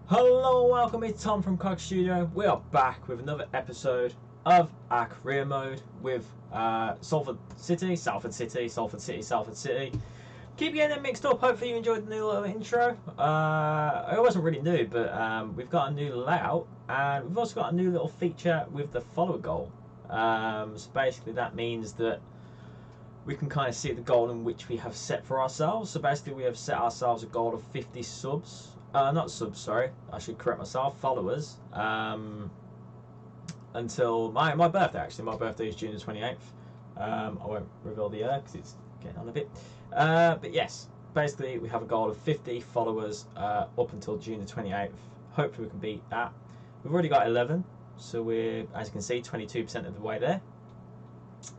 Hello, welcome, it's Tom from CogStudio. We are back with another episode of our career mode with Salford City, Salford City, Salford City, Salford City. Keep getting it mixed up. Hopefully you enjoyed the new little intro. It wasn't really new, but we've got a new layout and we've also got a new little feature with the follower goal. So basically that means that we can kind of see the goal in which we have set for ourselves. So basically we have set ourselves a goal of 50 subs. Not subs, sorry. I should correct myself. Followers. Until my birthday, actually. My birthday is June the 28th. I won't reveal the year because it's getting on a bit. But yes, basically we have a goal of 50 followers up until June the 28th. Hopefully we can beat that. We've already got 11. So we're, as you can see, 22% of the way there.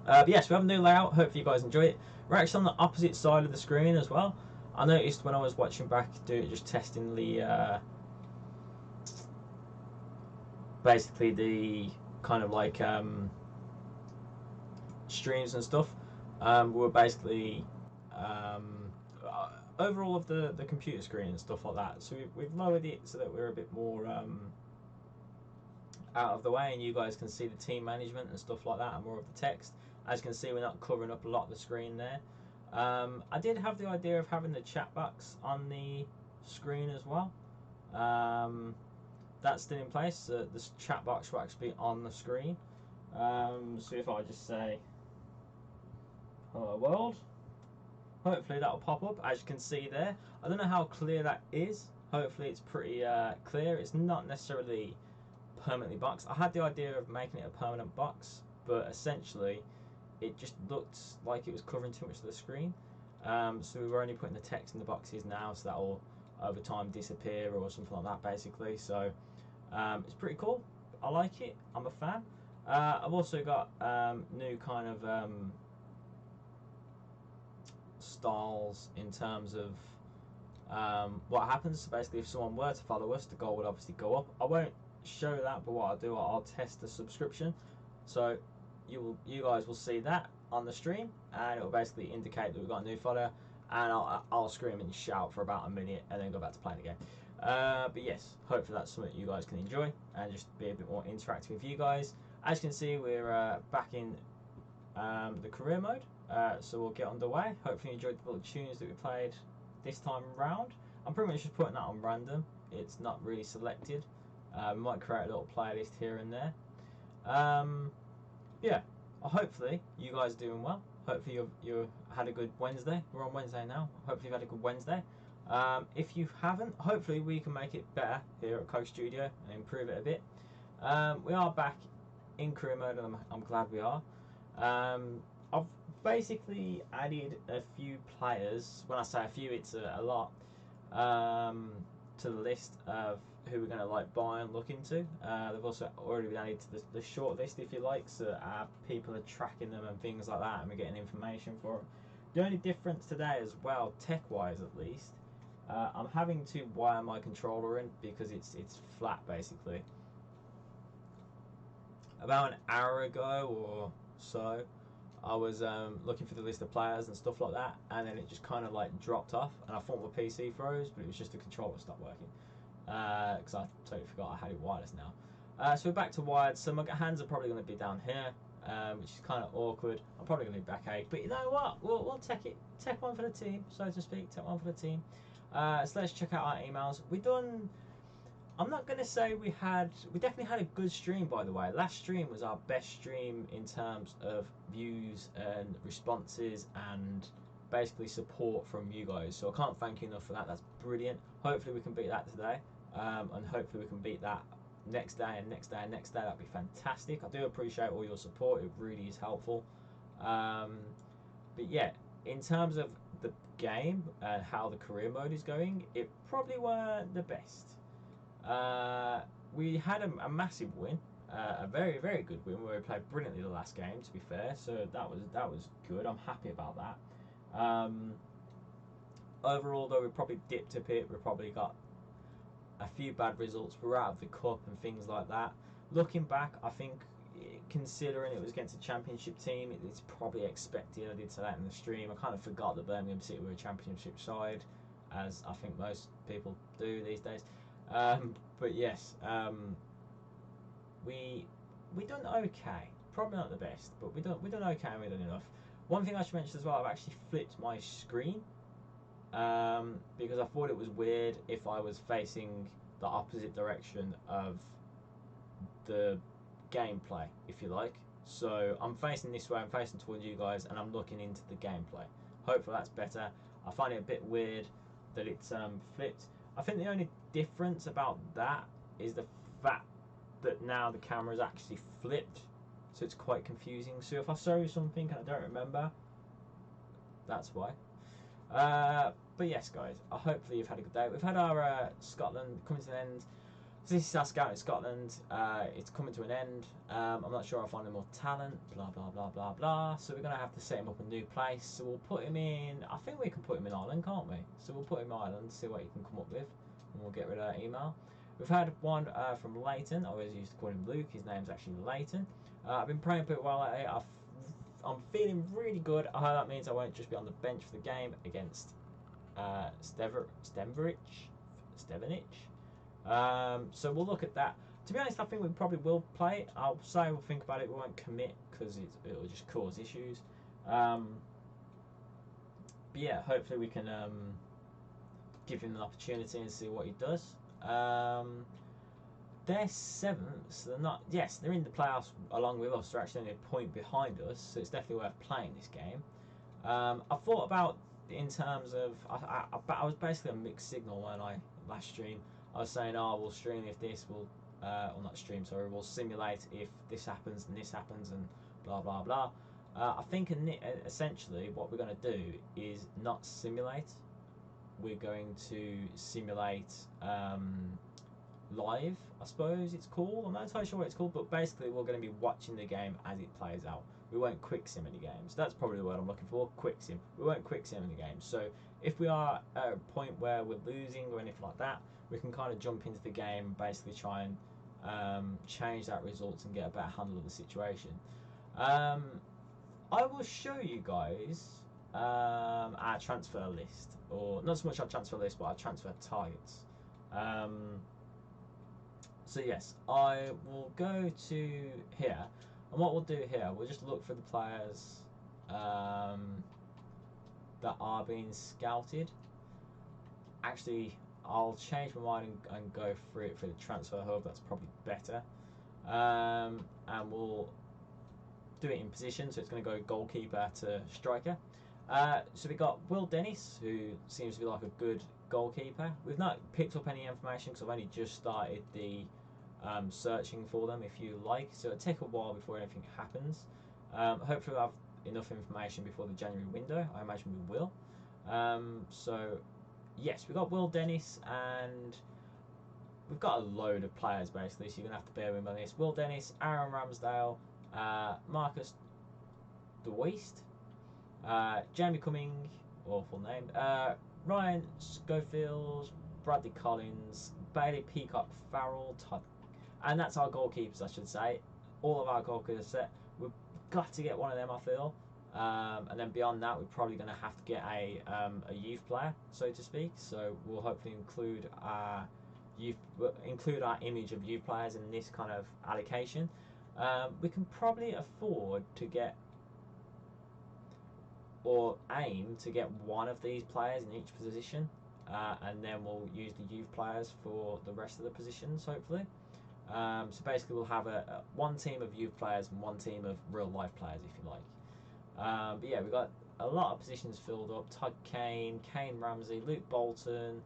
But yes, we have a new layout. Hopefully you guys enjoy it. We're actually on the opposite side of the screen as well. I noticed when I was watching back, just testing the basically the kind of like streams and stuff. We were basically over all of the computer screen and stuff like that. So we've lowered it so that we're a bit more out of the way, and you guys can see the team management and stuff like that, and more of the text. As you can see, we're not covering up a lot of the screen there. I did have the idea of having the chat box on the screen as well. That's still in place. This chat box will actually be on the screen. So if I just say hello world, hopefully that will pop up. As you can see there, I don't know how clear that is. Hopefully it's pretty clear. It's not necessarily permanently boxed. I had the idea of making it a permanent box, but essentially it just looked like it was covering too much of the screen. So we were only putting the text in the boxes now, so that will over time disappear or something like that basically. So it's pretty cool. I like it. I'm a fan. I've also got new kind of styles in terms of what happens. So basically if someone were to follow us, the goal would obviously go up. I won't show that, but what I'll do, I'll test the subscription. So you guys will see that on the stream, and it will basically indicate that we've got a new follower, and I'll scream and shout for about a minute and then go back to playing again. But yes, hopefully that's something you guys can enjoy and just be a bit more interactive with you guys. As you can see, we're back in the career mode, so we'll get underway. Hopefully you enjoyed the little tunes that we played this time round. I'm pretty much just putting that on random. It's not really selected. We might create a little playlist here and there. Yeah, hopefully you guys are doing well. Hopefully you had a good Wednesday. We're on Wednesday now. Hopefully you've had a good Wednesday. If you haven't, hopefully we can make it better here at CogStudio and improve it a bit. We are back in career mode, and I'm glad we are. I've basically added a few players. When I say a few, it's a lot, to the list of who we're going to like buy and look into. They've also already been added to the short list, if you like, so our people are tracking them and things like that, and we're getting information for them. The only difference today as well, tech-wise at least, I'm having to wire my controller in because it's flat basically. About an hour ago or so, I was looking for the list of players and stuff like that, and then it just kind of like dropped off, and I thought my PC froze, but it was just the controller stopped working. Because I totally forgot I had it wireless now. So we're back to wired. So my hands are probably going to be down here, which is kind of awkward. I'm probably going to be backache, but you know what? We'll take it. Take one for the team, so to speak. Take one for the team. So let's check out our emails. We done. I'm not going to say we definitely had a good stream, by the way. Last stream was our best stream in terms of views and responses and basically support from you guys. So I can't thank you enough for that. That's brilliant. Hopefully we can beat that today. And hopefully we can beat that next day and next day and next day. That'd be fantastic. I do appreciate all your support. It really is helpful. But yeah, in terms of the game and how the career mode is going, it probably weren't the best. We had a massive win, a very, very good win where we played brilliantly the last game, to be fair. So that was good. I'm happy about that. Overall, though, we probably dipped a bit. We probably got a few bad results. We're out of the cup and things like that. Looking back, I think, considering it was against a championship team, it's probably expected. I did say that in the stream. I kind of forgot that Birmingham City were a championship side, as I think most people do these days. But yes, we done okay. Probably not the best, but we done okay and we done enough. One thing I should mention as well, I've actually flipped my screen because I thought it was weird if I was facing the opposite direction of the gameplay, if you like. So I'm facing this way, I'm facing towards you guys, and I'm looking into the gameplay. Hopefully that's better. I find it a bit weird that it's flipped. I think the only difference about that is the fact that now the camera is actually flipped, so it's quite confusing. So if I show you something and I don't remember, that's why. But yes, guys, hopefully you've had a good day. We've had our Scotland coming to an end. So this is our scout in Scotland. It's coming to an end. I'm not sure I'll find him more talent. Blah blah blah blah blah. So we're gonna have to set him up a new place. So we'll put him in. I think we can put him in Ireland, can't we? So we'll put him in Ireland. See what he can come up with, and we'll get rid of that email. We've had one from Leighton. I always used to call him Luke. His name's actually Leighton. I've been praying for it a while. I'm feeling really good. I hope that means I won't just be on the bench for the game against Stevenage. So we'll look at that. To be honest, I think we probably will play it. I'll say we'll think about it. We won't commit because it'll just cause issues. But yeah, hopefully we can give him an opportunity and see what he does. They're seventh, so they're not. Yes, they're in the playoffs along with us. They're actually only a point behind us, so it's definitely worth playing this game. I thought about in terms of I was basically on mixed signal when I last stream. I was saying, oh, we'll stream if this will, or not stream, sorry, we'll simulate if this happens and this happens and blah blah blah. I think essentially what we're going to do is not simulate. We're going to simulate live, I suppose it's called. I'm not entirely sure what it's called, but basically we're going to be watching the game as it plays out. We won't quick sim any games. That's probably the word I'm looking for. Quick sim. We won't quick sim any games. So if we are at a point where we're losing or anything like that, we can kind of jump into the game, basically try and change that results and get a better handle of the situation. I will show you guys our transfer list, or not so much our transfer list, but our transfer targets. So yes, I will go to here, and what we'll do here, we'll just look for the players that are being scouted. Actually, I'll change my mind and go through it for the transfer hub. That's probably better. And we'll do it in position, so it's going to go goalkeeper to striker. So we got Will Dennis, who seems to be like a good goalkeeper. We've not picked up any information because I've only just started the searching for them, if you like. So it'll take a while before anything happens. Hopefully we'll have enough information before the January window. I imagine we will. So yes, we've got Will Dennis, and we've got a load of players basically, so you're going to have to bear with me on this. Will Dennis, Aaron Ramsdale, Marcus DeWeist, Jamie Cumming, awful name, Ryan Schofield, Bradley Collins, Bailey Peacock Farrell, Todd, and that's our goalkeepers, I should say. All of our goalkeepers are set. We've got to get one of them, I feel. And then beyond that, we're probably going to have to get a youth player, so to speak. So we'll hopefully include our image of youth players in this kind of allocation. We can probably afford to get, or aim to get, one of these players in each position, and then we'll use the youth players for the rest of the positions, hopefully. So basically we'll have one team of youth players and one team of real life players, if you like. But yeah, we've got a lot of positions filled up. Todd Kane, Kane Ramsey, Luke Bolton,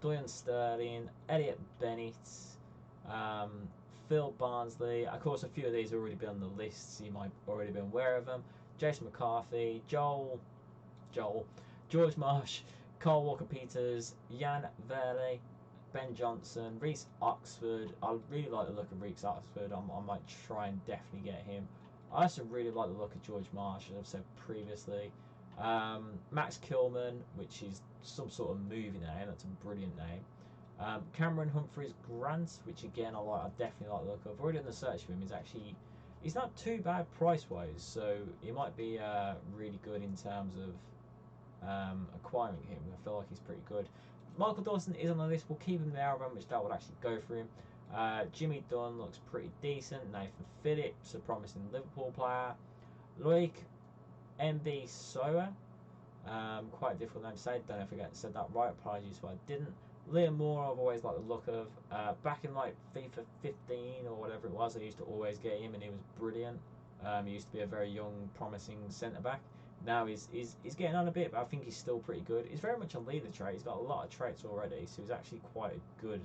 Doyen Sterling, Elliot Bennett, Phil Barnsley. Of course, a few of these have already been on the list, so you might already be aware of them. Jason McCarthy, George Marsh, Carl Walker-Peters, Jan Verley, Ben Johnson, Reece Oxford. I really like the look of Reece Oxford. I might try and definitely get him. I also really like the look of George Marsh, as I've said previously. Max Kilman, which is some sort of movie name. That's a brilliant name. Cameron Humphreys Grant, which again I definitely like the look of. I've already done the search for him. He's not too bad price-wise, so he might be really good in terms of acquiring him. I feel like he's pretty good. Michael Dawson is on the list. We'll keep him there. I remember which that would actually go for him. Jimmy Dunn looks pretty decent. Nathan Phillips, a promising Liverpool player. Loic MB Soa, quite a difficult name to say. Don't know if I said that right. Apologies if I didn't. Liam Moore, I've always liked the look of. Back in like FIFA 15 or whatever it was, I used to always get him, and he was brilliant. He used to be a very young, promising centre back. Now he's getting on a bit, but I think he's still pretty good. He's very much a leader trait. He's got a lot of traits already, so he's actually quite a good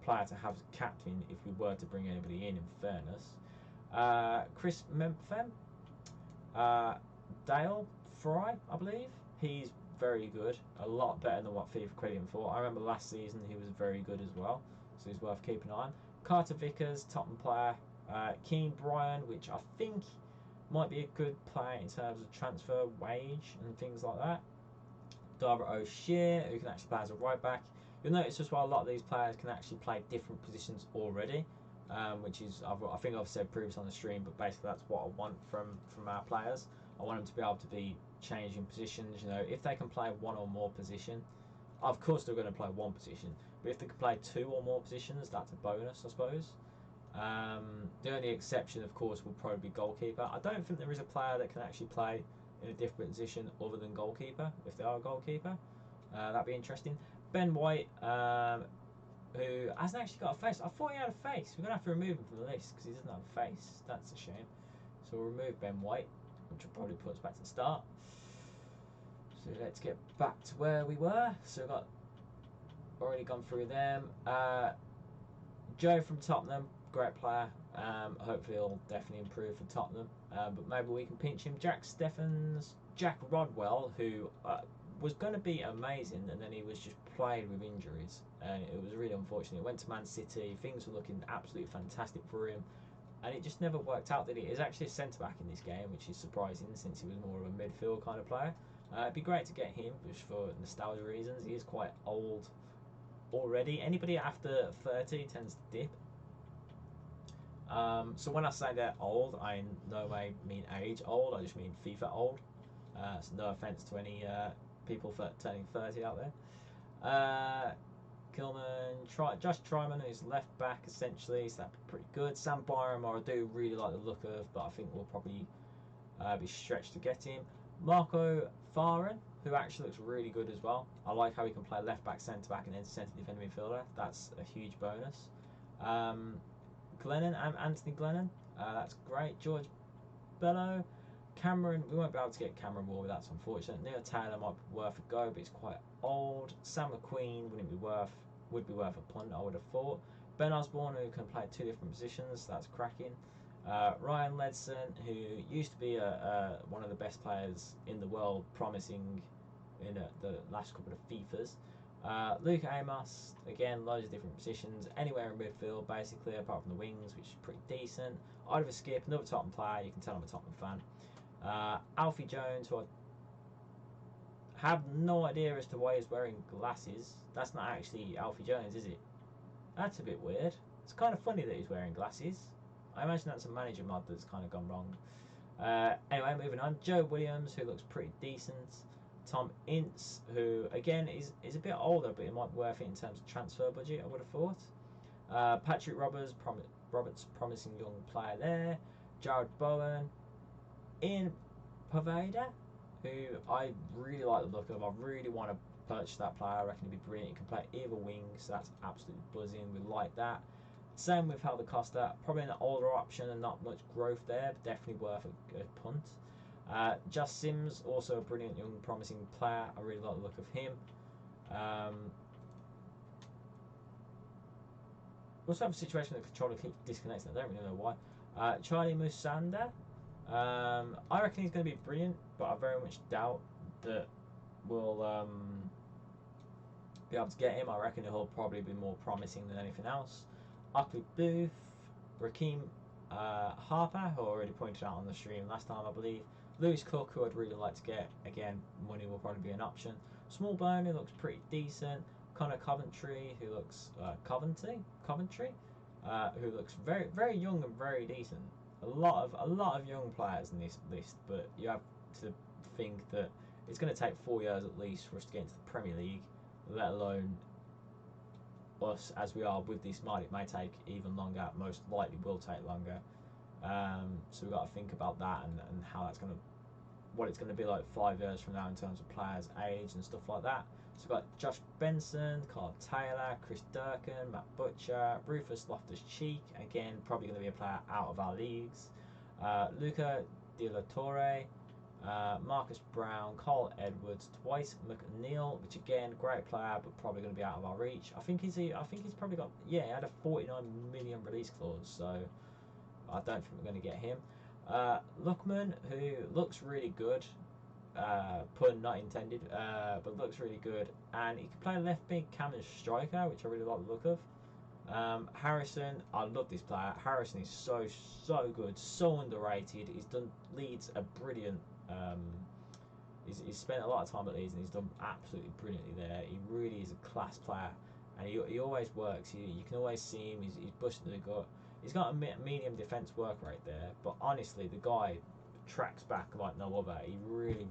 player to have as captain if we were to bring anybody in fairness. Chris Mempham, Dale Fry, I believe. He's very good, a lot better than what FIFA credited him for. I remember last season he was very good as well, so he's worth keeping an eye on. Carter Vickers, Tottenham player. Keane Bryan, which I think might be a good player in terms of transfer wage and things like that. Dara O'Shea, who can actually play as a right back. You'll notice as well a lot of these players can actually play different positions already, which is, I think I've said previously on the stream, but basically that's what I want from our players. I want them to be able to be changing positions. You know, if they can play one or more position, of course they're going to play one position, but if they can play two or more positions, that's a bonus, I suppose. The only exception, of course, will probably be goalkeeper. I don't think there is a player that can actually play in a different position other than goalkeeper, if they are a goalkeeper. That'd be interesting. Ben White, who hasn't actually got a face. I thought he had a face. We're going to have to remove him from the list because he doesn't have a face. That's a shame. So we'll remove Ben White, which will probably put us back to the start. So let's get back to where we were. So we've got already gone through them. Joe from Tottenham, great player. Hopefully he'll definitely improve for Tottenham. But maybe we can pinch him. Jack Steffens, Jack Rodwell, who was going to be amazing, and then he was just plagued with injuries, and it was really unfortunate. He went to Man City. Things were looking absolutely fantastic for him, and it just never worked out, did it? He's actually a centre back in this game, which is surprising since he was more of a midfield kind of player. It'd be great to get him just for nostalgia reasons. He is quite old already. Anybody after 30 tends to dip. So when I say they're old, I in no way mean age old. I just mean FIFA old. So no offense to any people turning 30 out there. Kilman, Josh Tryman, who's left back essentially, so that'd be pretty good. Sam Byram, I do really like the look of, but I think we'll probably be stretched to get him. Marco Farin, who actually looks really good as well. I like how he can play left back, centre back, and then centre defender midfielder. That's a huge bonus. Anthony Glennon, that's great. George Bello, Cameron, we won't be able to get Cameron Moore, that's unfortunate. Neil Taylor might be worth a go, but he's quite old. Sam McQueen would be worth a punt, I would have thought. Ben Osborne, who can play two different positions, that's cracking. Ryan Ledson, who used to be one of the best players in the world, promising in the last couple of FIFAs. Luke Amos, again, loads of different positions, anywhere in midfield basically, apart from the wings, which is pretty decent. Oliver Skip, another Tottenham player, you can tell I'm a Tottenham fan. Alfie Jones, who I have no idea as to why he's wearing glasses. That's not actually Alfie Jones, is it? That's a bit weird. It's kind of funny that he's wearing glasses. I imagine that's a manager mod that's kind of gone wrong. Anyway, moving on. Joe Williams, who looks pretty decent. Tom Ince, who again is a bit older, but it might be worth it in terms of transfer budget, I would have thought. Patrick Roberts, promising young player there. Jared Bowen. Ian Poveda, who I really like the look of. I really want to purchase that player. I reckon he'd be brilliant. He can play either wing, so that's absolutely buzzing. We like that. Same with Helder Costa, probably an older option and not much growth there, but definitely worth a punt. Just Sims, also a brilliant young promising player. I really like the look of him. We also have a situation where the controller keeps disconnecting. I don't really know why. Charlie Musanda. I reckon he's going to be brilliant, but I very much doubt that we'll be able to get him. I reckon he'll probably be more promising than anything else. Uckley Booth, Raheem Harper, who I already pointed out on the stream last time, I believe. Lewis Cook, who I'd really like to get. Again, money will probably be an option. Smallbone, who looks pretty decent. Connor Coventry, who looks Coventry, who looks very, very young and very decent. A lot of young players in this list, but you have to think that it's going to take 4 years at least for us to get into the Premier League. let alone us as we are with this mod. It may take even longer, most likely will take longer. So we've got to think about that and how that's going to, what it's going to be like 5 years from now in terms of players' age and stuff like that. So we've got Josh Benson, Carl Taylor, Chris Durkin, Matt Butcher, Rufus Loftus-Cheek, again probably going to be a player out of our leagues. Luca De La Torre, Marcus Brown, Carl Edwards, Twice McNeil, which again great player but probably going to be out of our reach. I think he's probably got, yeah, he had a 49 million release clause, so I don't think we're going to get him. Luckman, who looks really good, pun not intended, but looks really good, and he can play left mid, cam and striker, which I really like the look of. Harrison, I love this player. Harrison is so good, so underrated. He's done Leeds a brilliant. He's spent a lot of time at Leeds and he's done absolutely brilliantly there. He really is a class player, and he always works. You can always see him. He's busting the gut. He's got a medium defence work rate there, but honestly, the guy tracks back like no other. He really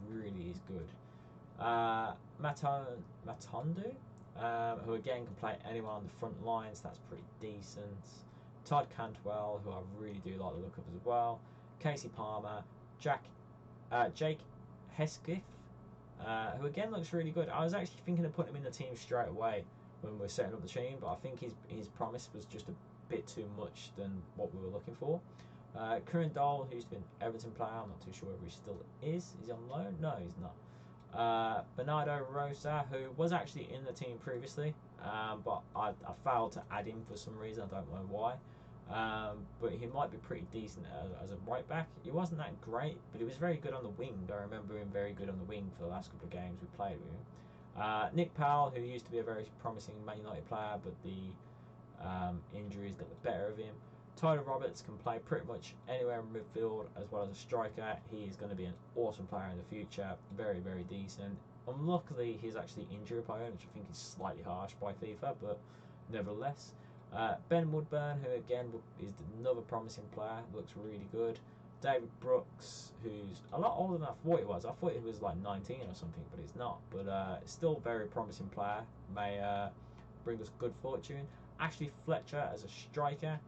is good. Matondu, who again can play anywhere on the front lines. That's pretty decent. Todd Cantwell, who I really do like the look of as well. Casey Palmer, Jake Hesketh, who again looks really good. I was actually thinking of putting him in the team straight away when we were setting up the team, but I think his promise was just a bit too much than what we were looking for. Kieran Dole, who's been Everton player, I'm not too sure whether he still is. He's on loan? No, he's not. Bernardo Rosa, who was actually in the team previously, but I failed to add him for some reason. I don't know why. But he might be pretty decent as a right back. He wasn't that great, but he was very good on the wing. I remember him very good on the wing for the last couple of games we played with him. Nick Powell, who used to be a very promising Man United player, but the injuries got the better of him. Tyler Roberts can play pretty much anywhere in midfield as well as a striker. He is going to be an awesome player in the future. Very decent. Unluckily, he's actually injury prone, which I think is slightly harsh by FIFA, but nevertheless. Ben Woodburn, who again is another promising player, looks really good. David Brooks, who's a lot older than I thought he was. I thought he was like 19 or something, but he's not. But still a very promising player. May bring us good fortune. Ashley Fletcher as a striker.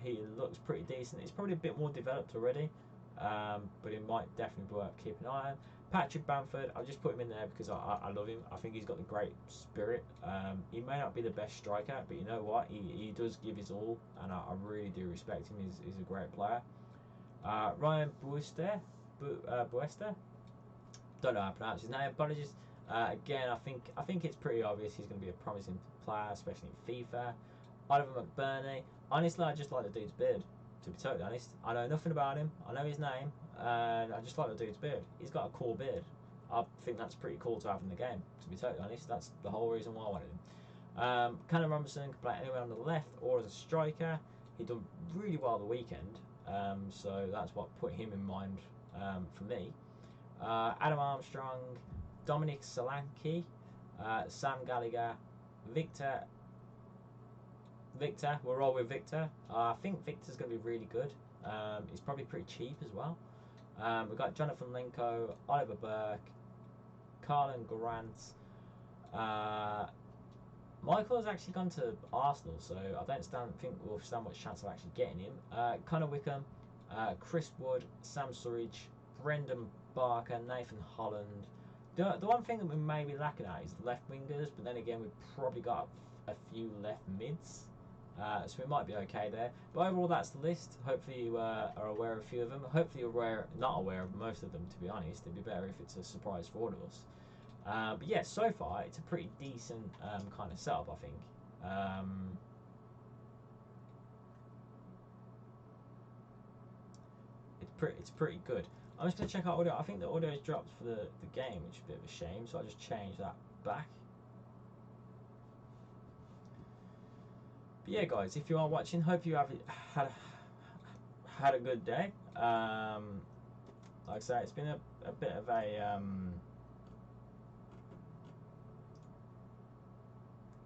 He looks pretty decent. He's probably a bit more developed already, but it might definitely be worth keeping an eye on. Patrick Bamford, I just put him in there because I love him. I think he's got the great spirit. He may not be the best striker, but you know what? He does give his all, and I really do respect him. He's a great player. Ryan Buester, don't know how to pronounce his name. Apologies. Again, I think it's pretty obvious he's going to be a promising player, especially in FIFA. Oliver McBurney. Honestly, I just like the dude's beard. To be totally honest, I know nothing about him. I know his name, and I just like the dude's beard. He's got a cool beard. I think that's pretty cool to have in the game. To be totally honest, that's the whole reason why I wanted him. Callum Robinson can play anywhere on the left or as a striker. He done really well the weekend, so that's what put him in mind for me. Adam Armstrong, Dominic Solanke, Sam Gallagher, Victor, we'll roll with Victor. I think Victor's going to be really good. He's probably pretty cheap as well. We've got Jonathan Lenko, Oliver Burke, Carlin Grant. Michael has actually gone to Arsenal, so I don't think we'll stand much chance of actually getting him. Connor Wickham, Chris Wood, Sam Surridge, Brendan Barker, Nathan Holland. The one thing that we may be lacking at is left wingers, but then again, we've probably got a few left mids. So we might be okay there. But overall, that's the list. Hopefully you are aware of a few of them. Hopefully you're not aware of most of them, to be honest. It'd be better if it's a surprise for all of us. But yeah, so far, it's a pretty decent kind of setup, I think. It's pretty good. I'm just going to check out audio. I think the audio is dropped for the game, which is a bit of a shame. So I'll just change that back. But yeah, guys, if you are watching, hope you have had a good day. Like I say, it's been a bit of a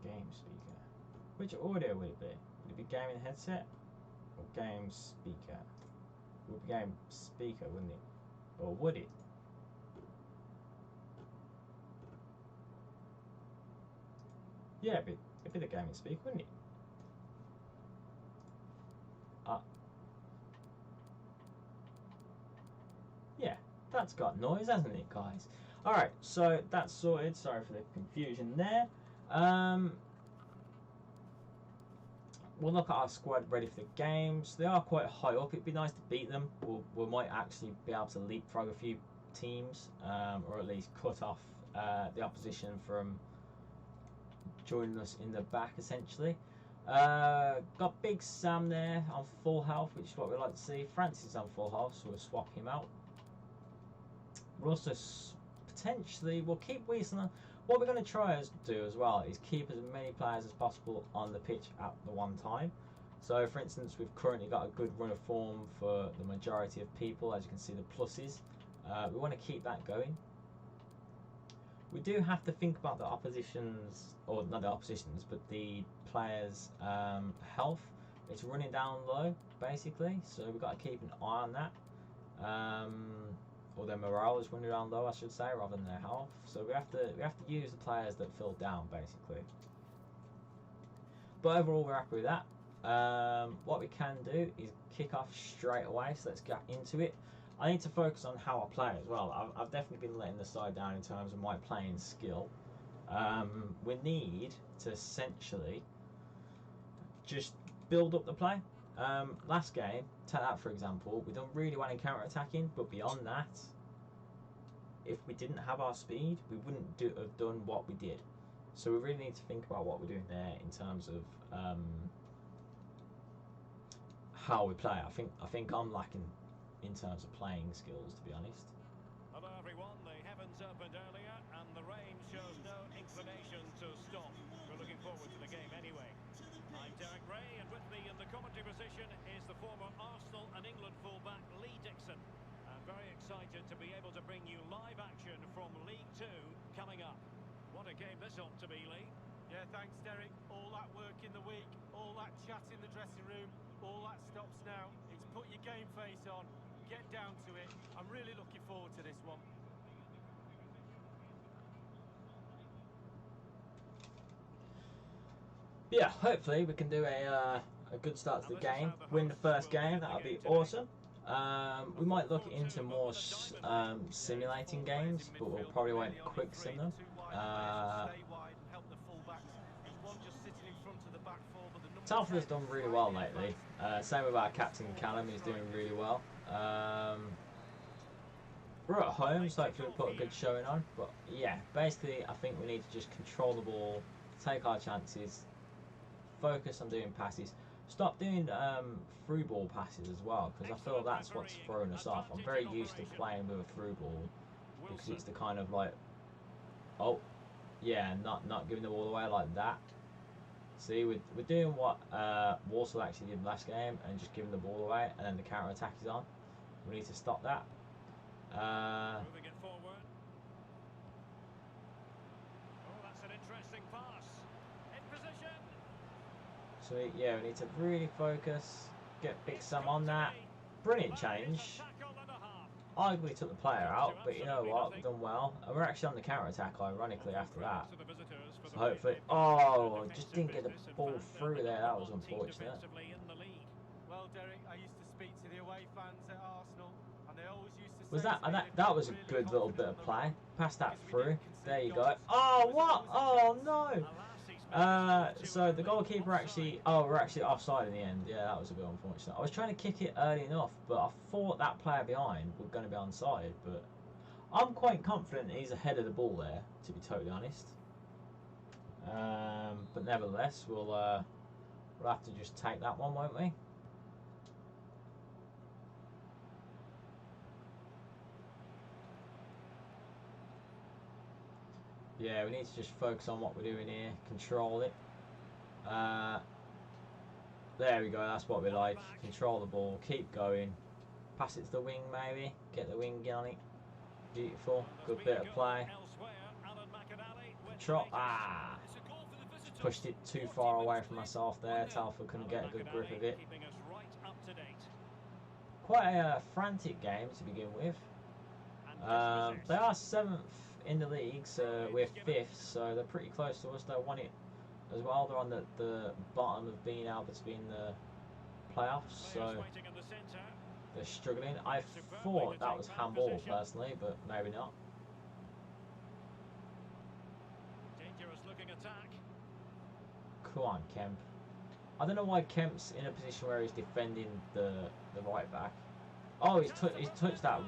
game speaker. Which audio would it be? Would it be gaming headset or game speaker? It would be game speaker, wouldn't it? Or would it? Yeah, it'd be the gaming speaker, wouldn't it? Yeah, that's got noise, hasn't it, guys? Alright, so that's sorted. Sorry for the confusion there. We'll look at our squad ready for the games. They are quite high up. It'd be nice to beat them. We might actually be able to leapfrog a few teams, or at least cut off the opposition from joining us in the back, essentially. Got Big Sam there on full health, which is what we like to see. Francis is on full health, so we'll swap him out. We'll also potentially we'll keep Wiesner. What we're going to try to do as well is keep as many players as possible on the pitch at the one time. So, for instance, we've currently got a good run of form for the majority of people. As you can see, the pluses. We want to keep that going. We do have to think about the opposition's, or not the opposition's, but the players' health. It's running down low, basically. So we've got to keep an eye on that. Or their morale is running down low, I should say, rather than their health. So we have to use the players that feel down, basically. But overall, we're happy with that. What we can do is kick off straight away. So let's get into it. I need to focus on how I play as well. I've definitely been letting the side down in terms of my playing skill. We need to essentially just build up the play. Last game, take that for example, we done really well in counter-attacking, but beyond that, if we didn't have our speed, we wouldn't have done what we did. So we really need to think about what we're doing there in terms of how we play. I think I'm lacking in terms of playing skills, to be honest. Hello everyone, the heavens opened earlier and the rain shows no inclination to stop. We're looking forward to the game anyway. I'm Derek Ray, and with me in the commentary position is the former Arsenal and England fullback Lee Dixon. I'm very excited to be able to bring you live action from League Two coming up. What a game this ought to be, Lee. Yeah, thanks Derek. All that work in the week, all that chat in the dressing room, all that stops now. It's put your game face on, get down to it. I'm really looking forward to this one. Yeah, hopefully we can do a good start to the game, win the first game. That would be awesome. We might look into more simulating games, but we'll probably won't quick sim them. Salford has done really well lately. Same with our captain Callum, he's doing really well. We're at home, so hopefully we'll put a good showing on. But yeah, basically I think we need to just control the ball, take our chances, focus on doing passes. Stop doing through ball passes as well, because I feel that's what's throwing us off. I'm very used to playing with a through ball because it's the kind of like, oh yeah, not giving the ball away like that. See, we're doing what Walsall actually did last game and just giving the ball away, and then the counter attack is on. We need to stop that. Moving it forward. Oh, that's an interesting pass. In position. So yeah, we need to really focus, get Big Sam on that. Brilliant change. Arguably took the player out, but you know what, we've done well. And we're actually on the counter-attack, ironically, after that. So hopefully... Oh, just didn't get the ball through there, that was unfortunate. Well, Derek, I used to speak to the away fans at Arsenal, and they always used to say... Was that was a good little bit of play. Pass that through. There you go. Oh, what? Oh, no! So the goalkeeper actually... Oh, we're actually offside in the end. Yeah, that was a bit unfortunate. I was trying to kick it early enough, but I thought that player behind was going to be onside, but I'm quite confident he's ahead of the ball there, to be totally honest. But nevertheless, we'll have to just take that one, won't we? Yeah, we need to just focus on what we're doing here, control it. There we go, that's what we like. Control the ball, keep going. Pass it to the wing maybe, get the wing on it. Beautiful, good bit of play. Control, pushed it too far away from myself there. Telford couldn't get a good grip of it. Quite a frantic game to begin with. They are 7th in the league, so we're 5th, so they're pretty close to us. They want it as well. They're on the bottom of being able to be in the playoffs, so they're struggling. I thought that was handball personally, but maybe not. Dangerous looking attack. Come on, Kemp. I don't know why Kemp's in a position where he's defending the right back. Oh, he's touched that.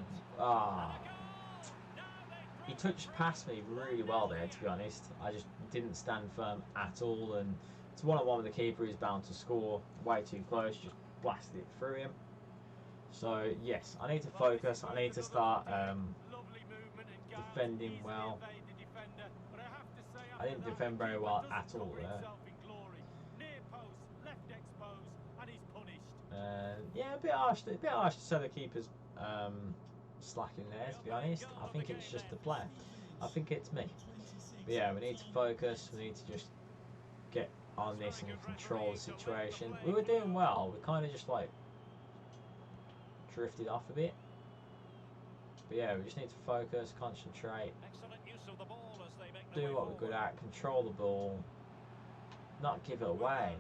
He touched past me really well there, to be honest. I just didn't stand firm at all, and it's one-on-one with the keeper. He's bound to score. Way too close, just blasted it through him. So yes, I need to focus. I need to start defending well. I didn't defend very well at all there. Yeah, a bit harsh to say the keeper's slacking there, to be honest. I think it's just the player. I think it's me. But yeah, we need to focus. We need to just get on this and control the situation. We were doing well. We kind of just like drifted off a bit. But yeah, we just need to focus, concentrate, do what we're good at, control the ball, not give it away.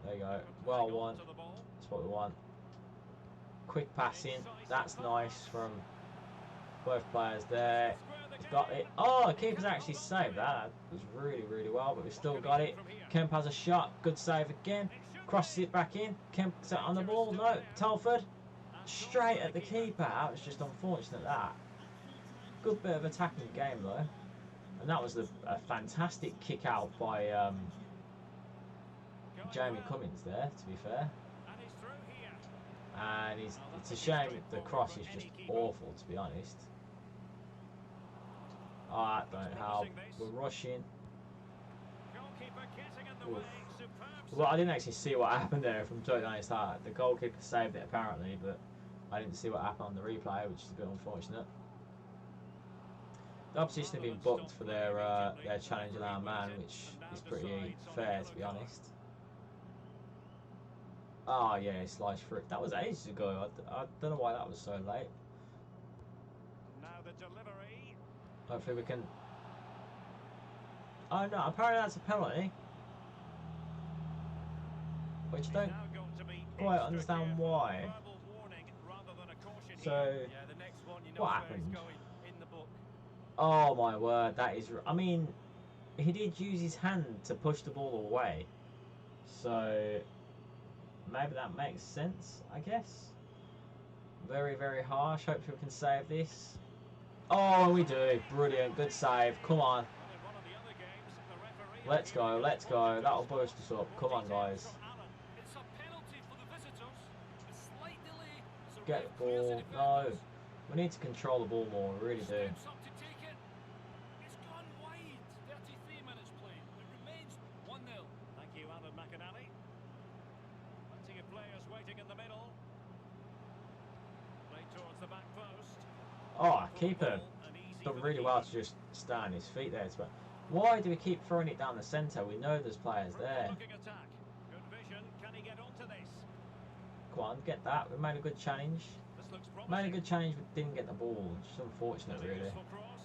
There you go. Well won. That's what we want. Quick passing. That's nice from both players there. He's got it. Oh, the keeper's actually saved that. That was really, really well, but we still got it. Kemp has a shot. Good save again. Crosses it back in. Kemp's on the ball. No. Telford. Straight at the keeper. That was just unfortunate, that. Good bit of attacking game, though. And that was a fantastic kick out by Jamie Cummins there, to be fair. And it's a shame the cross is just awful, to be honest. Oh, that don't help. We're rushing. Oof. Well, I didn't actually see what happened there, if I'm totally honest. The goalkeeper saved it apparently, but I didn't see what happened on the replay, which is a bit unfortunate. The opposition have been booked for their challenge of our man, which is pretty fair, to be honest. Oh yeah, he sliced through. That was ages ago. I don't know why that was so late. Now the delivery. Hopefully we can. Oh no, apparently that's a penalty. Which I don't quite understand why. So, what happened? Oh my word, that is. I mean, he did use his hand to push the ball away. So, maybe that makes sense, I guess. Very, very harsh. Hopefully we can save this. Oh, we do. Brilliant. Good save. Come on. Let's go. Let's go. That'll boost us up. Come on, guys. Get the ball. No. We need to control the ball more. We really do. Oh, keeper done really well to just stay on his feet there. But why do we keep throwing it down the centre? We know there's players there. Come on, get that. We made a good challenge. Made a good challenge, but didn't get the ball. Just unfortunate, really.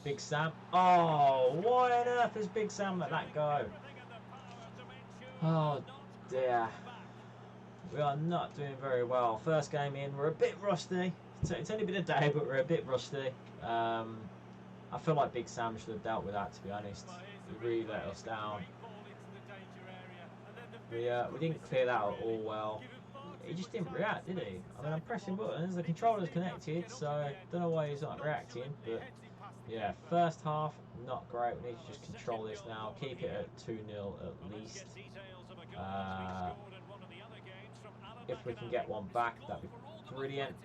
Big Sam. Oh, why on earth is Big Sam let that go? Oh, dear. We are not doing very well. First game in, we're a bit rusty. It's only been a day, but we're a bit rusty. I feel like Big Sam should have dealt with that, to be honest. He really let us down. We didn't clear that out all well. He just didn't react, did he? I mean, I'm pressing buttons, the controller's connected, so I don't know why he's not reacting. But yeah, first half, not great. We need to just control this now. Keep it at 2-0 at least. If we can get one back, that'd be brilliant.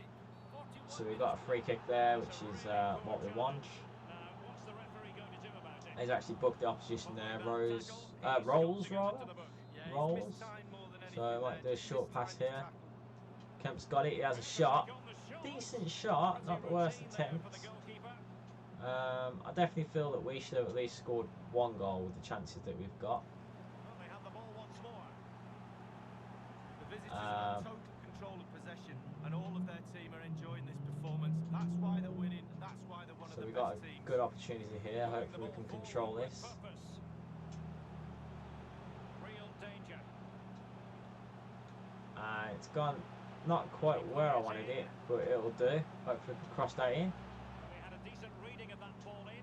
So we've got a free kick there, which is what we want. He's actually booked the opposition there. Rolls. So I might do a short pass here. Kemp's got it. He has a shot. Decent shot, not the worst attempt. I definitely feel that we should have at least scored one goal with the chances that we've got. and all of their team are enjoying this performance. That's why they're winning. That's why they're one of So the we've best got a teams. good opportunity here. Hopefully we can control this. Real danger. It's gone not quite where I wanted it, but it'll do. Hopefully we can cross that in. Well, he had a decent reading of that ball in.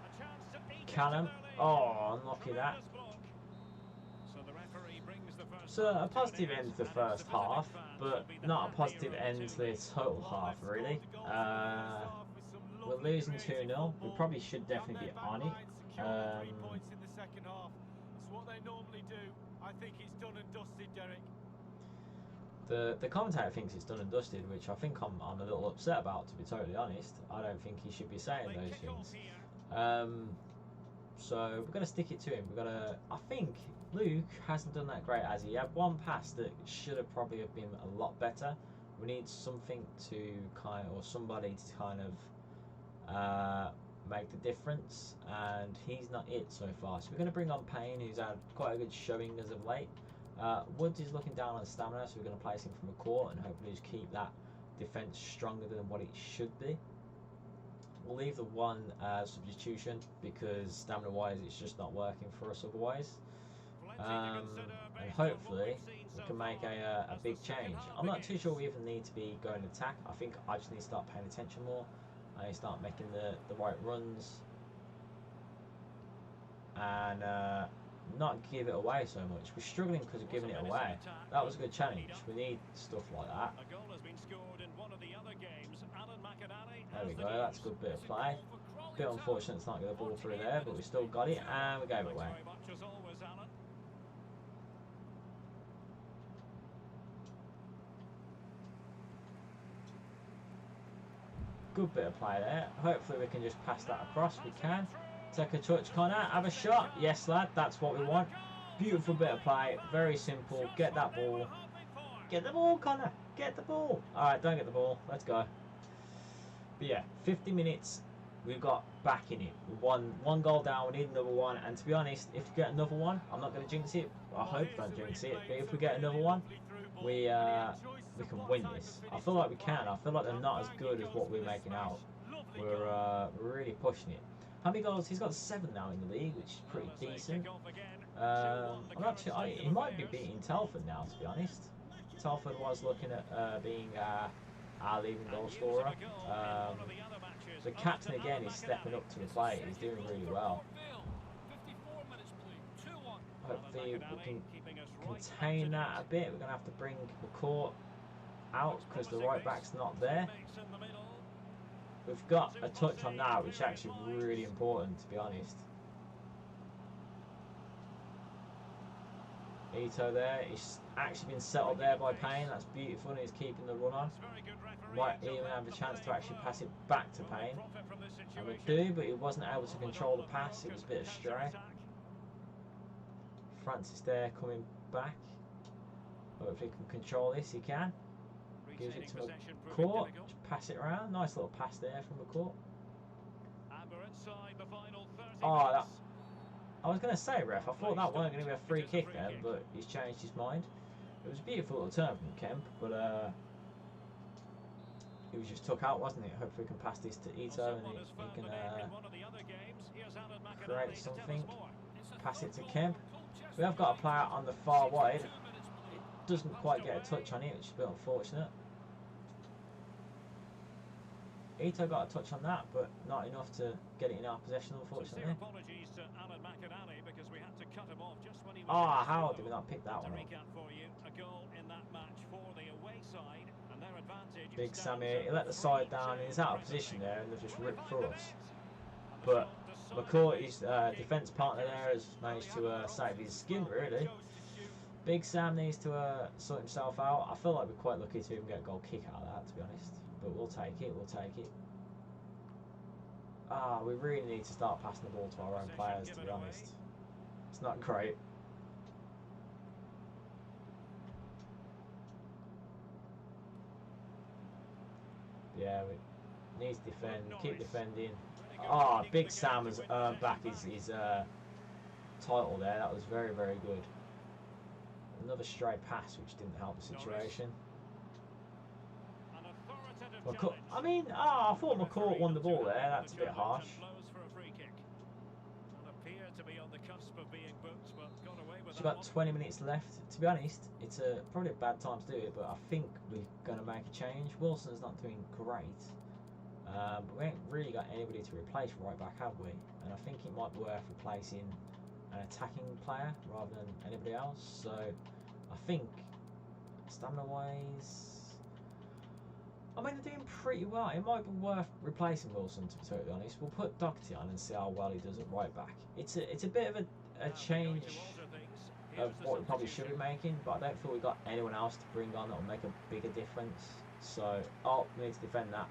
A chance to eke Callum. into their lead. Oh, unlucky that. Tremendous block. So the referee brings the first So a half to positive an end to the and first it's the visiting half, fans but will be the not a happy positive around end to the total half, really. We're losing 2-0. We probably should definitely be on it. In the second half. It's what they normally do. I think it's done and dusted, Derek. The commentator thinks it's done and dusted, which I think I'm a little upset about, to be totally honest. I don't think he should be saying They those kick off things. here. So we're going to stick it to him. I think Luke hasn't done that great, as he had one pass that should have probably have been a lot better. We need something to or somebody to kind of make the difference, and he's not it so far. So we're going to bring on Payne, who's had quite a good showing as of late. Woods is looking down on stamina, so we're going to place him from a court and hopefully just keep that defence stronger than what it should be. We'll leave the one substitution because stamina wise it's just not working for us otherwise. And hopefully we can make a big change. I'm not too sure we even need to be going attack. I think I just need to start paying attention more. I need to start making the right runs and not give it away so much. We're struggling because of giving it away. That was a good challenge. We need stuff like that. A goal has been scored in one of the other games. There we go, that's a good bit of play. Bit unfortunate it's not get the ball through there, but we still got it and we gave it away. Good bit of play there. Hopefully we can just pass that across. We can. Take a touch, Connor. Have a shot. Yes, lad. That's what we want. Beautiful bit of play. Very simple. Get that ball. Get the ball, Connor. Get the ball. Alright, don't get the ball. Let's go. But yeah, 50 minutes. We've got back in it. We won one goal down. We need another one. And to be honest, if we get another one, I'm not going to jinx it. I hope I don't jinx it. But if we get another one, we can win this. I feel like we can. I feel like they're not as good as what we're making out. We're really pushing it. How many goals? He's got 7 now in the league, which is pretty decent. I'm not sure. He might be beating Telford now, to be honest. Telford was looking at being our leading goal scorer. The captain again is stepping up to the plate. He's doing really well. Hopefully we can contain that a bit. We're going to have to bring McCourt out because the right back's not there. We've got a touch on that, which is actually really important, to be honest. Ito there, he's actually been settled there by Payne. That's beautiful, and he's keeping the run on. Might even have a chance to actually pass it back to Payne. And we do, but he wasn't able to control the pass. It was a bit astray. Francis there coming back. Hopefully he can control this. He can. Gives it to McCourt. Just pass it around. Nice little pass there from McCourt. Oh, that. I was going to say, ref, I thought that wasn't going to be a free kick then, but he's changed his mind. It was a beautiful little turn from Kemp, but he was just took out, wasn't it? Hopefully we can pass this to Ito and he can create something. Pass it to Kemp. We have got a player on the far wide. It doesn't quite get a touch on it, which is a bit unfortunate. Ito got a touch on that, but not enough to get it in our possession, unfortunately. Ah, how did we not pick that one up? Big Sammy, he let the side down, he's out of position there, and they've just ripped through us. But McCourt, his defence partner there, has managed to save his skin, really. Big Sam needs to sort himself out. I feel like we're quite lucky to even get a goal kick out of that, to be honest. But we'll take it, we'll take it. Ah, we really need to start passing the ball to our own players, to be honest. It's not great. Yeah, we need to defend, keep defending. Ah, Big Sam has earned back his title there. That was very, very good. Another stray pass, which didn't help the situation. I mean, I thought McCourt won the ball there. That's a bit harsh. She's got 20 minutes left. To be honest, it's probably a bad time to do it, but I think we're going to make a change. Wilson's not doing great, but we ain't really got anybody to replace right back, have we? And I think it might be worth replacing an attacking player rather than anybody else. So I think stamina-wise, I mean, they're doing pretty well. It might be worth replacing Wilson, to be totally honest. We'll put Doherty on and see how well he does at right back. It's a bit of a change of what we probably should be making, but I don't feel we've got anyone else to bring on that will make a bigger difference. So, we need to defend that.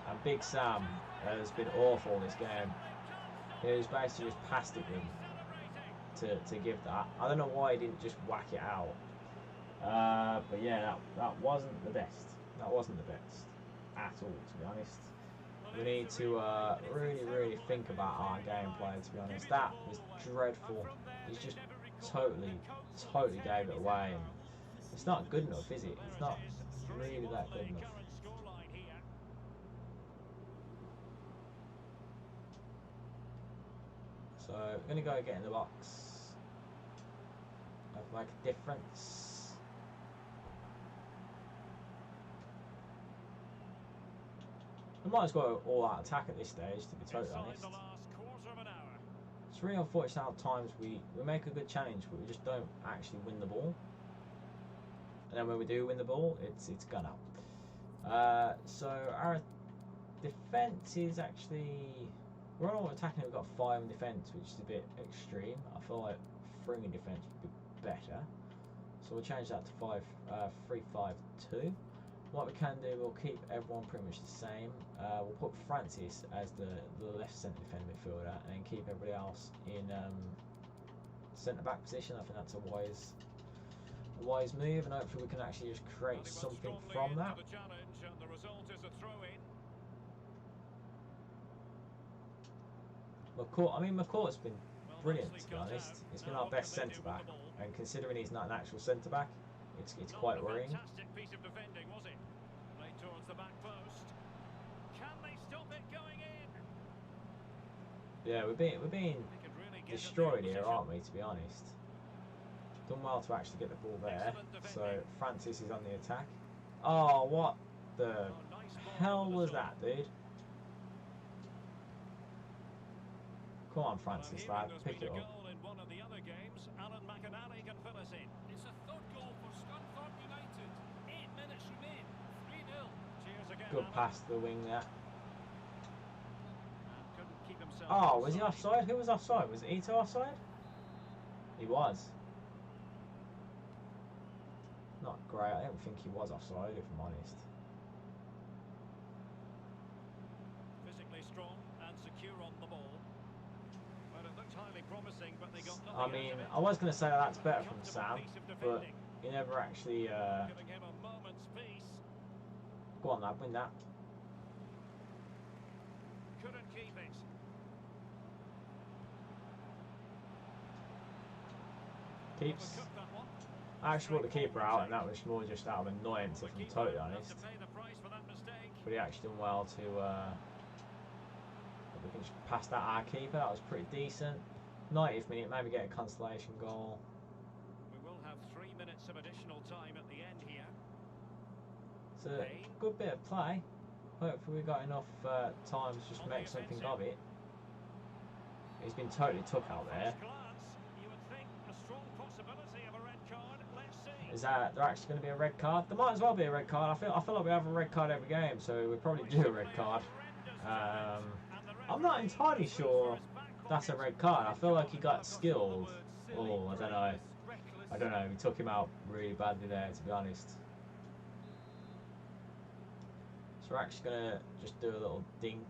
And Big Sam has been awful this game. He's basically just passed it them to give that. I don't know why he didn't just whack it out. But yeah, that wasn't the best. That wasn't the best at all, to be honest. We need to really think about our gameplay, to be honest. That was dreadful. He's just totally gave it away. And it's not good enough, is it? It's not really that good enough. So we're going to go get in the box. Make a difference. We might as well go all out attack at this stage, to be totally honest. It's really unfortunate how times we make a good challenge, but we just don't actually win the ball. And then when we do win the ball, it's gone out. So our defence is actually, we're on all attacking. We've got 5 in defence, which is a bit extreme. I feel like 3 in defence would be better. So we'll change that to 3-5-2. What we can do, we'll keep everyone pretty much the same. We'll put Francis as the left centre defender midfielder and keep everybody else in centre back position. I think that's a wise move, and hopefully we can actually just create something from that. McCourt's been brilliant, to be honest. He's been our best centre back, and considering he's not an actual centre back, it's quite worrying. Fantastic piece of defending, was it? Played towards the back post. Can they stop it going in? Yeah, we're being destroyed here, aren't we? To be honest, done well to actually get the ball there. So Francis is on the attack. Oh, what the hell was that, dude? Come on, Francis, lad, pick it up. It's a third goal for Scunthorpe United. 8 minutes remain. 3-0. Good pass to the wing there. Oh, was he offside? Who was offside? Was Ito offside? He was. Not great. I don't think he was offside, if I'm honest. Physically strong and secure on the ball. Well, it looked highly promising, but they got nothing. I mean, I was going to say that's better from Sam, but he never actually. Giving him a moment's peace. Go on, lad, win that. Couldn't keep it. Keeps. I actually put the keeper out, and that was more just out of annoyance, if I'm totally honest. But he actually done well to. We can just pass that our keeper. That was pretty decent. 90th minute, maybe get a consolation goal. We will have 3 minutes of additional time at the end here. It's a good bit of play. Hopefully we got enough time to just make something of it. He's been totally took out there. Is that there actually going to be a red card? There might as well be a red card. I feel like we have a red card every game, so we probably do a red card. I'm not entirely sure that's a red card. I feel like he got skilled. Oh, I don't know. I don't know. We took him out really badly there, to be honest. So we're actually going to just do a little dink.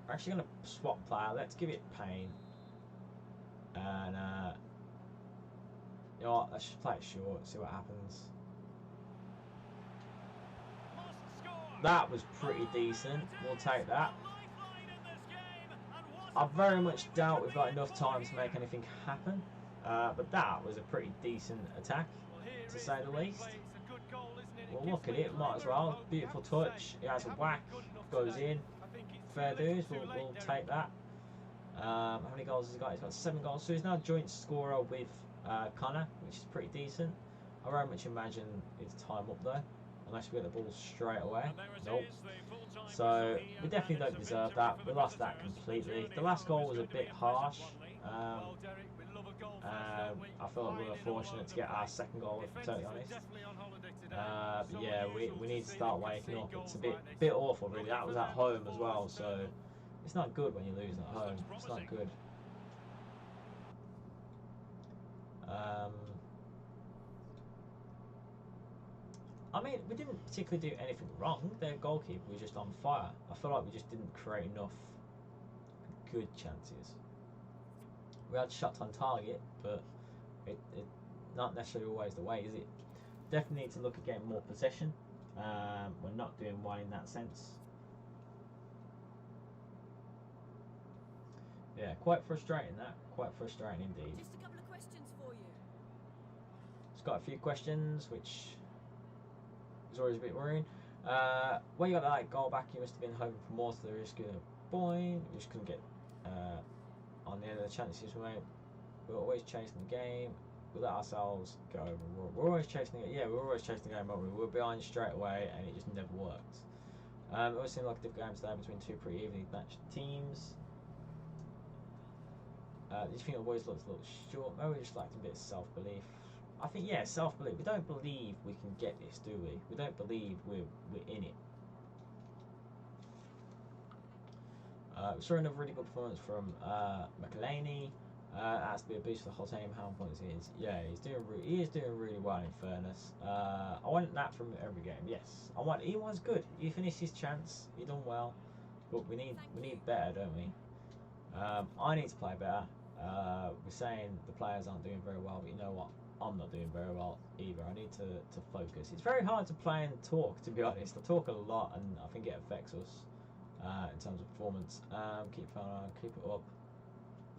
We're actually going to swap player. Let's give it Payne. And, you know what? Let's just play it short, see what happens. That was pretty decent. We'll take that. I very much doubt we've got enough time to make anything happen. But that was a pretty decent attack. to say the least. Well, look at it, might as well. Beautiful touch. It has a whack, goes in. Fair dues, we'll take that. How many goals has he got? He's got 7 goals. So he's now joint scorer with Connor, which is pretty decent. I very much imagine it's time up though, unless we get the ball straight away. Nope. So we definitely don't deserve that. We lost that completely. The last goal was a bit harsh. I feel like we were fortunate to get our second goal, if I'm totally honest. But yeah, we need to start waking up. It's a bit awful, really. That was at home as well, so it's not good when you lose at home. It's not good. I mean, we didn't particularly do anything wrong. Their goalkeeper was just on fire. I feel like we just didn't create enough good chances. We had shots on target, but it not necessarily always the way, is it? Definitely need to look at getting more possession. We're not doing well in that sense. Yeah, quite frustrating that. Quite frustrating indeed. Just a couple of questions for you. It's got a few questions, which is always a bit worrying. When you got that goal back, you must have been hoping for more to the risk of a point. We just couldn't get on the end of the chances we made. We're always chasing the game. We let ourselves go over. We're always chasing it. Yeah, we're always chasing the game over. We were behind straight away, and it just never worked. It always seemed like a difficult game today between two pretty evenly matched teams. Do you think it always looks a little short? Maybe we just lacked a bit of self-belief. I think, yeah, self-belief. We don't believe we can get this, do we? We don't believe we're in it. We saw another really good performance from McElhaney. Has to be a boost for the whole team. How many points he is? Yeah, he is doing really well. In fairness, I want that from every game. Yes, he was good. He finished his chance. He done well, but we need better, don't we? I need to play better. We're saying the players aren't doing very well, but you know what? I'm not doing very well either. I need to focus. It's very hard to play and talk, to be honest. I talk a lot, and I think it affects us in terms of performance. Keep it up.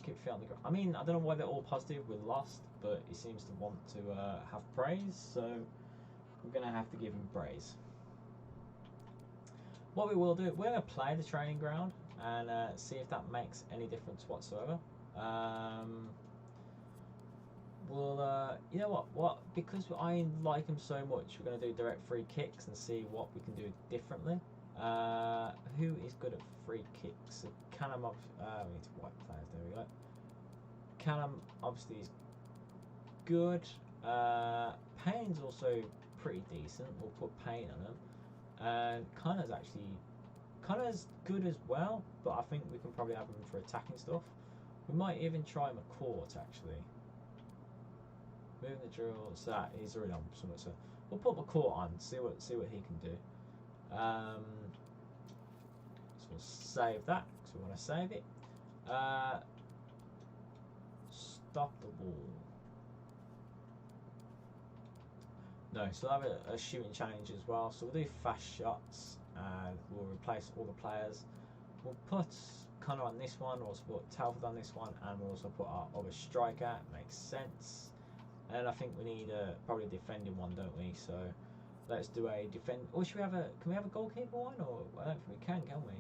Keep your feet on the ground. I mean, I don't know why they're all positive. We're lost, but he seems to want to have praise, so we're going to have to give him praise. What we will do, we're going to play the training ground and see if that makes any difference whatsoever. You know what? Because I like him so much, we're going to do direct free kicks and see what we can do differently. Who is good at free kicks? Callum, we need to wipe players. There we go. Callum obviously is good. Payne's also pretty decent. We'll put Payne on him. And Connor's good as well, but I think we can probably have him for attacking stuff. We might even try McCourt actually. Moving the drill, so that he's already on somewhat. So we'll put McCourt on, see what he can do. So we'll save that because we want to save it. Stop the ball. No, so we'll have a shooting challenge as well. So we'll do fast shots and we'll replace all the players. We'll put Connor on this one, we'll also put Salford on this one, and we'll also put our other striker. Makes sense. And I think we need probably a defending one, don't we? So let's do a defend. Or should we have can we have a goalkeeper one? Or I don't think we can we?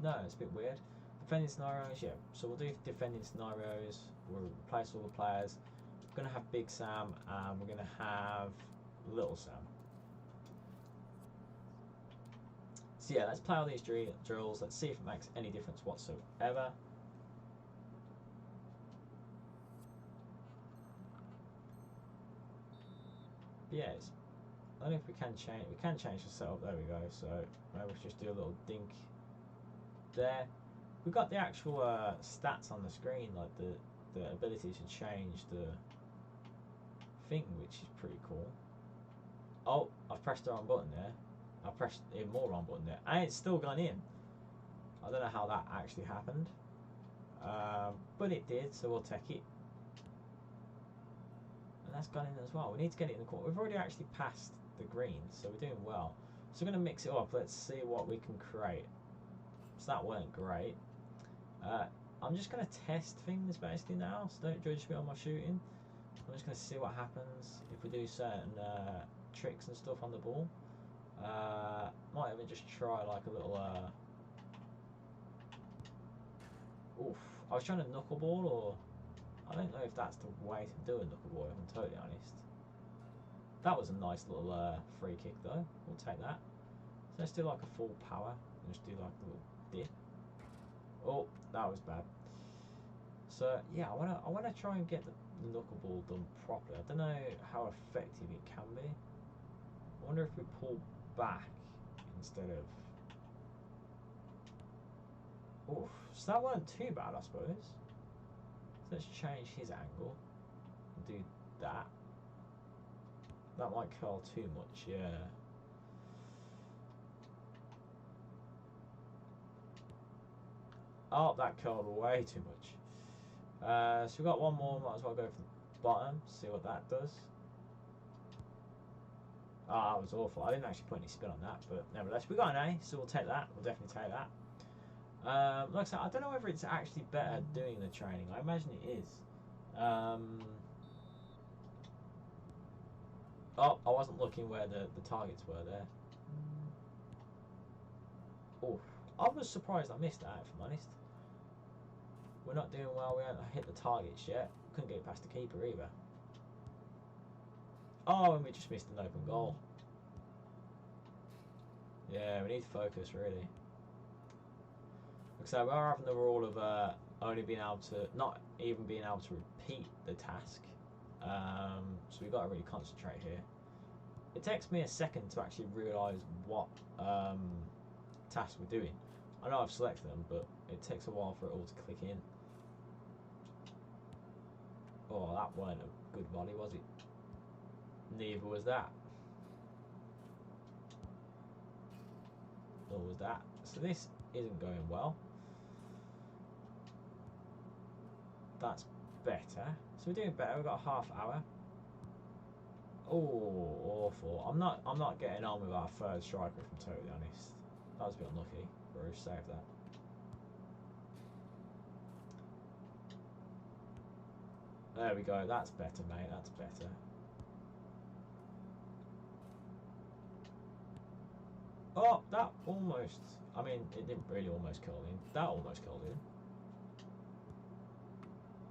No, it's a bit weird. Defending scenarios, yeah. So we'll do defending scenarios. We'll replace all the players. We're gonna have Big Sam and we're gonna have Little Sam. So yeah, let's play all these drills. Let's see if it makes any difference whatsoever. Yes, I don't know if we can change. We can change the setup. There we go. So maybe we'll just do a little dink there. We've got the actual stats on the screen, like the ability to change the thing, which is pretty cool. Oh, I've pressed the wrong button there. I pressed the more wrong button there, and it's still gone in. I don't know how that actually happened, but it did. So we'll take it. And that's gone in as well. We need to get it in the corner. We've already actually passed the green, so we're doing well. So we're going to mix it up. Let's see what we can create. So that weren't great. I'm just going to test things basically now, so don't judge me on my shooting. I'm just going to see what happens if we do certain tricks and stuff on the ball. Might even just try like a little... Oof. I was trying to knuckleball, or... I don't know if that's the way to do a knuckleball, if I'm totally honest. That was a nice little free kick though. We'll take that. So let's do like a full power. And just do like a little dip. Oh, that was bad. So yeah, I wanna try and get the knuckleball done properly. I don't know how effective it can be. I wonder if we pull back instead of... Oof, so that weren't too bad, I suppose. So let's change his angle and do that. That might curl too much, yeah. Oh, that curled way too much. So we've got one more, might as well go for the bottom, see what that does. Ah, that was awful. I didn't actually put any spin on that, but nevertheless, we got an A, so we'll take that. We'll definitely take that. Like I said, I don't know whether it's actually better doing the training. I imagine it is. Oh, I wasn't looking where the targets were there. Oh, I was surprised I missed that, if I'm honest. We're not doing well. We haven't hit the targets yet. Couldn't get past the keeper either. Oh, and we just missed an open goal. Yeah, we need to focus, really. So we're having the rule of only being able to, not even being able to repeat the task. So we've got to really concentrate here. It takes me a second to actually realise what tasks we're doing. I know I've selected them, but it takes a while for it all to click in. Oh, that weren't a good volley, was it? Neither was that. Nor was that. So this isn't going well. That's better. So we're doing better. We've got a half hour. Oh, awful. I'm not getting on with our third striker, if I'm totally honest. That was a bit unlucky. Bruce saved that. There we go. That's better, mate. That's better. Oh, that almost... I mean, it didn't really almost kill in. That almost killed in.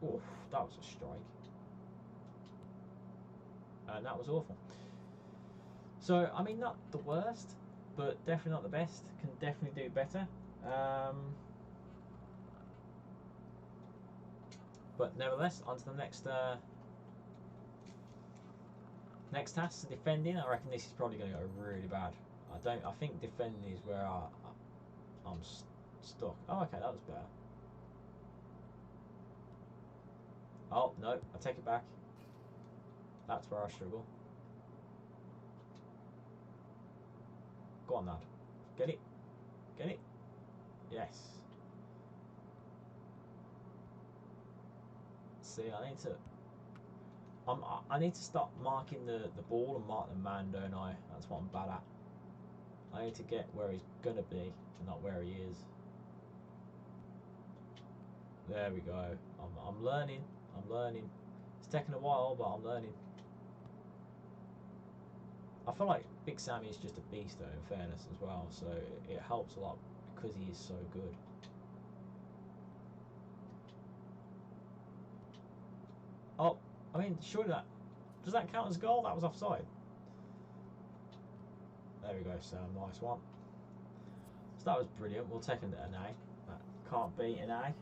Oof, that was a strike. And that was awful. So, I mean, not the worst, but definitely not the best. Can definitely do better. But nevertheless, on to the next next task, defending. I reckon this is probably going to go really bad. I think defending is where I'm stuck. Oh, okay, that was better. Oh, no, I take it back. That's where I struggle. Go on, lad. Get it. Get it. Yes. See, I need to stop marking the ball and mark the man, don't I? That's what I'm bad at. I need to get where he's gonna be and not where he is. There we go. I'm learning. I'm learning. It's taken a while, but I'm learning. I feel like Big Sammy is just a beast, though, in fairness, as well. So it helps a lot because he is so good. Oh, I mean, surely does that count as a goal? That was offside. There we go, Sam. Nice one. So that was brilliant. We'll take an A. That can't beat an A.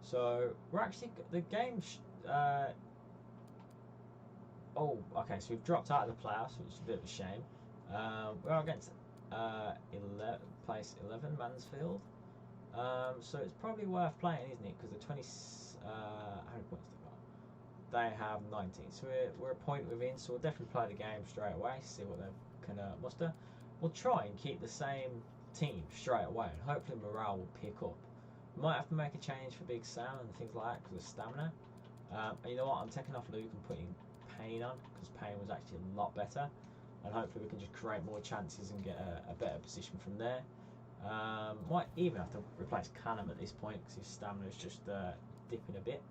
So we're actually the game. Oh, okay. So we've dropped out of the playoffs, which is a bit of a shame. We're against place 11, Mansfield. So it's probably worth playing, isn't it? Because the 20. How many points they got? They have 19. So we're a point within. So we'll definitely play the game straight away. See what they can muster. We'll try and keep the same team straight away, and hopefully morale will pick up. We might have to make a change for Big Sam and things like that because of stamina. And you know what? I'm taking off Luke and putting Payne on, because Payne was actually a lot better, and hopefully we can just create more chances and get a better position from there. Might even have to replace Callum at this point because his stamina is just dipping a bit.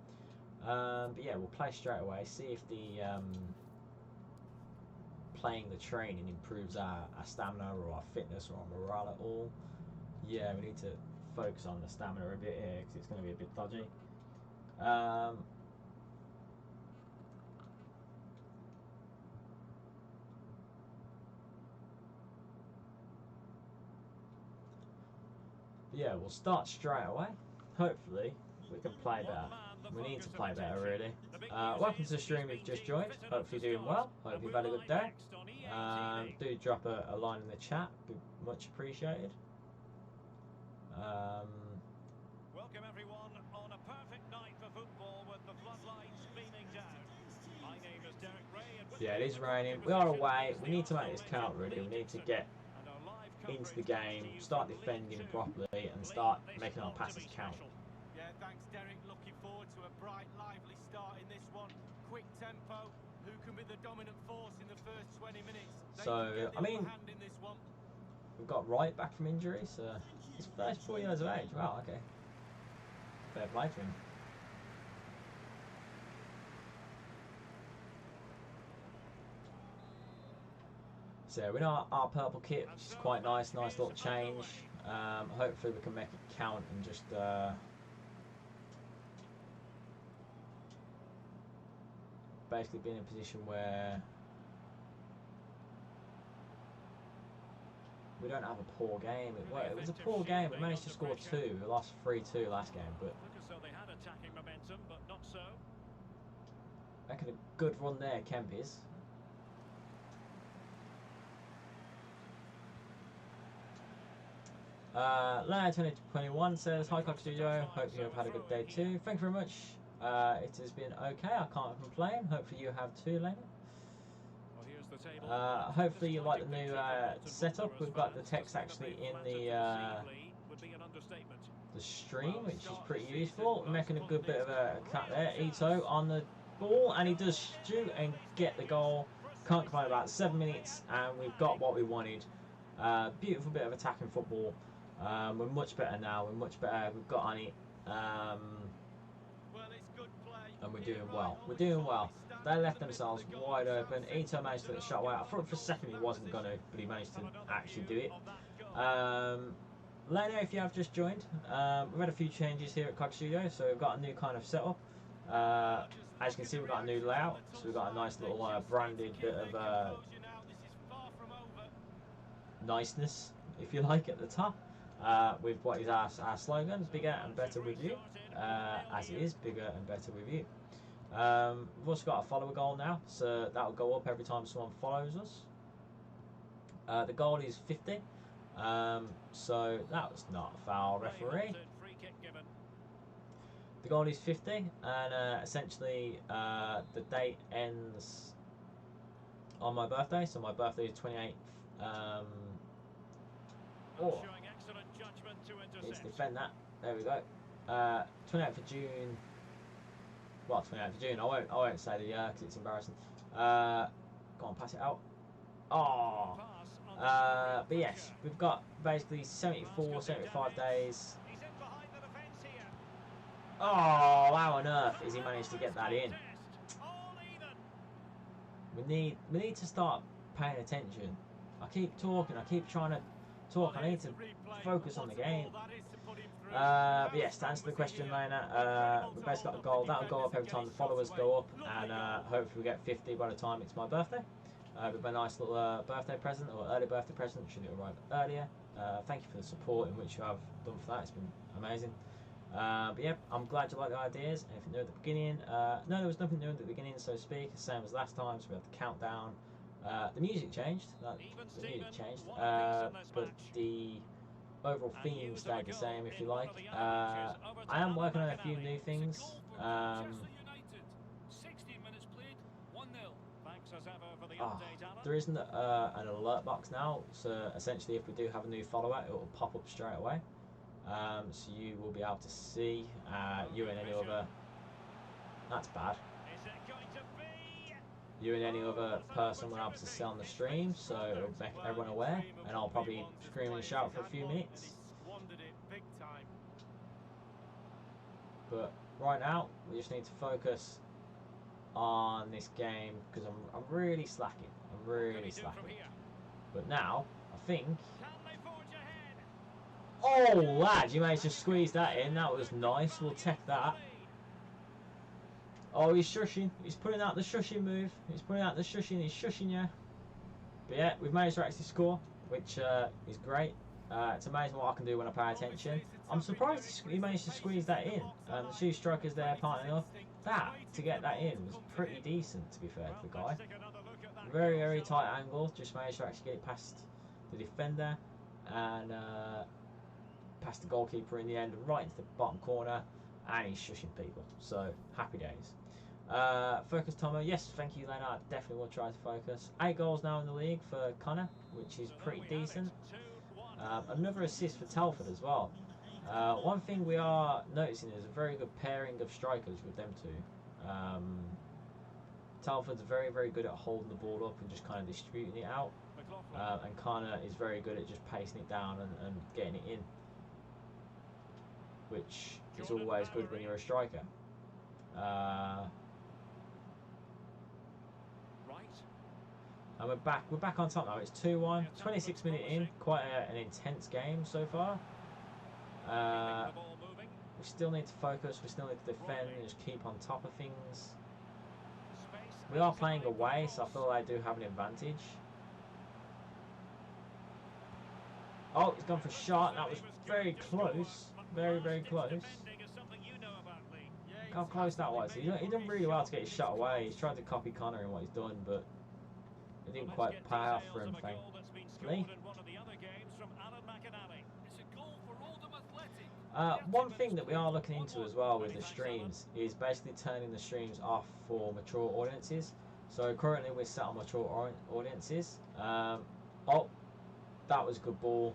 But yeah, we'll play straight away, see if the playing the training improves our stamina or our fitness or our morale at all. Yeah, we need to focus on the stamina a bit here because it's going to be a bit dodgy. Yeah, we'll start straight away. Hopefully we can play better. We need to play better, really. Welcome to the stream if you've just joined. Hopefully you're doing well. Hope you've had a good day. Do drop a line in the chat. Be much appreciated. Welcome everyone on a perfect night for football with the floodlights beaming down. My name is Derek Ray, and yeah, it is raining. We are away. We need to make this count, really. We need to get into the game, start defending properly, and start making our passes count. Yeah, thanks, Derek. Looking forward to a bright, lively start in this one. Quick tempo. Who can be the dominant force in the first 20 minutes? So, I mean, we've got Wright back from injury, so he's 34 years of age. Wow, okay. Fair play to him. So we're in our purple kit, which is quite nice little change. Hopefully we can make it count and just basically be in a position where we don't have a poor game. It was a poor game. We managed to score 2. We lost 3-2 last game, but they had attacking momentum, but not so. making a good run there, Kemp is. Leonard 2021 says, hi CogStudio, hope you have had a good day too. Thank you very much. It has been okay, I can't complain. Hopefully you have too, Lena. Hopefully you like the new setup. We've got the text actually in the stream, which is pretty useful. We're making a good bit of a cut there. Ito on the ball, and he does shoot and get the goal. Can't complain about it. 7 minutes, and we've got what we wanted. Beautiful bit of attacking football. We're much better now. We're much better. We've got on it, and we're doing well. We're doing well. They left themselves wide open. Ito managed to get the shot away. I thought for a second he wasn't going to, but he managed to actually do it. Let me know if you have just joined. We've had a few changes here at CogStudio, so we've got a new kind of setup. As you can see, we've got a new layout, so we've got a nice little branded bit of niceness, if you like, at the top. With what is our slogan, bigger and better with you, as it is, bigger and better with you. We've also got a follower goal now, so that will go up every time someone follows us. The goal is 50, so that was not a foul, referee. The goal is 50, and essentially the date ends on my birthday, so my birthday is 28th. Oh, let's defend that. There we go. 28th of June. Well, 28th of June. I won't say the year because it's embarrassing. Go on, pass it out. Oh. But yes, we've got basically 74, 75 days. Oh, how on earth has he managed to get that in? We need to start paying attention. I keep talking. I keep trying to talk. I need to focus on the game. But yes, to answer the question, Lena, we've basically got a goal. That'll go up every time the followers go up, and hopefully we get 50 by the time it's my birthday. With a nice little birthday present, or early birthday present, should it arrive earlier. Thank you for the support in which you have done for that. It's been amazing. But yeah, I'm glad you like the ideas. Anything new at the beginning? No, there was nothing new at the beginning, so to speak. Same as last time, so we had the countdown. The music changed. The music changed, but the overall theme stayed the same, if you like. I am working on a few new things. There isn't an alert box now, so essentially if we do have a new follower, it will pop up straight away. So you will be able to see you and any other. That's bad. you and any other person will be able to see on the stream, so it'll make everyone aware, and I'll probably scream and shout for a few minutes. But right now, we just need to focus on this game because I'm really slacking. I'm really slacking. But now, I think. Oh, lad, you managed to squeeze that in. That was nice. We'll take that. Oh, he's shushing. He's putting out the shushing move. He's putting out the shushing. He's shushing you. But yeah, we've managed to actually score, which is great. It's amazing what I can do when I pay attention. I'm surprised he managed to squeeze that in. The two strikers there, partly enough. That, to get that in, was pretty decent, to be fair to the guy. Very, very tight angle. Just managed to actually get it past the defender. And past the goalkeeper in the end, and right into the bottom corner. And he's shushing people. So, happy days. Focus Tomo, yes, thank you, Leonard. Definitely will try to focus. 8 goals now in the league for Connor, which is pretty decent. Another assist for Telford as well. One thing we are noticing is a very good pairing of strikers with them two. Telford's very, very good at holding the ball up and just kind of distributing it out. And Connor is very good at just pacing it down and getting it in. Which is always good when you're a striker. And we're back on top now. It's 2-1, 26 minutes in, quite an intense game so far. We still need to focus, we still need to defend and just keep on top of things. We are playing away, so I feel I do have an advantage. Oh, he's gone for a shot. That was very close. Very, very close. Look how close that was. He done really well to get his shot away. He's tried to copy Connor in what he's done, but it didn't quite pay off for him, thankfully. One thing that we are looking into as well with the streams is basically turning the streams off for mature audiences. So currently we're set on mature audiences. Oh, that was a good ball.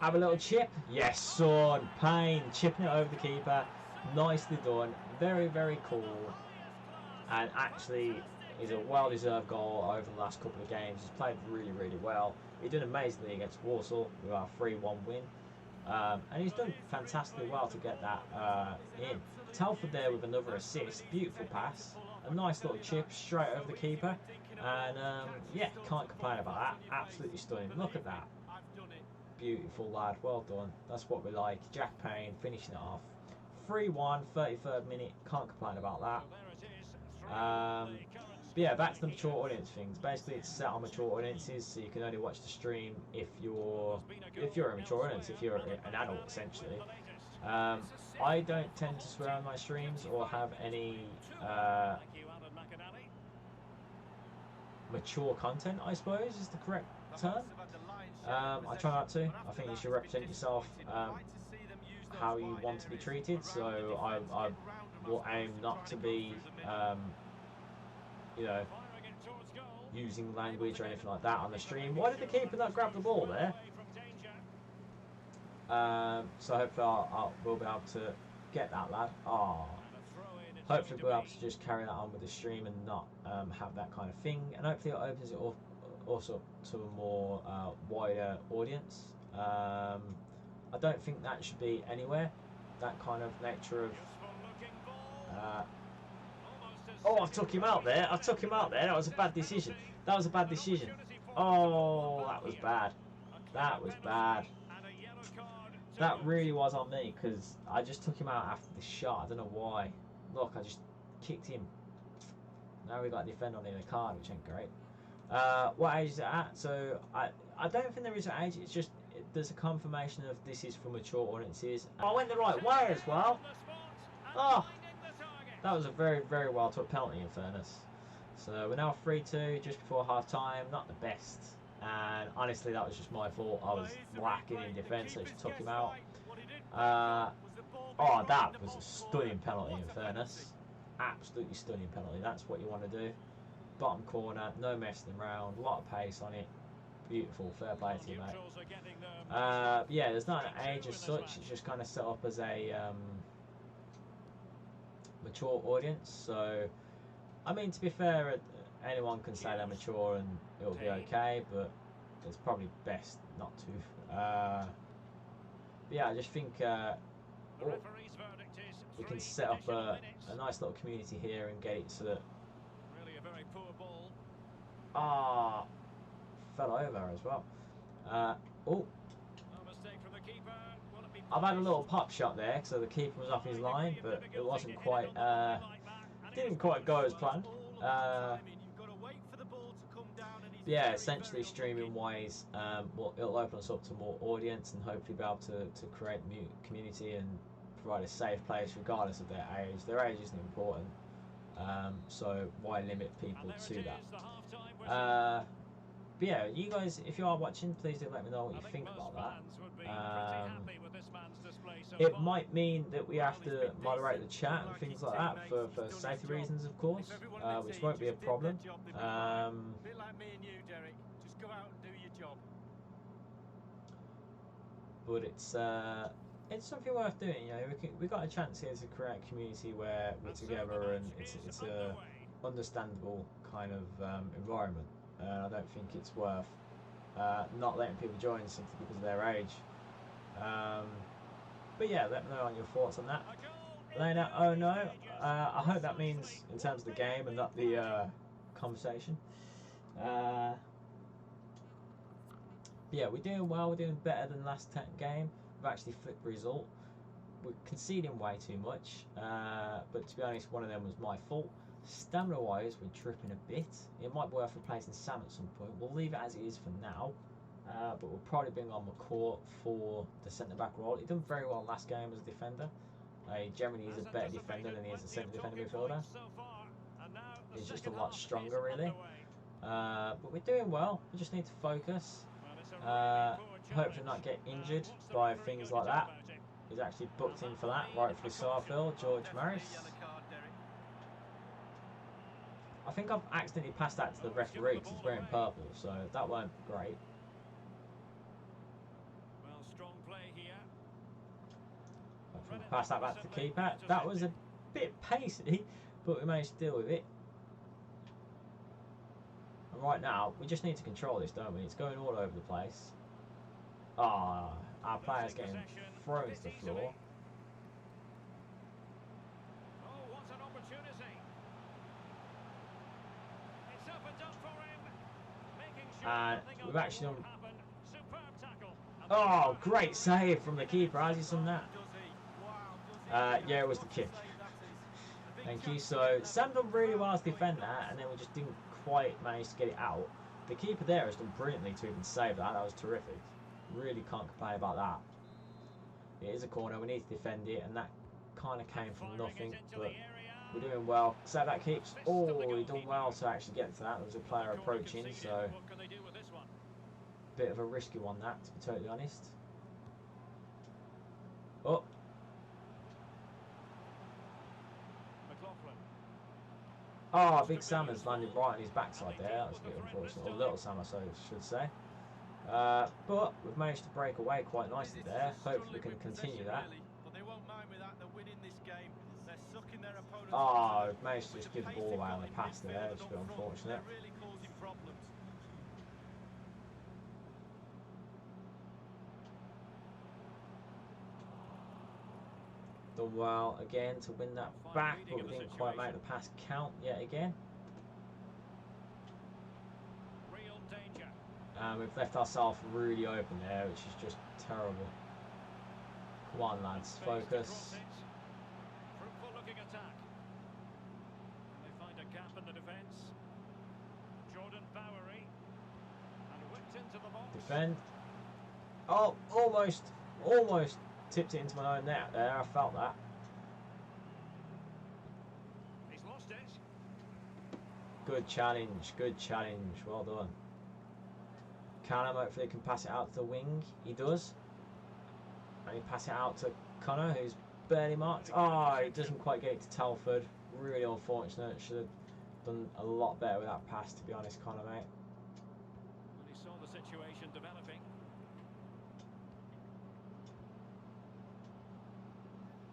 Have a little chip. Yes, son. Payne chipping it over the keeper. Nicely done. Very, very cool. And actually is a well-deserved goal over the last couple of games. He's played really, really well. He did amazingly against Warsaw with our 3-1 win. And he's done fantastically well to get that in. Telford there with another assist. Beautiful pass. A nice little chip straight over the keeper. And yeah, can't complain about that. Absolutely stunning. Look at that. Beautiful lad. Well done. That's what we like. Jack Payne finishing it off. 3-1, 33rd minute. Can't complain about that. But yeah, back to the mature audience things. Basically, it's set on mature audiences, so you can only watch the stream if you're a mature audience, if you're an adult, essentially. I don't tend to swear on my streams or have any mature content, I suppose is the correct term. I try not to. I think you should represent yourself how you want to be treated, so I will aim not to be you know, using language or anything like that on the stream. Why did the keeper not grab the ball there? So hopefully we'll be able to get that, lad. Hopefully we'll be able to just carry that on with the stream and not have that kind of thing. And hopefully it opens it up also to a more wider audience. I don't think that should be anywhere. That kind of nature of... oh, I took him out there. I took him out there. That was a bad decision. That was a bad decision. Oh, that was bad. That was bad. That really was on me because I just took him out after the shot. I don't know why. Look, I just kicked him. Now we got a defender on in a card, which ain't great. What age is it at? So I don't think there is an age. It's just there's a confirmation of this is for mature audiences. I went the right way as well. Oh. That was a very, very well took penalty in fairness. So we're now 3-2 just before half time. Not the best. And honestly, that was just my fault. I was lacking in defence. I just took him out. Oh, that was a stunning penalty in fairness. Absolutely stunning penalty. That's what you want to do. Bottom corner. No messing around. A lot of pace on it. Beautiful. Fair play to you, mate. Yeah, there's not an age as such. It's just kind of set up as a... mature audience, so I mean, to be fair, anyone can say they're mature and it'll be okay, but it's probably best not to. But yeah, I just think we can set up a nice little community here and get it so that. Really a very poor ball. Fell over as well. Oh, No mistake from the keeper. Will it be I've had a little pop shot there, so the keeper was off his line, but it wasn't quite. Didn't quite go as planned. Yeah, essentially streaming wise, well, it'll open us up to more audience and hopefully be able to create community and provide a safe place regardless of their age. Their age isn't important, so why limit people to that? But yeah, you guys, if you are watching, please do let me know what you think about that. It might mean that we have to moderate the chat and things like that for safety reasons, of course, which won't be a problem. But it's something worth doing. You know, we got a chance here to create a community where we're together and it's a understandable kind of environment. I don't think it's worth not letting people join simply because of their age. But yeah, let me know on your thoughts on that. Lena, oh no, I hope that means in terms of the game and not the conversation. Yeah, we're doing well, we're doing better than last game. We've actually flipped the result. We're conceding way too much, but to be honest, one of them was my fault. Stamina wise, we're tripping a bit. It might be worth replacing Sam at some point. We'll leave it as it is for now, but we'll probably bring on McCourt for the centre back role. He done very well last game as a defender. He generally is a better defender than he is a centre defender midfielder. He's just a lot stronger, really. But we're doing well. We just need to focus. Hopefully not get injured by things like that. He's actually booked in for that, rightfully so, I feel. George Morris. I think I've accidentally passed that to the referee because he's wearing purple, so that weren't great. Well, strong play here. Hopefully pass that back to the keeper. That was a bit pacey, but we managed to deal with it. And right now, we just need to control this, don't we? It's going all over the place. Our player's getting thrown to the floor. Oh, what an opportunity. It's opened up for him. Making sure And nothing we've actually untoward done. happened. Superb tackle. Oh, great save from the keeper. How's he done that? Yeah, it was the kick. Thank you. So Sam done really well to defend that, and then we just didn't quite manage to get it out. The keeper there has done brilliantly to even save that. That was terrific. Really can't complain about that. It is a corner. We need to defend it, and that kind of came from nothing. But we're doing well. Save that keeps. Oh, we done well to actually get to that. There was a player approaching, so bit of a risky one that, to be totally honest. Oh. Oh, Big Sam has landed right on his backside there. That was a bit unfortunate. Or Little Sam, I should say. But we've managed to break away quite nicely there. Hopefully we can continue that. Oh, we've managed to just give the ball away on the pass there, which is a bit unfortunate. Done well again to win that back, but we didn't quite make the pass count yet again. And we've left ourselves really open there, which is just terrible. Come on, lads, focus. Fruitful looking attack. They find a gap in the defence. Jordan Bowery. And whipped into the box. Defend. Oh, almost tipped it into my own net there. I felt that. He's lost it. Good challenge. Well done. Callum, hopefully can pass it out to the wing. He does. And he pass it out to Connor, who's barely marked. Oh, he doesn't quite get it to Telford. Really unfortunate. Should have done a lot better with that pass, to be honest, Connor, mate. When he saw the situation developing.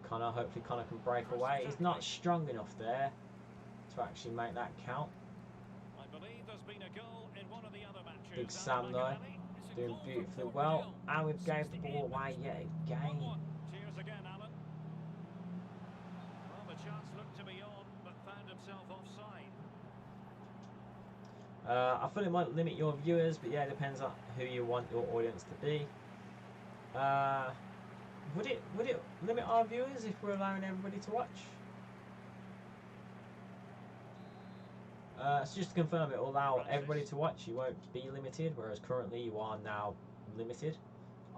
Connor, hopefully Connor can break away. He's not strong enough there to actually make that count. I believe there's been a goal in one of the other matches. Big Sam though, doing beautifully well, and we've gave the ball away yet again. Cheers again, Alan. Well, the chance looked to be on, but found himself offside. I feel it might limit your viewers, but yeah, it depends on who you want your audience to be. Would it limit our viewers if we're allowing everybody to watch? So just to confirm, it will allow everybody to watch. You won't be limited, whereas currently you are now limited.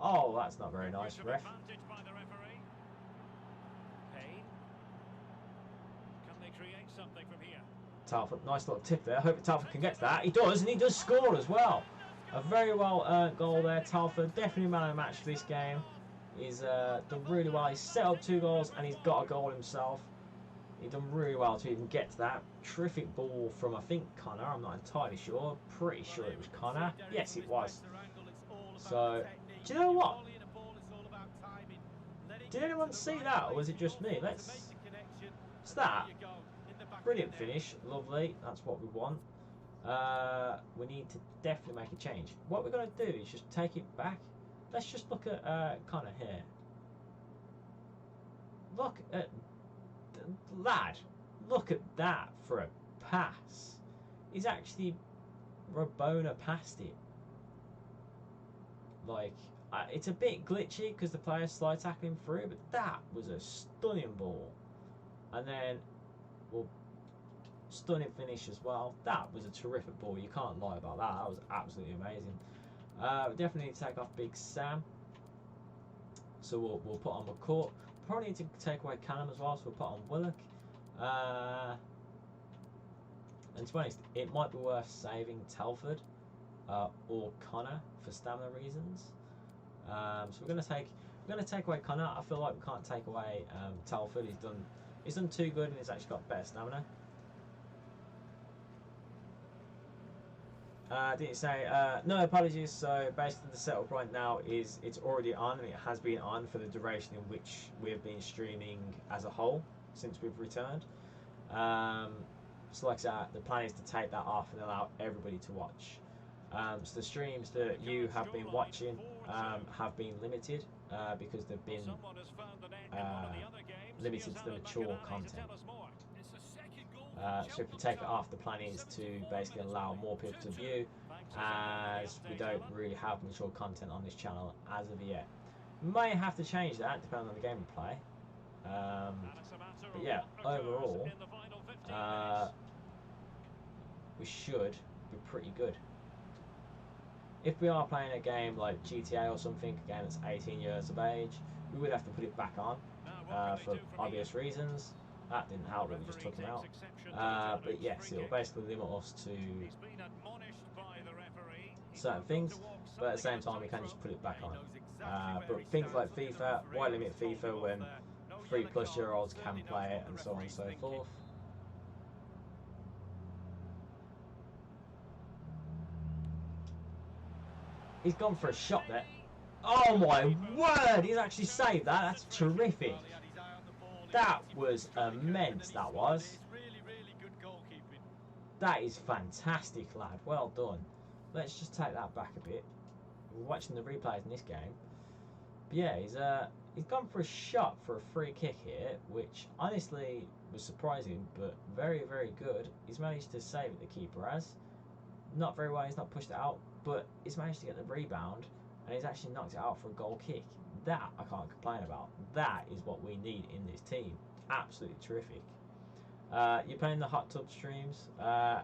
Oh, that's not very nice, ref. Advantage by the referee. Payne. Can they create something from here? Salford, nice little tip there. I hope Salford can get to that. He does, and he does score as well. A very well earned goal there. Salford, definitely man of the match for this game. He's done really well. He's set up 2 goals and he's got a goal himself. He's done really well to even get to that. Terrific ball from, I think, Connor. I'm not entirely sure. Pretty sure it was Connor. Yes, it was. So, do you know what? Did anyone see that, or was it just me? It's that. Brilliant finish. Lovely. That's what we want. We need to definitely make a change. What we're going to do is just take it back. Let's just look at Connor here. Look at lad. Look at that for a pass. He's actually Rabona passed it. Like, it's a bit glitchy because the player's slide tackling through, but that was a stunning ball. And then, well, stunning finish as well. That was a terrific ball. You can't lie about that. That was absolutely amazing. We definitely need to take off Big Sam. So we'll put on McCourt. Probably need to take away Callum as well, so we'll put on Willock. And to be honest, it might be worth saving Telford or Connor for stamina reasons. So we're gonna take away Connor. I feel like we can't take away Telford. He's done too good and he's actually got better stamina. Didn't say no apologies. So basically the setup right now is it's already on, and it has been on for the duration in which we've been streaming as a whole since we've returned. So like I said, the plan is to take that off and allow everybody to watch. So the streams that you have been watching have been limited because they've been limited to the mature content. So if we take it off, the plan is to basically allow more people to view, as we don't really have mature content on this channel as of yet. May have to change that depending on the game we play. But yeah, overall, we should be pretty good. If we are playing a game like GTA or something, a game that's 18 years of age, we would have to put it back on for obvious reasons. That didn't help, we just took him out. But yes, it will basically limit us to certain things, but at the same time we can just put it back on. But things like FIFA, why limit FIFA when 3+ year olds can play it, and so on and so forth. He's gone for a shot there. Oh my word, he's actually saved that. That's terrific. That was immense, that was. That is fantastic, lad. Well done. Let's just take that back a bit. We're watching the replays in this game. But yeah, he's gone for a shot for a free kick here, which honestly was surprising, but very, very good. He's managed to save it, the keeper has. Not very well, he's not pushed it out, but he's managed to get the rebound, and he's actually knocked it out for a goal kick. That I can't complain about. That is what we need in this team. Absolutely terrific. You're playing the hot tub streams? No,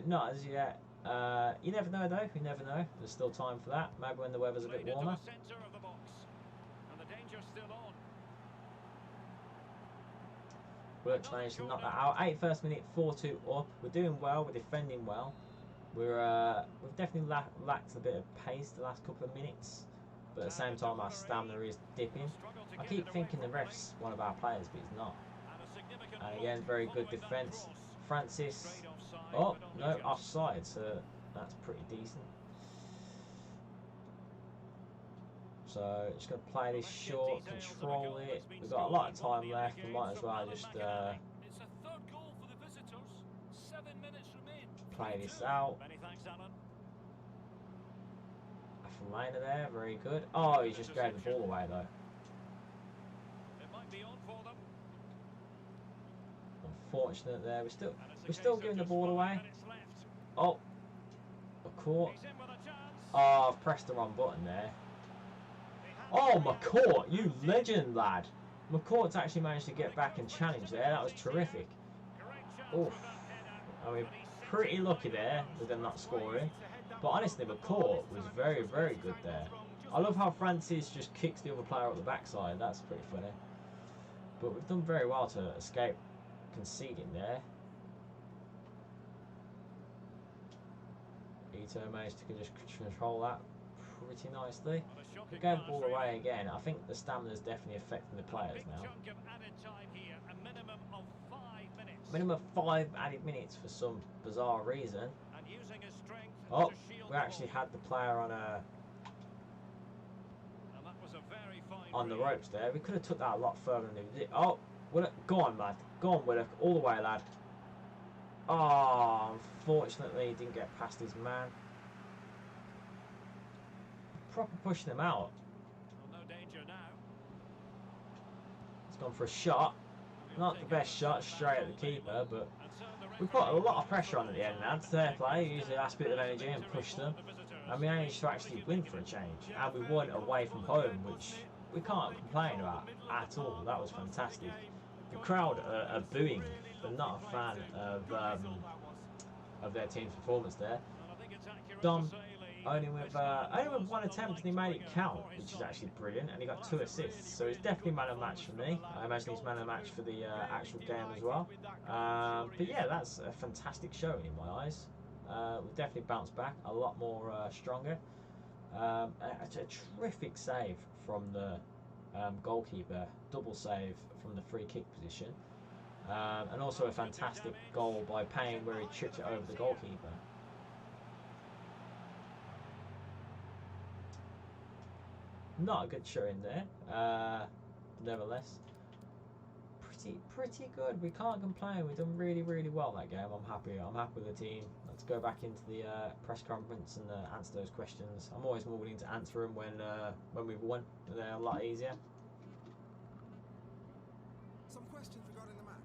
not as yet. You never know though. You never know. There's still time for that. Maybe when the weather's a bit warmer. Willock's managed to knock that out. 81st minute, 4-2 up. We're doing well. We're defending well. We've definitely lacked a bit of pace the last couple of minutes, but at the same time our stamina is dipping. I keep thinking the ref's one of our players, but he's not. And again, very good defence. Francis, oh no, offside, so that's pretty decent. So just going to play this short, control it. We've got a lot of time left. We might as well just play this out. From Lena there, very good. Oh, he just gave the ball away though. Unfortunate there. We're still giving the ball away. Oh, a caught. Oh, I've pressed the wrong button there. Oh, McCourt, you legend, lad. McCourt's actually managed to get back and challenge there. That was terrific. Oof. I mean, pretty lucky there with them not scoring. But honestly, McCourt was very, very good there. I love how Francis just kicks the other player up the backside. That's pretty funny. But we've done very well to escape conceding there. Ito managed to just control that pretty nicely. We gave the ball away again. I think the stamina is definitely affecting the players now. Minimum of 5 added minutes for some bizarre reason. Oh, we actually had the player on the ropes there. We could have took that a lot further than we did. Oh, Willock, go on, lad. Go on, Willock. All the way, lad. Oh, unfortunately, he didn't get past his man. Proper pushing him out. No danger now. He's gone for a shot. Not the best shot, straight at the keeper, but we put a lot of pressure on at the end. And fair play, used the last bit of energy and pushed them. And we managed to actually win for a change. And we won away from home, which we can't complain about at all. That was fantastic. The crowd are booing. They're not a fan of their team's performance there. Dom only with one attempt and he made it count, which is actually brilliant, and he got 2 assists, so he's definitely man of the match for me. I imagine he's man of the match for the actual game as well. But yeah, that's a fantastic showing in my eyes. We've definitely bounced back a lot more stronger. A terrific save from the goalkeeper, double save from the free kick position, and also a fantastic goal by Payne where he tripped it over the goalkeeper. Not a good showing there, nevertheless. Pretty good. We can't complain. We've done really, really well that game. I'm happy. I'm happy with the team. Let's go back into the press conference and answer those questions. I'm always more willing to answer them when we've won. They're a lot easier. Some questions regarding the match.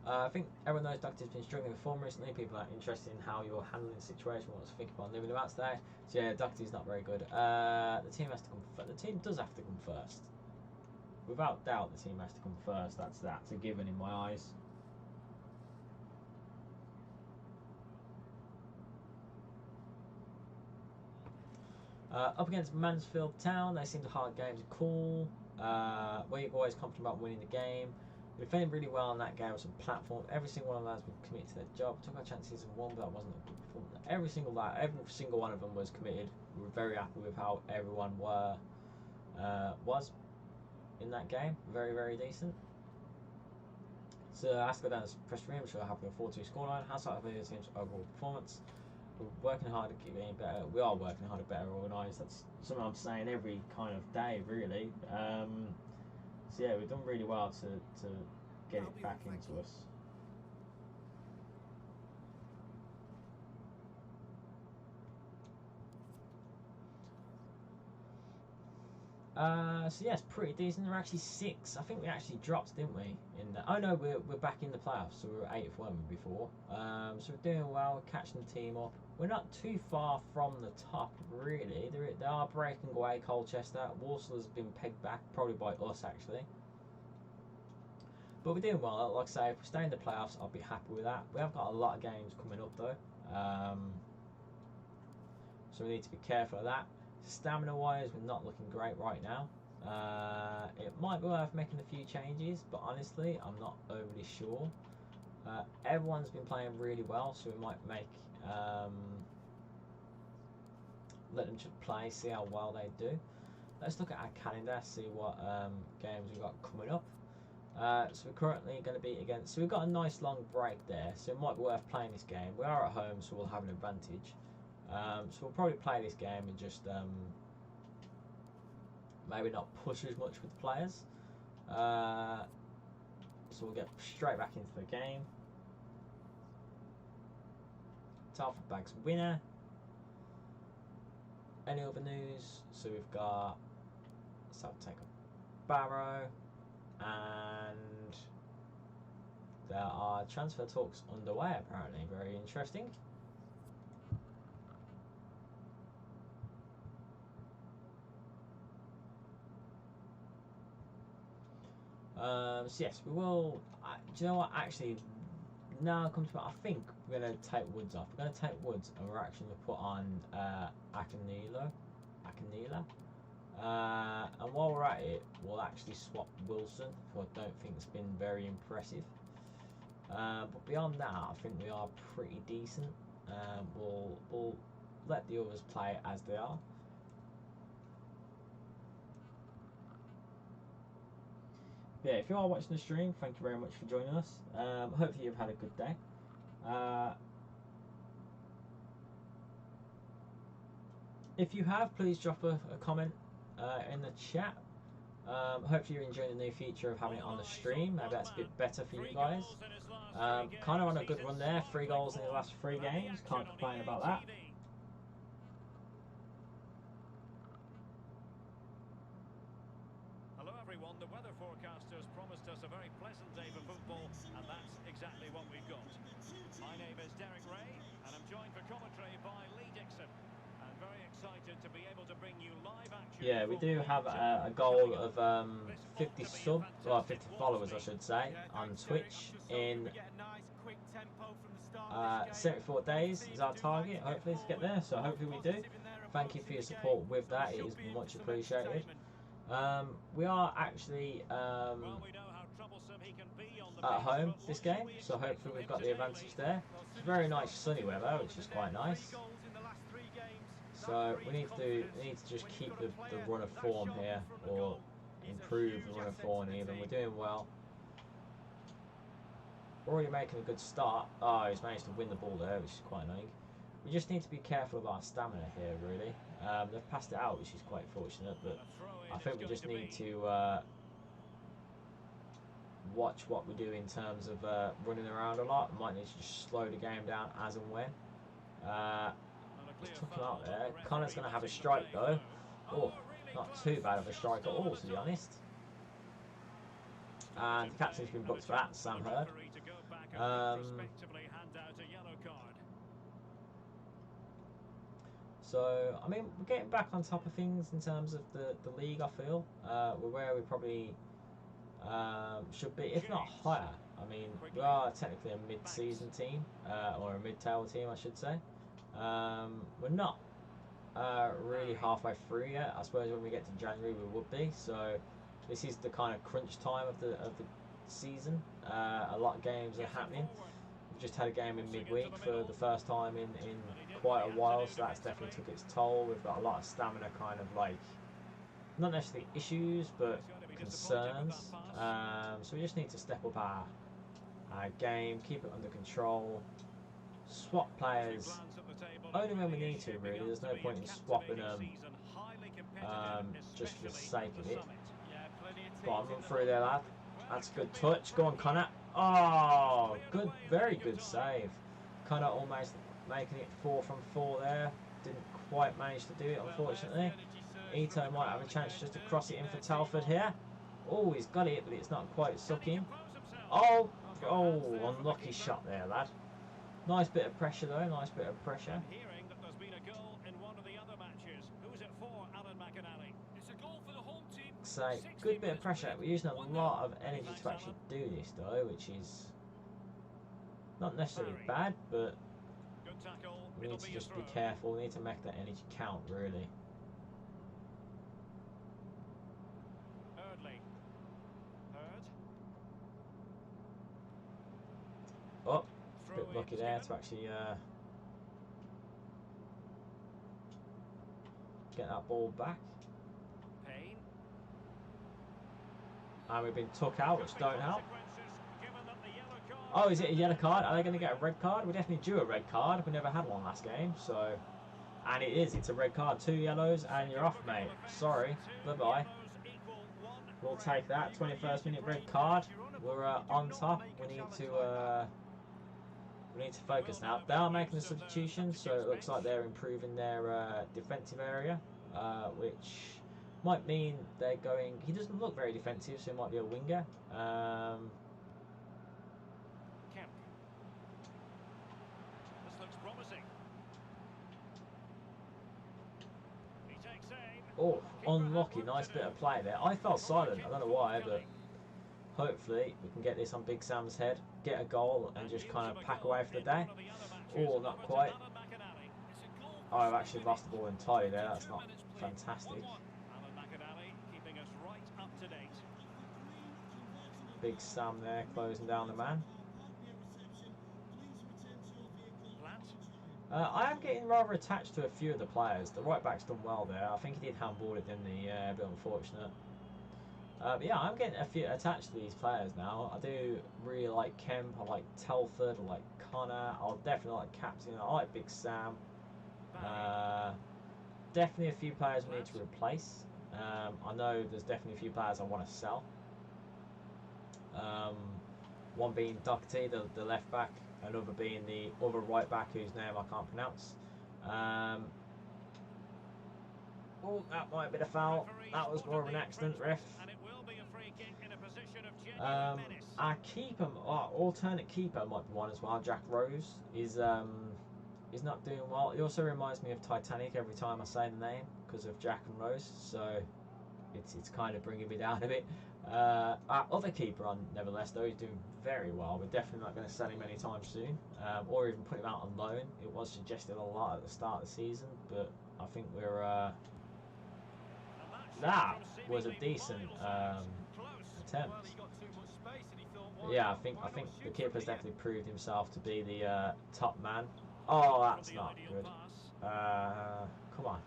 I think everyone knows Doctor's been struggling with form recently. People are interested in how you're handling the situation, what to think about living about today. So yeah, Doctor's not very good. The team has to come. The team does have to come first. Without doubt, the team has to come first. That's a given in my eyes. Up against Mansfield Town, they seem the hard games are cool. Where you're always confident about winning the game. We defended really well on that game with some platform. Every single one of us was committed to their job. Took our chances and won, but that wasn't a good performance. Every single one of them was committed. We were very happy with how everyone was in that game. Very, very decent. So I have to go down to the press room, which we're happy with a 4-2 scoreline. How's that for the team's overall performance? We're working hard to keep getting better. We are working hard to better organised. That's something I'm saying every kind of day, really. So yeah, we've done really well to get it back into us. So yeah, it's pretty decent. We're actually 6. I think we actually dropped, didn't we? Oh no, we're back in the playoffs. So we were 8th, weren't we, before? So we're doing well, catching the team up. We're not too far from the top, really. They are breaking away. Colchester, Walsall's been pegged back, probably by us actually. But we're doing well. Like I say, if we stay in the playoffs, I'll be happy with that. We have got a lot of games coming up though, so we need to be careful of that. Stamina-wise, we're not looking great right now. It might be worth making a few changes, but honestly, I'm not overly sure. Everyone's been playing really well, so we might make let them just play, see how well they do. Let's look at our calendar, see what games we've got coming up. So we're currently going to be against. So we've got a nice long break there, so it might be worth playing this game. We are at home, so we'll have an advantage. So we'll probably play this game and just maybe not push as much with the players. So we'll get straight back into the game. Salford Bag's winner. Any other news? So we've got Salford take a Barrow, and there are transfer talks underway apparently. Very interesting. So yes, we will. Do you know what? Actually, now it comes to it, I think we're going to take Woods off. We're going to take Woods and we're actually going to put on Akanila. And while we're at it, we'll actually swap Wilson, who I don't think has been very impressive. But beyond that, I think we are pretty decent. We'll let the others play as they are. Yeah, if you are watching the stream, thank you very much for joining us. Hopefully you've had a good day. If you have, please drop a comment in the chat. Hopefully you're enjoying the new feature of having it on the stream. Maybe that's a bit better for you guys. Kind of on a good run there. 3 goals in the last 3 games. Can't complain about that. Hello everyone, the weather forecasters promised us a very pleasant day for football, and that's exactly what we've got. My name is Derek Ray, and I'm joined for commentary by Lee Dixon. I'm very excited to be able to bring you live action. Yeah, we do have a goal of 50 50 followers, I should say, on Twitch in 74 days is our target, hopefully, to get there. So hopefully we do. Thank you for your support with that. It is much appreciated. We are actually at home this game, so hopefully we've got the advantage there. It's very nice sunny weather, which is quite nice. So we need to just keep the run of form here, or improve the run of form even. We're doing well. We're already making a good start. Oh, he's managed to win the ball there, which is quite annoying. We just need to be careful of our stamina here, really. They've passed it out, which is quite fortunate, but I think we just need to watch what we do in terms of running around a lot. We might need to just slow the game down as and when. Just took him out there. Connor's going to have a strike, though. Oh, not too bad of a strike at all, to be honest. And the captain's been booked for that, Sam Hurd. So, I mean, we're getting back on top of things in terms of the league, I feel. We're where we probably should be, if not higher. I mean, we are technically a mid-season team, or a mid-table team, I should say. We're not really halfway through yet. I suppose when we get to January we would be. So this is the kind of crunch time of the season. A lot of games are happening. We've just had a game in midweek for the first time in quite a while, so that's definitely took its toll. We've got a lot of stamina, kind of like, not necessarily issues, but concerns. So we just need to step up our game, keep it under control, swap players only when we need to, really. There's no point in swapping them just for the sake of it. Bottom run through there, lad. That's a good touch. Go on, Connor. Oh, good, very good save. Connor almost making it 4 from 4 there. Didn't quite manage to do it, unfortunately. Ito might have a chance just to cross it in for Telford here. Oh, he's got it, but it's not quite sucking. Oh, unlucky shot there, lad. Nice bit of pressure, though. Nice bit of pressure. So, good bit of pressure. We're using a lot of energy to actually do this, though, which is not necessarily bad, but we need to just be careful. We need to make that energy count, really. Oh, a bit lucky there to actually get that ball back. And we've been took out, which don't help. Oh, is it a yellow card? Are they going to get a red card? We definitely drew a red card. We never had one last game, so... And it is. It's a red card. 2 yellows, and you're off, mate. Sorry. Bye-bye. We'll take that. 21st minute red card. We're on top. We need to focus now. They are making the substitution, so it looks like they're improving their defensive area, which might mean they're going... He doesn't look very defensive, so he might be a winger. Oh, unlucky. Nice bit of play there. I felt silent. I don't know why, but hopefully we can get this on Big Sam's head, get a goal, and just kind of pack away for the day. Oh, not quite. Oh, I've actually lost the ball entirely there. That's not fantastic. Big Sam there closing down the man. I am getting rather attached to a few of the players. The right back's done well there. I think he did handball it, didn't he? Yeah, a bit unfortunate. But yeah, I'm getting a few attached to these players now. I do really like Kemp. I like Telford. I like Connor. I'll definitely like Captain. I like Big Sam. Definitely a few players we need to replace. I know there's definitely a few players I want to sell. One being Doherty, the left back. Another being the other right back whose name I can't pronounce. Oh, that might be the foul. That was more of an accident, ref. Our keeper, alternate keeper might be one as well. Jack Rose is not doing well. He also reminds me of Titanic every time I say the name because of Jack and Rose. So it's kind of bringing me down a bit. Our other keeper, nevertheless, though, he's doing very well. We're definitely not going to sell him anytime soon, or even put him out on loan. It was suggested a lot at the start of the season, but I think we're... that was a decent attempt. Yeah, I think the keeper's definitely proved himself to be the top man. Oh, that's not good. Come on.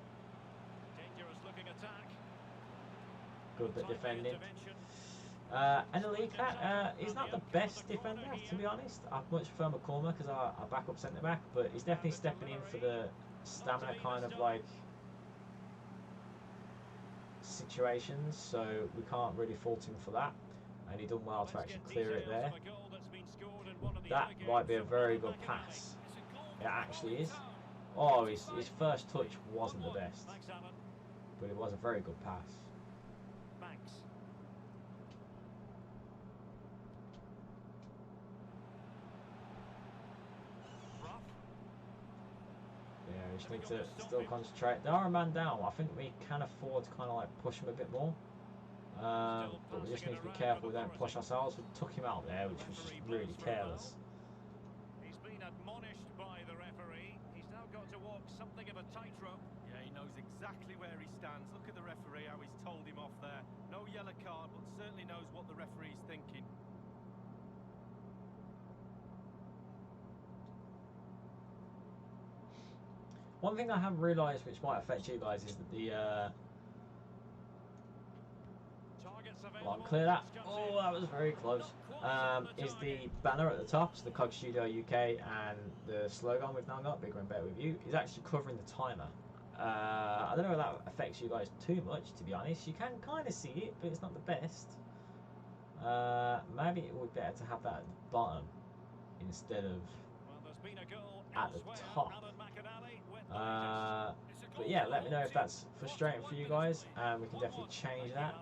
Good bit defending. And the league cat, he's not the best defender, to be honest. I'd much prefer McCormack because our backup centre back, but he's definitely stepping in for the stamina kind of like situations, so we can't really fault him for that. And he done well to actually clear it there. That might be a very good pass. It actually is. Oh, his first touch wasn't the best, but it was a very good pass. We just need to still concentrate. They are a man down. I think we can afford to kind of like push him a bit more. But we just need to be careful we don't push ourselves. We took him out there, which was just really careless. He's been admonished by the referee. He's now got to walk something of a tightrope. Yeah, he knows exactly where he stands. Look at the referee, how he's told him off there. No yellow card, but certainly knows what the referee's thinking. One thing I haven't realised, which might affect you guys, is that the... well, I'll clear that. Oh, that was very close. Is the banner at the top, so the CogStudio UK and the slogan we've now got, Bigger and Better With You, is actually covering the timer. I don't know if that affects you guys too much, to be honest. You can kind of see it, but it's not the best. Maybe it would be better to have that at the bottom instead of at the top. But yeah, let me know if that's frustrating for you guys, and we can definitely change that.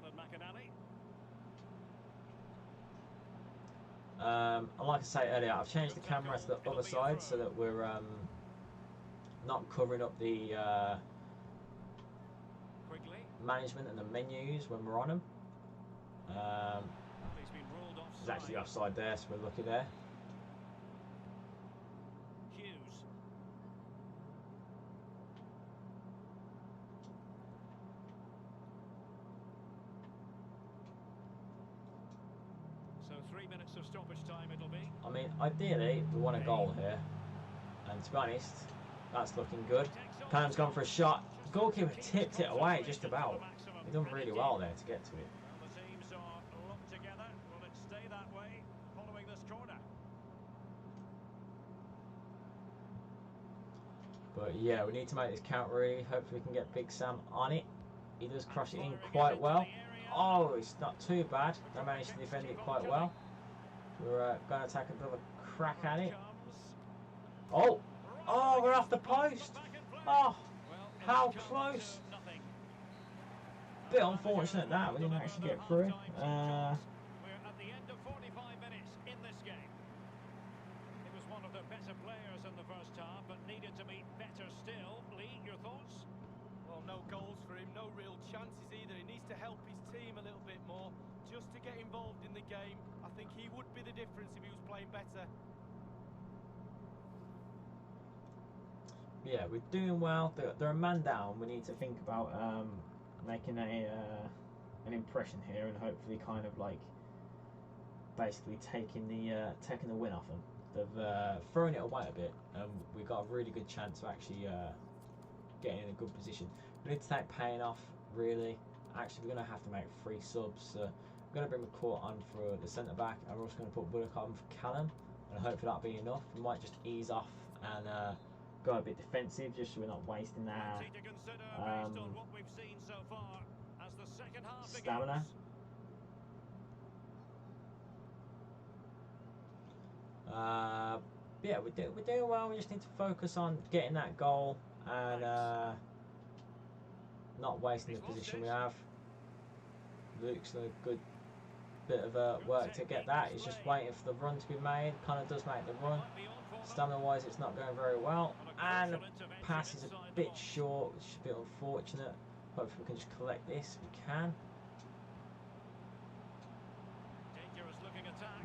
And like I said earlier, I've changed the camera to the other side so that we're not covering up the management and the menus when we're on them. There's actually offside there, so we're lucky there. So 3 minutes of stoppage time it'll be. I mean, ideally, we want a goal here. And to be honest, that's looking good. Cam's gone for a shot. The goalkeeper tipped it away just about. He's done really well there to get to it. The teams are locked But yeah, we need to make this count really. Hopefully we can get Big Sam on it. He does cross it in quite well. Oh, it's not too bad. They managed to defend it quite well. We're going to take another crack at it. Oh, oh, we're off the post. Oh, how close. Bit unfortunate that we didn't actually get through. We're at the end of 45 minutes in this game. It was one of the better players in the first half, but needed to be better still. Lee, your thoughts? Well, no goals for him, no real chances either. He needs to help his team a little bit more just to get involved in the game. I think he would be the difference if he was playing better. Yeah, we're doing well. They're a man down. We need to think about making an impression here and hopefully kind of like basically taking the win off them. They've thrown it away a bit, and we got a really good chance of actually getting in a good position. We need to take Payne off really. Actually, we're going to have to make 3 subs. We're going to bring McCourt on for the centre back, and we're also going to put Willock on for Callum, and hopefully that'll be enough. We might just ease off and go a bit defensive, just so we're not wasting our stamina. Yeah, we're doing well. We just need to focus on getting that goal and not wasting the position we have. Luke's done a good bit of work to get that. He's just waiting for the run to be made. Kind of does make the run. Stamina-wise, it's not going very well, and the pass is a bit short, which is a bit unfortunate. Hopefully we can just collect this. We can.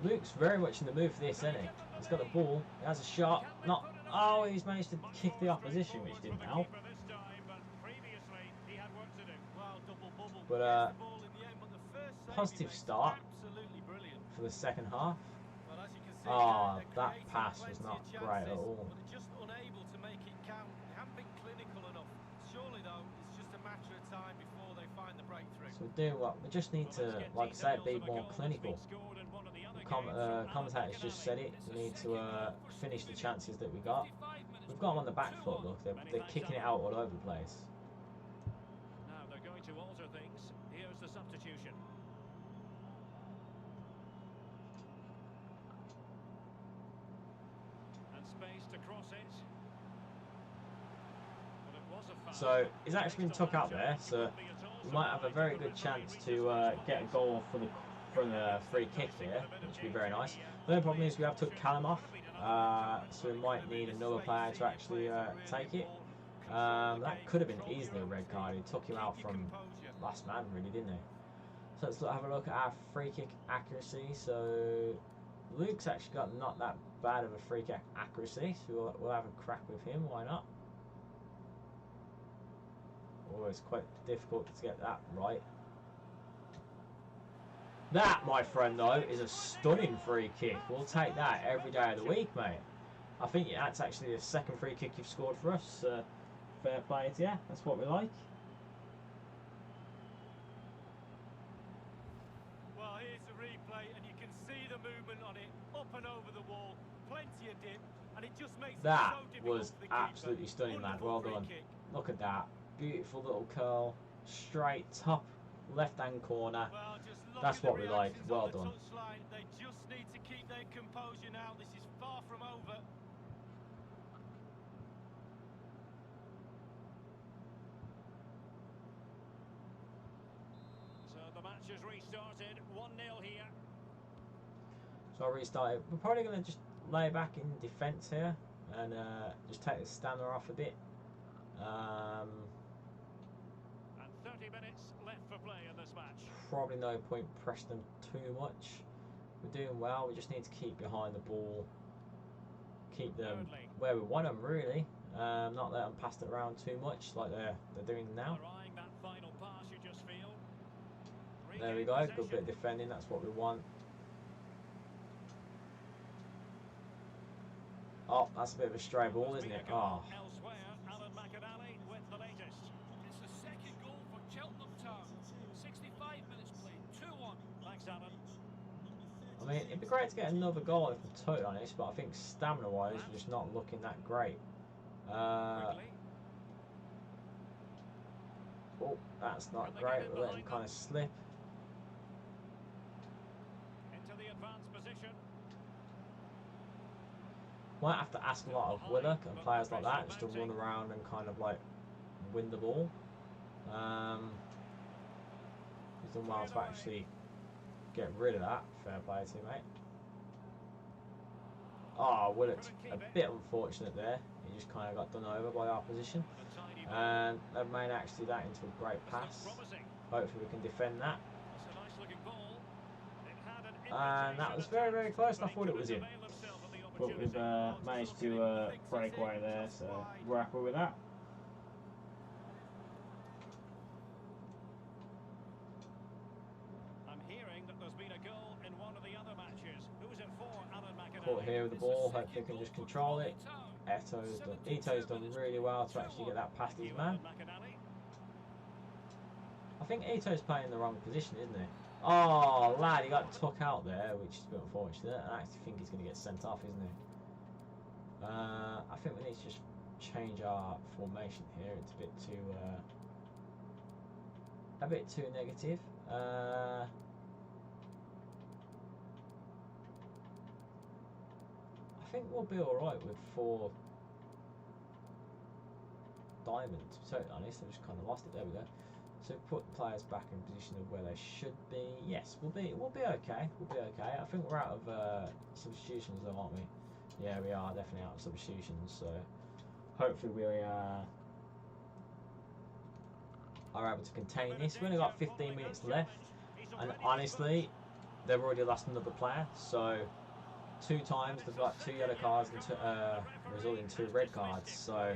Luke's very much in the mood for this, isn't he? He's got the ball. He has a shot. Not. Oh, he's managed to kick the opposition, which didn't help. But positive start for the second half. Oh, that pass was not great at all. Just unable to make it count. They haven't been clinical enough. Surely, though, it's just a matter of time before they find the breakthrough. So we're doing what? We just need to, like I say, be more clinical. Commentators just said it. We need to finish the chances that we got. We've got them on the back foot, look. They're kicking it out all over the place. Now they're going to alter things. Here's the substitution. So he's actually been took out there, so we might have a very good chance to get a goal from the free kick here, which would be very nice. The only problem is we have took Callum off, so we might need another player to actually take it. That could have been easily a red card. He took him out from last man, really, didn't he? So let's have a look at our free kick accuracy. So Luke's actually got not that bad of a free kick accuracy, so we'll have a crack with him. Why not? Oh, it's quite difficult to get that right. That, my friend, though, is a stunning free kick. We'll take that every day of the week, mate. I think that's actually the second free kick you've scored for us. Fair play to you. That's what we like. Well, here's the replay, and you can see the movement on it, up and over the wall, plenty of dip, and it just makes that it so difficult was for the absolutely keeper. stunning, lad. Well Wonderful done. free kick. Look at that. Beautiful little curl. Straight top left-hand corner. Well, just look That's at the what we like. reactions Well on the done. touchline. They just need to keep their composure now. This is far from over. So the match has restarted. 1-0 here. So I restarted. We're probably going to just lay back in defence here and just take the stamina off a bit. And 30 minutes left for play in this match. Probably no point pressing them too much. We're doing well. We just need to keep behind the ball. Keep them where we want them, really. Not let them pass it around too much like they're doing now. That final pass, you just feel. There we go. Good bit of defending. That's what we want. Oh, that's a bit of a stray ball, isn't it? Oh. It's the second goal for Cheltenham Town. 65 minutes played, 2-1. Thanks, Alan. I mean, it'd be great to get another goal if I'm totally honest, but I think stamina-wise, we're just not looking that great. Quickly. Oh, that's not great. We'll let him kind of slip. Into the advanced position. Might have to ask a lot of Willock and players like that just to run around and kind of like win the ball. He's done well to actually get rid of that. Fair play, teammate. Oh, Willock's a bit unfortunate there. He just kind of got done over by our position. And they've made actually that into a great pass. Hopefully we can defend that. And that was very, very close, and I thought it was in. But we've managed to break away there, so we're happy with that. I'm hearing that there's been a goal in one of the other matches. Who's it for, Alan McInerney? Caught here with the ball, hopefully we can just control it. Ito's done really well to actually get that past his man. I think Ito's playing in the wrong position, isn't he? Oh, lad, he got took out there, which is a bit unfortunate. I actually think he's going to get sent off, isn't he? I think we need to just change our formation here. It's a bit too negative. I think we'll be alright with 4 diamonds, to be totally honest. I've just kind of lost it. There we go. So put players back in position of where they should be. Yes, we'll be okay. We'll be okay. I think we're out of substitutions though, aren't we? Yeah, we are definitely out of substitutions. So hopefully we are able to contain this. We've only got 15 minutes left, and honestly, they've already lost another player. So 2 times they've got 2 yellow cards and resulting in 2 red cards. So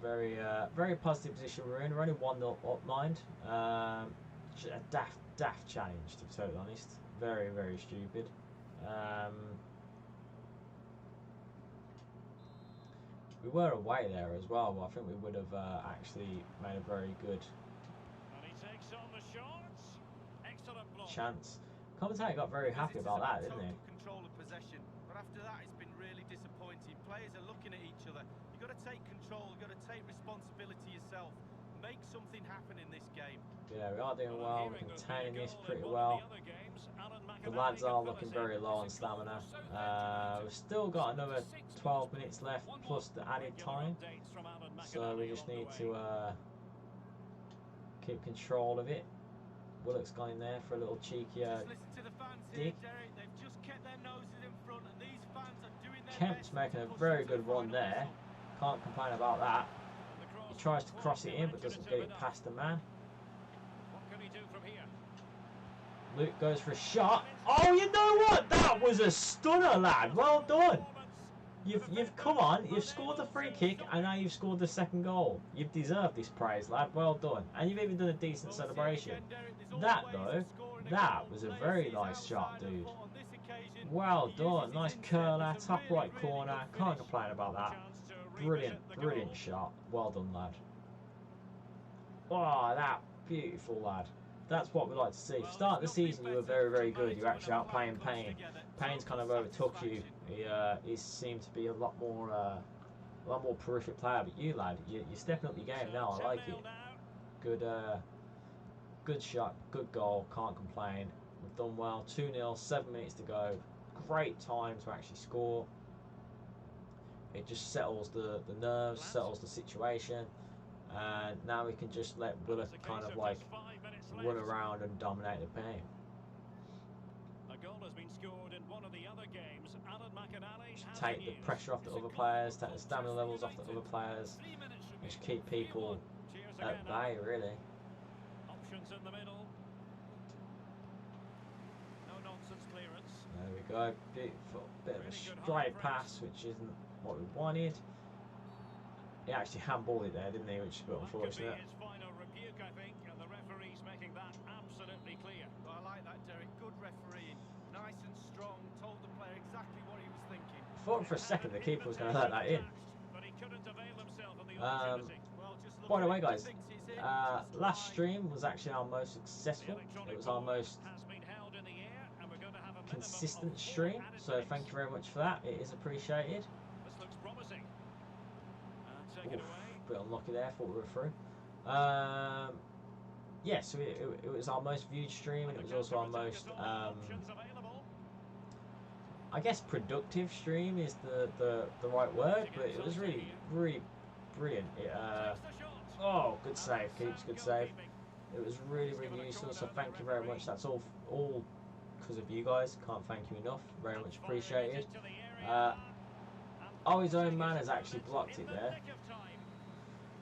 very, very positive position we're in. We're only 1-0 up, mind. A daft challenge, to be totally honest. Very, very stupid. We were away there as well, but I think we would have actually made a very good chance. Commentator got very happy about that, didn't he? Control of possession, but after that it's been really disappointing. Players are looking at each other. You've got to take control, you've got to take responsibility yourself. Make something happen in this game. Yeah, we are doing well. We're containing this pretty well. The lads are looking very low on stamina. We've still got another 12 minutes left plus the added time. So we just need to keep control of it. Willock's gone in there for a little cheeky dig. Kemp's making a very good run there. Can't complain about that. He tries to cross it in but doesn't get it past the man. What can he do from here? Luke goes for a shot. Oh, you know what? That was a stunner, lad. Well done. You've come on. You've scored the free kick and now you've scored the 2nd goal. You've deserved this praise, lad. Well done. And you've even done a decent celebration. That though, that was a very nice shot, dude. Well done. Nice curler, top right corner. Can't complain about that. Brilliant, brilliant shot. Well done, lad. Oh, that beautiful, lad. That's what we like to see. Start the season, you were very, very good. You're actually outplaying Payne. Payne's kind of overtook you. He seemed to be a lot more prolific player. But you, lad, you're stepping up your game now. I like it. Good shot, good goal. Can't complain. We've done well. 2-0, 7 minutes to go. Great time to actually score. It just settles the nerves, settles the situation. And now we can just let Willock kind of like run around and dominate the game. A goal has been scored in one of the other games. Alan McInerney just take the pressure off the other players, take the stamina levels off the other players, just keep people at bay, really. Options in the middle. No nonsense clearance. There we go. Beautiful bit of a straight pass, which isn't what we wanted. He actually handballed it there, didn't he? Which is a bit unfortunate. His final rebuke, I think, and the referee's making that absolutely clear. Well, I like that, Derek. Good refereeing. Nice and strong. Told the player exactly what he was thinking. I thought for a second the keeper was going to let that in. But he couldn't avail himself of the opportunity. By the way, guys, last stream was actually our most successful. It was our most consistent stream, so thank you very much for that. It is appreciated. This looks promising. And take it Oof, away. bit unlucky there, thought we were through. Yeah, so it was our most viewed stream, and it was also our most, I guess productive stream is the right word, but it was really brilliant. Oh, good save, Keeps, good save. It was really useful, so thank you very much. That's all because of you guys. Can't thank you enough. Very much appreciated. Oh, his own man has actually blocked it there.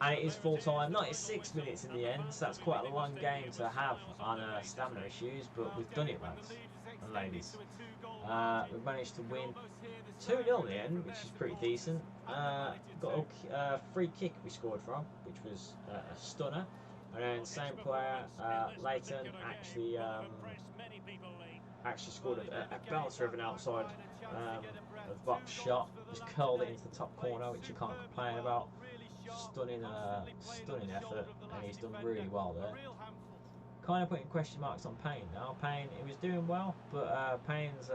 And it is full time. 96 minutes in the end, so that's quite a long game to have on stamina issues, but we've done it, lads and ladies. We've managed to win 2-0 in the end, which is pretty decent. Got a free kick we scored from, which was a stunner. And then same player, Leighton, actually scored a bouncer of an outside of the box shot. Just curled it into the top corner, which you can't complain about. Stunning effort, and he's done really well there. Kind of putting question marks on Payne now. Payne, he was doing well, but Payne's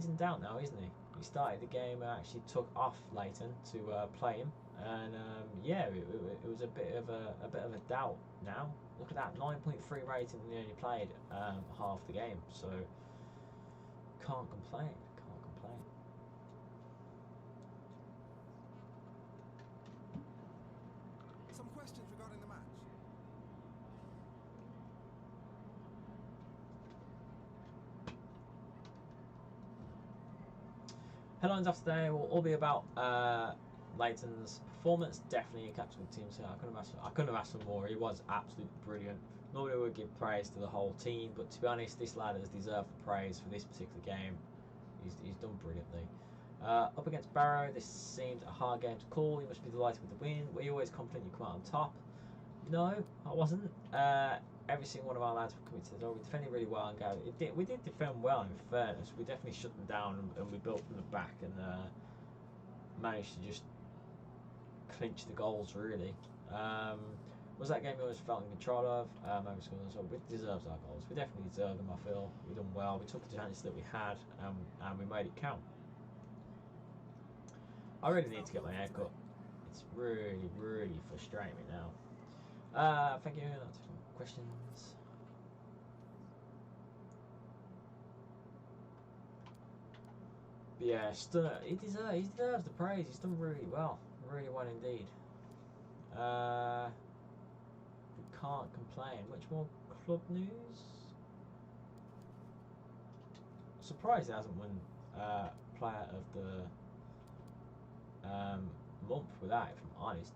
in doubt now, isn't he? He started the game and actually took off Leighton to play him, and yeah, it was a bit of a doubt now. Look at that, 9.3 rating, and he only played half the game, so can't complain. Some questions regarding the match. Headlines after today will all be about Leighton's performance. Definitely a captain of the team, so I couldn't have asked for more. He was absolutely brilliant. Normally we would give praise to the whole team, but to be honest, this lad has deserved the praise for this particular game. He's done brilliantly. Up against Barrow, this seemed a hard game to call. You must be delighted with the win. Were you always confident you come out on top? No, I wasn't. Every single one of our lads were coming to the door. We defended really well and we did defend well, in fairness. We definitely shut them down, and we built from the back and managed to just clinch the goals, really. Was that game we always felt in control of? We deserved our goals. We definitely deserved them, I feel. We done well. We took the chances that we had, and we made it count. I really need to get my hair cut. It's really frustrating me now. Thank you. That's questions. But yeah, he deserves the praise. He's done really well indeed. We can't complain. Much more club news. Surprised he hasn't won player of the month with that, if I'm honest.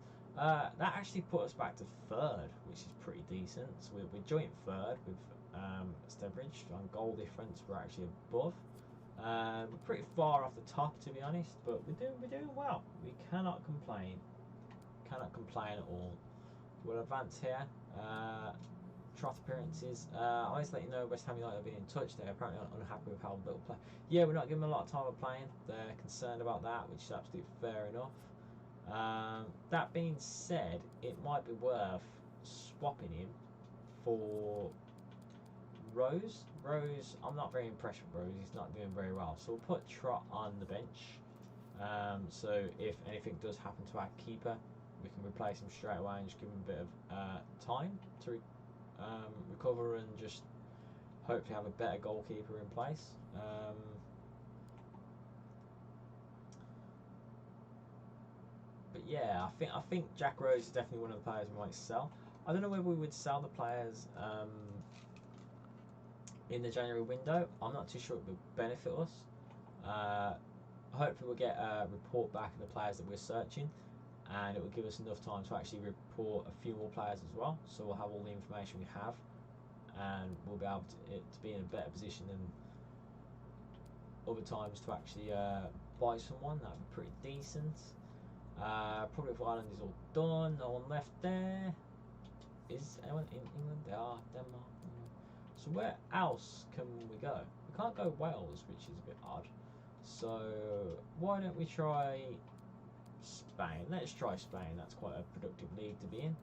That actually put us back to third, which is pretty decent. So we're joint third with Stebridge. On goal difference, we're actually above. We're pretty far off the top, to be honest, but we're doing well. We cannot complain. Cannot complain at all. We'll advance here. Trot appearances. I always let you know West Ham United have been in touch. They're apparently unhappy with how little play. Yeah, we're not giving them a lot of time of playing. They're concerned about that, which is absolutely fair enough. That being said, it might be worth swapping him for Rose. I'm not very impressed with Rose. He's not doing very well. So we'll put Trot on the bench. So if anything does happen to our keeper, we can replace him straight away and just give him a bit of time to recover and just hopefully have a better goalkeeper in place. But yeah, I think Jack Rose is definitely one of the players we might sell. I don't know whether we would sell the players in the January window. I'm not too sure it would benefit us. Hopefully we'll get a report back of the players that we're searching, and it will give us enough time to actually report a few more players as well. So we'll have all the information we have, and we'll be able to be in a better position than other times to actually buy someone. That'd be pretty decent. Probably if Ireland is all done, no one left there. Is anyone in England? They are. Denmark. So where else can we go? We can't go Wales, which is a bit odd. So why don't we try Spain? Let's try Spain. That's quite a productive league to be in.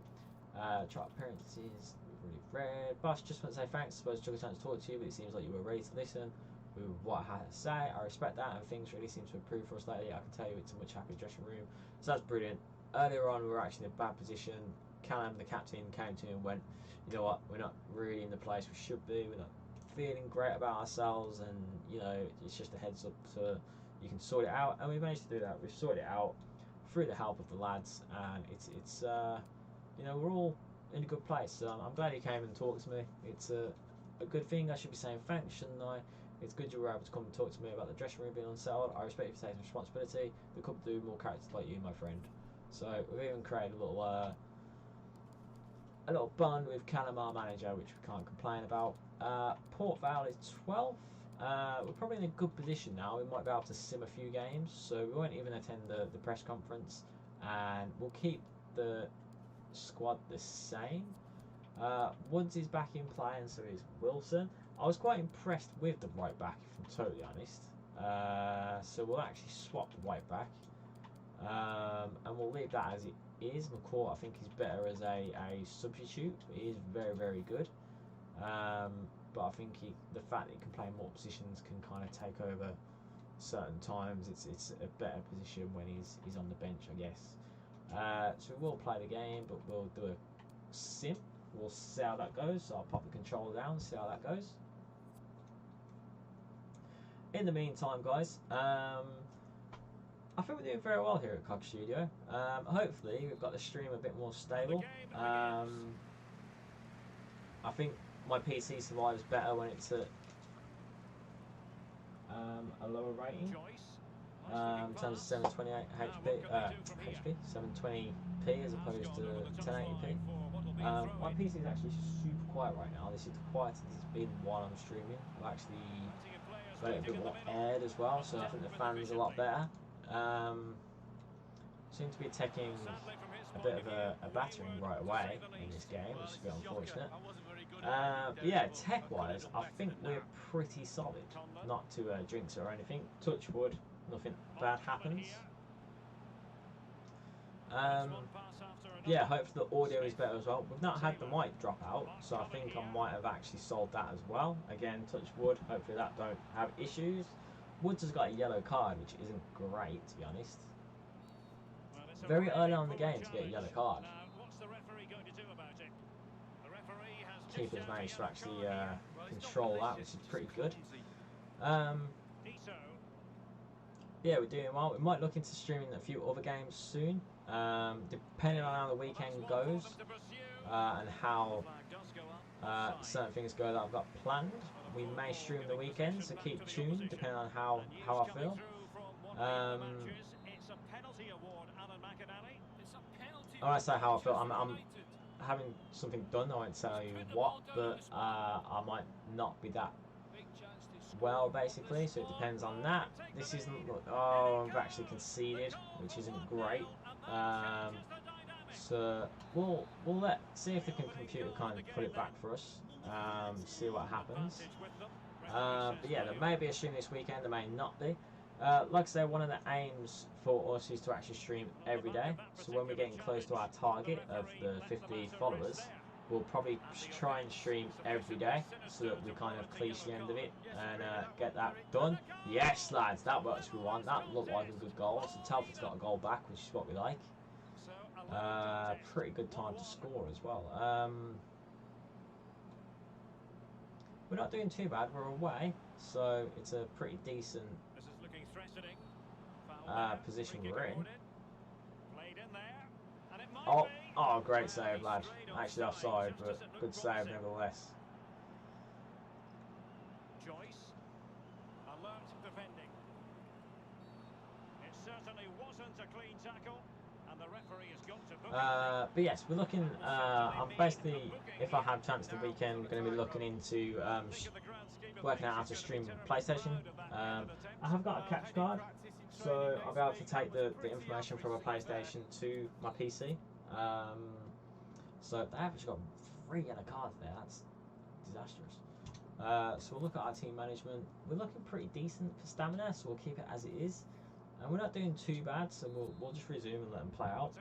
Try appearances. really read. Boss, just want to say thanks. I suppose it took a time to talk to you, but it seems like you were ready to listen with what I had to say. I respect that, and things really seem to improve for us lately. I can tell you it's a much happier dressing room. So that's brilliant. Earlier on, we were actually in a bad position. Callum, the captain, came to me and went, you know what, we're not really in the place we should be. We're not feeling great about ourselves, and you know, it's just a heads up so you can sort it out. And we managed to do that. We've sorted it out through the help of the lads, and it's you know, we're all in a good place. So I'm glad you came and talked to me. It's a good thing. I should be saying thanks, shouldn't I? It's good you were able to come and talk to me about the dressing room being unsettled. I respect you for taking responsibility. We could do more characters like you, my friend. So we've even created a little bond with Callum, our manager, which we can't complain about. Port Vale is 12th. We're probably in a good position now. We might be able to sim a few games, so we won't even attend the press conference, and we'll keep the squad the same. Woods is back in play, and so is Wilson. I was quite impressed with the right back, if I'm totally honest. So we'll actually swap the right back, and we'll leave that as it is. McCourt, I think, is better as a substitute. He is very, very good. But I think the fact that he can play more positions can kind of take over certain times. It's a better position when he's on the bench, I guess. So we will play the game, but we'll do a sim. We'll see how that goes. So I'll pop the controller down, see how that goes. In the meantime, guys, I think we're doing very well here at CogStudio. Hopefully, we've got the stream a bit more stable. I think my PC survives better when it's at a lower rating. In terms of 728 HP, 720p as opposed to 1080p. My PC is actually super quiet right now. This is the quietest it's been while I'm streaming. I've actually got it a bit more aired as well, so I think the fan's a lot better. Seem to be taking a bit of a battering right away in this game, which is a bit unfortunate. But yeah, tech-wise, I think we're pretty solid. Not to jinx it or anything. Touch wood, nothing bad happens. Yeah, hopefully the audio is better as well. We've not had the mic drop out, so I think I might have actually solved that as well. Again, touch wood, hopefully that don't have issues. Woods has got a yellow card, which isn't great, to be honest. Very early on in the game to get a yellow card. Keeper's managed to actually control that, which is pretty good. Yeah, we're doing well. We might look into streaming a few other games soon, depending on how the weekend goes and how certain things go that I've got planned. We may stream the weekend, so keep tuned depending on how I feel. When I say how I feel, I'm having something done. I won't tell you what, but I might not be that well, basically, so it depends on that. This isn't, oh, I've actually conceded, which isn't great. So we'll see if the computer kind of put it back for us, see what happens. But yeah, there may be a stream this weekend, there may not be. Like I say, one of the aims for us is to actually stream every day. So when we're getting close to our target of the 50 followers, we'll probably try and stream every day so that we kind of cleach the end of it and get that done. Yes, lads, that works we want. That looked like a good goal. So Telford's got a goal back, which is what we like. Pretty good time to score as well. We're not doing too bad. We're away, so it's a pretty decent position we're in. Oh, great save, lad. Actually offside, but good save nevertheless. Joyce, alert defending. It certainly wasn't a clean tackle, and the referee has got to book it. But yes, we're looking. I'm basically, if I have chance the weekend, we're going to be looking into working out how to stream PlayStation. I have got a catch card, so I'll be able to take the information from a PlayStation to my PC. So they have actually got 3 yellow cards there. That's disastrous. So we'll look at our team management. We're looking pretty decent for stamina, so we'll keep it as it is. And we're not doing too bad, so we'll just resume and let them play out.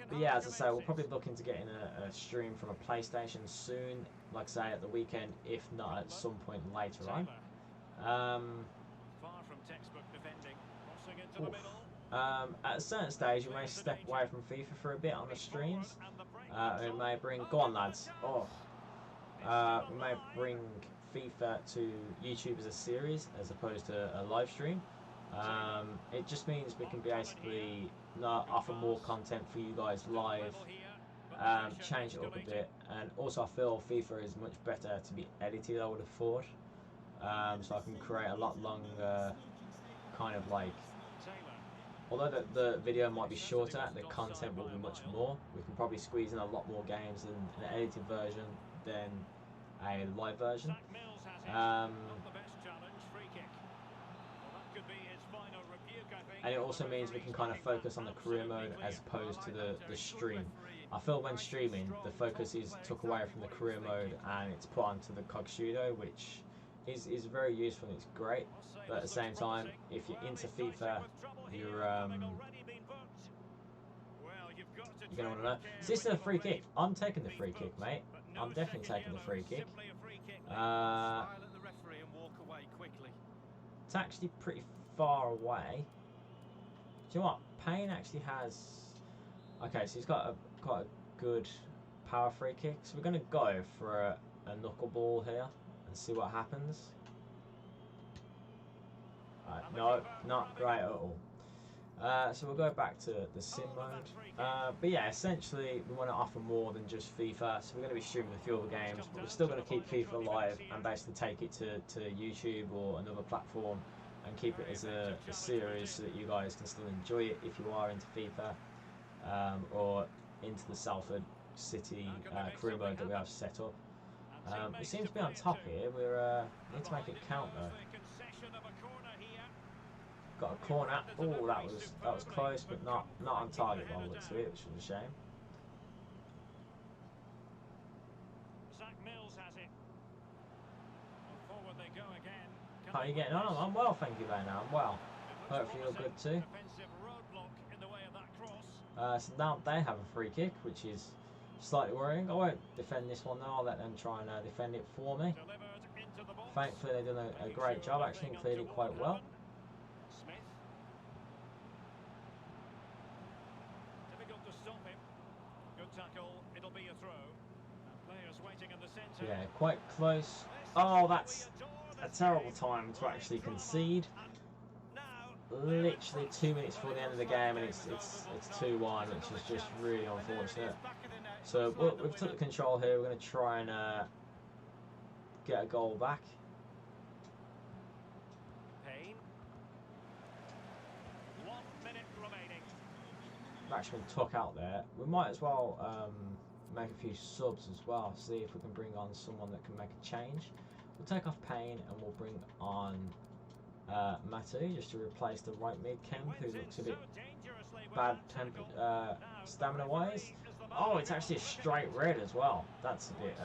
But yeah, as I say, we're probably looking to get in a stream from a PlayStation soon, like I say, at the weekend, if not at some point later on. Far from textbook defending, crossing into the middle. At a certain stage, we may step away from FIFA for a bit on the streams. We may bring, go on lads, we may bring FIFA to YouTube as a series as opposed to a live stream. It just means we can basically offer more content for you guys live, change it up a bit, and also I feel FIFA is much better to be edited, I would have thought. So I can create a lot longer, kind of like, although the video might be shorter, the content will be much more. We can probably squeeze in a lot more games in an edited version than a live version. And it also means we can kind of focus on the career mode as opposed to the stream. I feel when streaming, the focus is took away from the career mode and it's put onto the CogStudio, which is very useful and it's great. But at the same time, if you're into FIFA, you're gonna want to know. Is this a free kick? I'm taking the free kick, mate. I'm definitely taking the free kick. It's actually pretty far away. Do you know what? Payne actually has. Okay, so he's got quite a good power free kick. So we're gonna go for a knuckleball here and see what happens. No, not great at all. So we'll go back to the sim mode. But yeah, essentially we want to offer more than just FIFA. So we're going to be streaming a few other games, but we're still going to keep FIFA alive and basically take it to YouTube or another platform and keep it as a series so that you guys can still enjoy it if you are into FIFA or into the Salford City career mode that we have set up. We seem to be on top here. We need to make it count though. Got a corner. Oh, that was close, but not on target by the looks of it, which was a shame. How are you getting on? I'm well, thank you, Lane. I'm well. Hopefully you're good too. So now they have a free kick, which is slightly worrying. I won't defend this one though. I'll let them try and defend it for me. Thankfully they've done a great job actually and cleared it quite well. Stop him. Good tackle. It'll be a throw. Players waiting in the centre. Yeah, quite close. Oh, that's a terrible time to actually concede. Literally 2 minutes before the end of the game, and it's 2-1, which is just really unfortunate. So we've took the control here. We're going to try and get a goal back. Actually been took out there. We might as well make a few subs as well, see if we can bring on someone that can make a change. We'll take off Payne and we'll bring on Matu just to replace the right mid Kemp, who looks a bit bad stamina wise. Oh, it's actually a straight red as well. That's a bit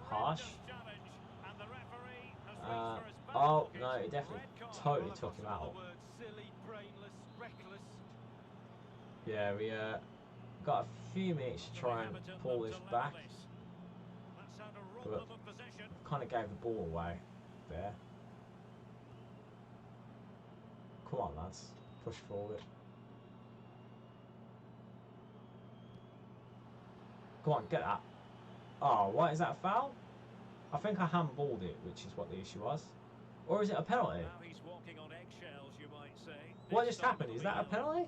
harsh. Oh no, it definitely totally took him out. Yeah, we got a few minutes to try and pull this back, but kind of gave the ball away there. Come on, lads, push forward. Come on, get that. Oh, what is that, a foul? I think I handballed it, which is what the issue was. Or is it a penalty? Now he's walking on eggshells, you might say. What just happened? Is that a penalty?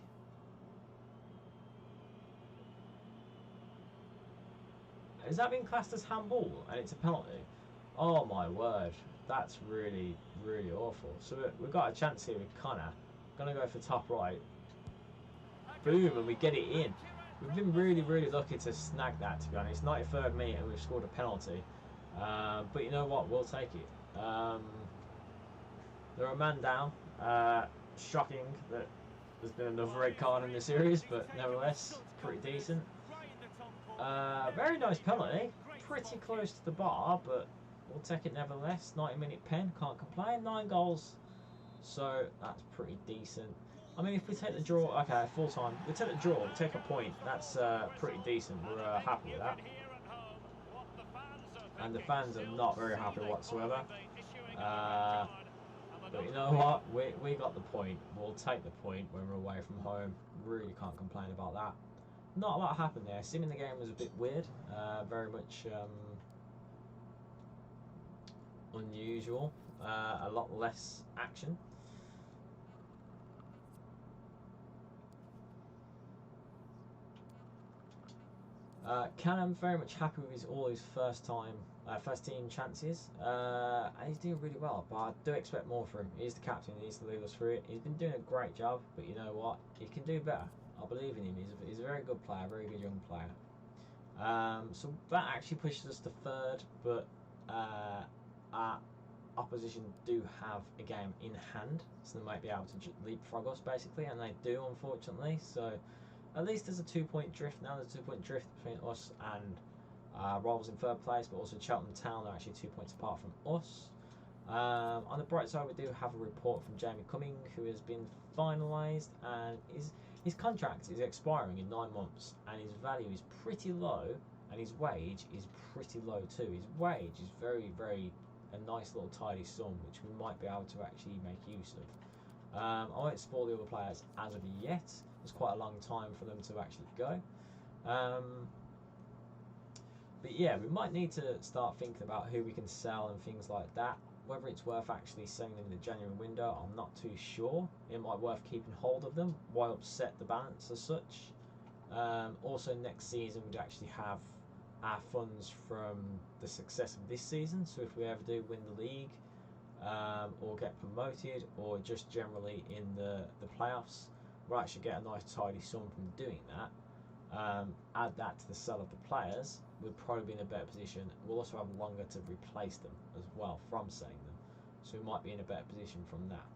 Is that being classed as handball and it's a penalty? Oh my word, that's really, really awful. So we've got a chance here with Connor. Gonna go for top right. Boom, and we get it in. We've been really, really lucky to snag that, to be honest. 93rd minute and we've scored a penalty. But you know what, we'll take it. They're a man down. Shocking that there's been another red card in the series, but nevertheless, pretty decent. Very nice penalty, pretty close to the bar, but we'll take it nevertheless. 90-minute pen, can't complain. 9 goals, so that's pretty decent. I mean, if we take the draw, okay, full time. We take the draw, we take a point. That's pretty decent. We're happy with that. And the fans are not very happy whatsoever. But you know what? We got the point. We'll take the point when we're away from home. Really can't complain about that. Not a lot happened there. Sim in the game was a bit weird. Very much unusual. A lot less action. Callum very much happy with all his first team chances, and he's doing really well. But I do expect more from him. He's the captain. He needs to lead us through it. He's been doing a great job, but you know what? He can do better. I believe in him. He's a very good player, very good young player. So that actually pushes us to third, but our opposition do have a game in hand, so they might be able to leapfrog us basically, and they do, unfortunately. So at least there's a 2-point drift now. There's a 2-point drift between us and rivals in third place, but also Cheltenham Town are actually 2 points apart from us. On the bright side, we do have a report from Jamie Cumming, who has been finalised, and his contract is expiring in 9 months, and his value is pretty low, and his wage is pretty low too. His wage is very, very a nice little tidy sum, which we might be able to actually make use of. I won't spoil the other players as of yet. It's quite a long time for them to actually go. But yeah, we might need to start thinking about who we can sell and things like that. Whether it's worth actually selling them in the January window, I'm not too sure. It might be worth keeping hold of them. Why upset the balance as such? Also, next season we'd actually have our funds from the success of this season. So if we ever do win the league, or get promoted, or just generally in the playoffs, we'll actually get a nice tidy sum from doing that. Add that to the sale of the players, we'll probably be in a better position. We'll also have longer to replace them as well from selling them, so we might be in a better position from that.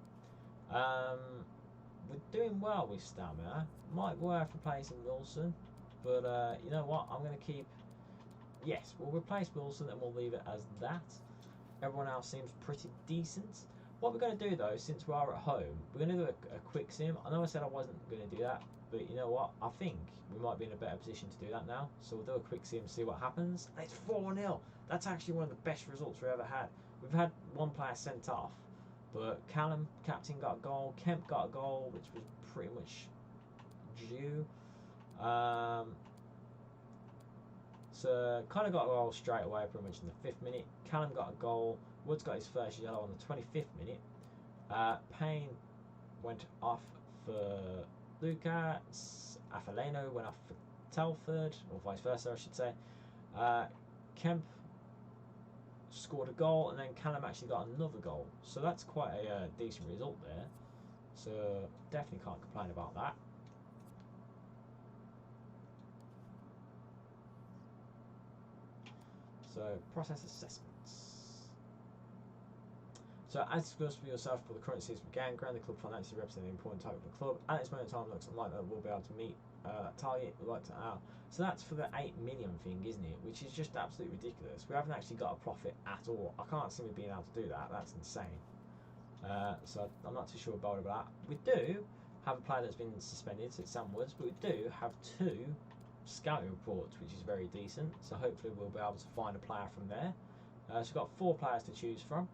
We're doing well with stamina. Might be worth replacing Wilson, but you know what? I'm going to keep. Yes, we'll replace Wilson and we'll leave it as that. Everyone else seems pretty decent. What we're going to do though, since we are at home, we're going to do a quick sim. I know I said I wasn't going to do that, but you know what? I think we might be in a better position to do that now. So we'll do a quick sim, see what happens. And it's 4-0. That's actually one of the best results we've ever had. We've had one player sent off, but Callum, captain, got a goal. Kemp got a goal, which was pretty much due. So kind of got a goal straight away, pretty much in the 5th minute. Callum got a goal. Woods got his first yellow on the 25th minute. Payne went off for Luca. Afaleno went off for Telford, or vice versa, I should say. Kemp scored a goal, and then Callum actually got another goal. So that's quite a decent result there. So definitely can't complain about that. So process assessments. So as discussed for yourself for the current season began, growing the club financially representing an important type of the club. At this moment in time, it looks unlikely that we'll be able to meet target we'd like to our. So that's for the 8 million thing, isn't it? Which is just absolutely ridiculous. We haven't actually got a profit at all. I can't see me being able to do that. That's insane. So I'm not too sure about that. We do have a player that's been suspended, so it's Sam Woods, but we do have 2 scouting reports, which is very decent. So hopefully we'll be able to find a player from there. So we've got 4 players to choose from,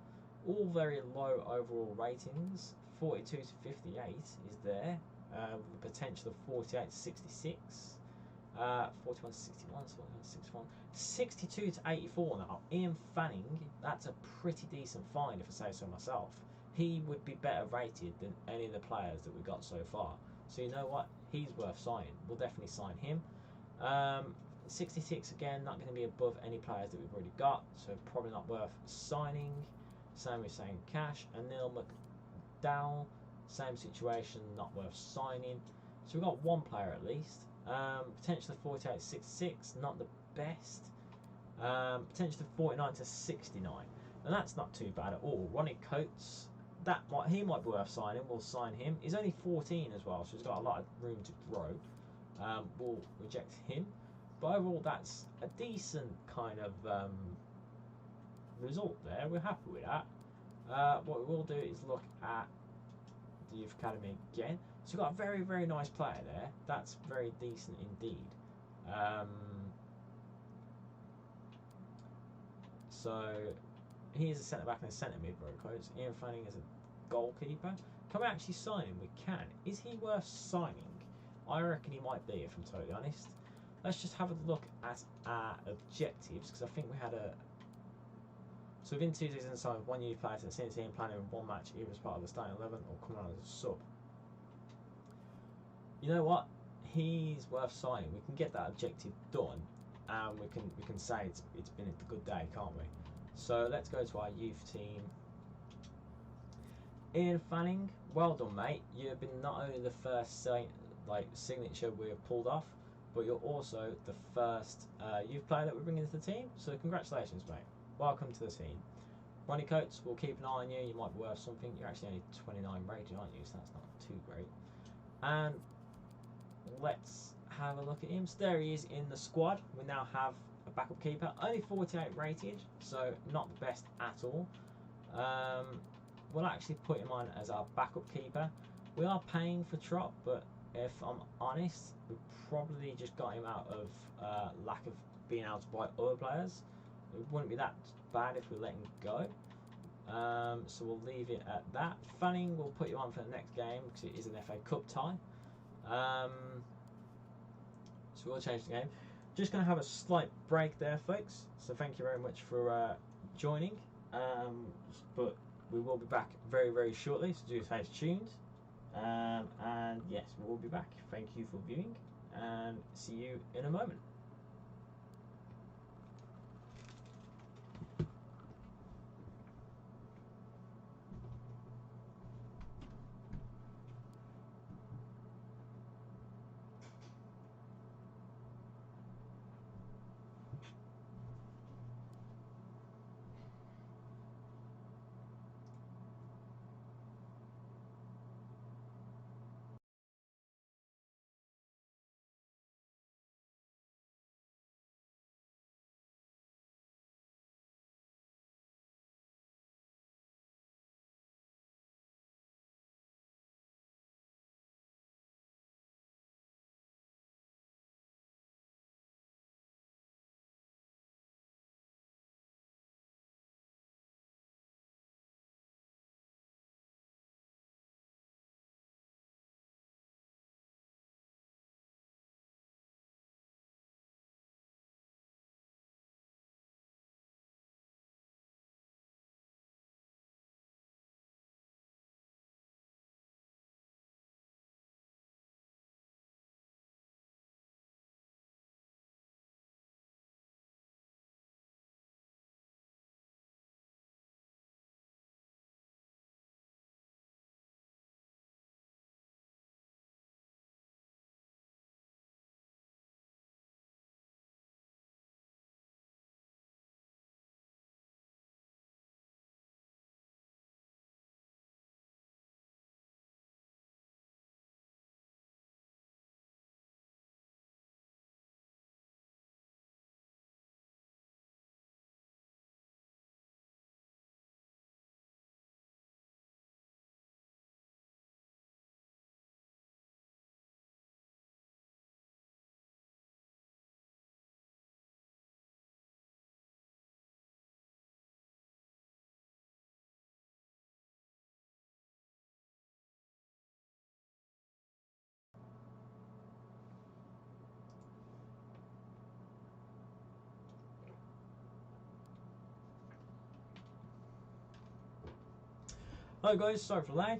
all very low overall ratings. 42 to 58 is there, with the potential of 48 to 66, 41 to 61, 61, 62 to 84 now. Ian Fanning, that's a pretty decent find if I say so myself. He would be better rated than any of the players that we got so far. So you know what? He's worth signing. We'll definitely sign him. 66 again, not going to be above any players that we've already got, so probably not worth signing. Same with saying Cash. And Neil McDowell, same situation, not worth signing. So we've got 1 player at least. Potential of 48 to 66, not the best. Potential of 49 to 69, and that's not too bad at all. Ronnie Coates, he might be worth signing. We'll sign him. He's only 14 as well, so he's got a lot of room to grow. We'll reject him, but overall that's a decent kind of result there. We're happy with that. What we will do is look at the Youth Academy again. So we've got a very, very nice player there. That's very decent indeed. So he is a centre back and a centre mid, very close. Ian Fanning is a goalkeeper. Can we actually sign him? We can. Is he worth signing? I reckon he might be, if I'm totally honest. Let's just have a look at our objectives, because I think we had a... So within 2 seasons, signed with 1 youth player to the senior team, planning in 1 match, either as part of the starting 11 or coming on as a sub. You know what? He's worth signing. We can get that objective done, and we can say it's been a good day, can't we? So let's go to our youth team. Ian Fanning, well done, mate. You've been not only the first signature we've pulled off, but you're also the first youth player that we bring into the team. So congratulations, mate. Welcome to the team. Ronnie Coates, we'll keep an eye on you. You might be worth something. You're actually only 29 rated, aren't you? So that's not too great. And let's have a look at him. So there he is in the squad. We now have a backup keeper, only 48 rated, so not the best at all. We'll actually put him on as our backup keeper. We are paying for Trot, but if I'm honest, we probably just got him out of lack of being able to buy other players. It wouldn't be that bad if we let him go. So we'll leave it at that. Fanning, we'll put you on for the next game because it is an FA Cup tie. So we'll change the game. Just going to have a slight break there, folks. So thank you very much for joining. But we will be back very, very shortly. So do stay tuned. And yes, we will be back. Thank you for viewing, and see you in a moment. Hello guys, sorry for the lag.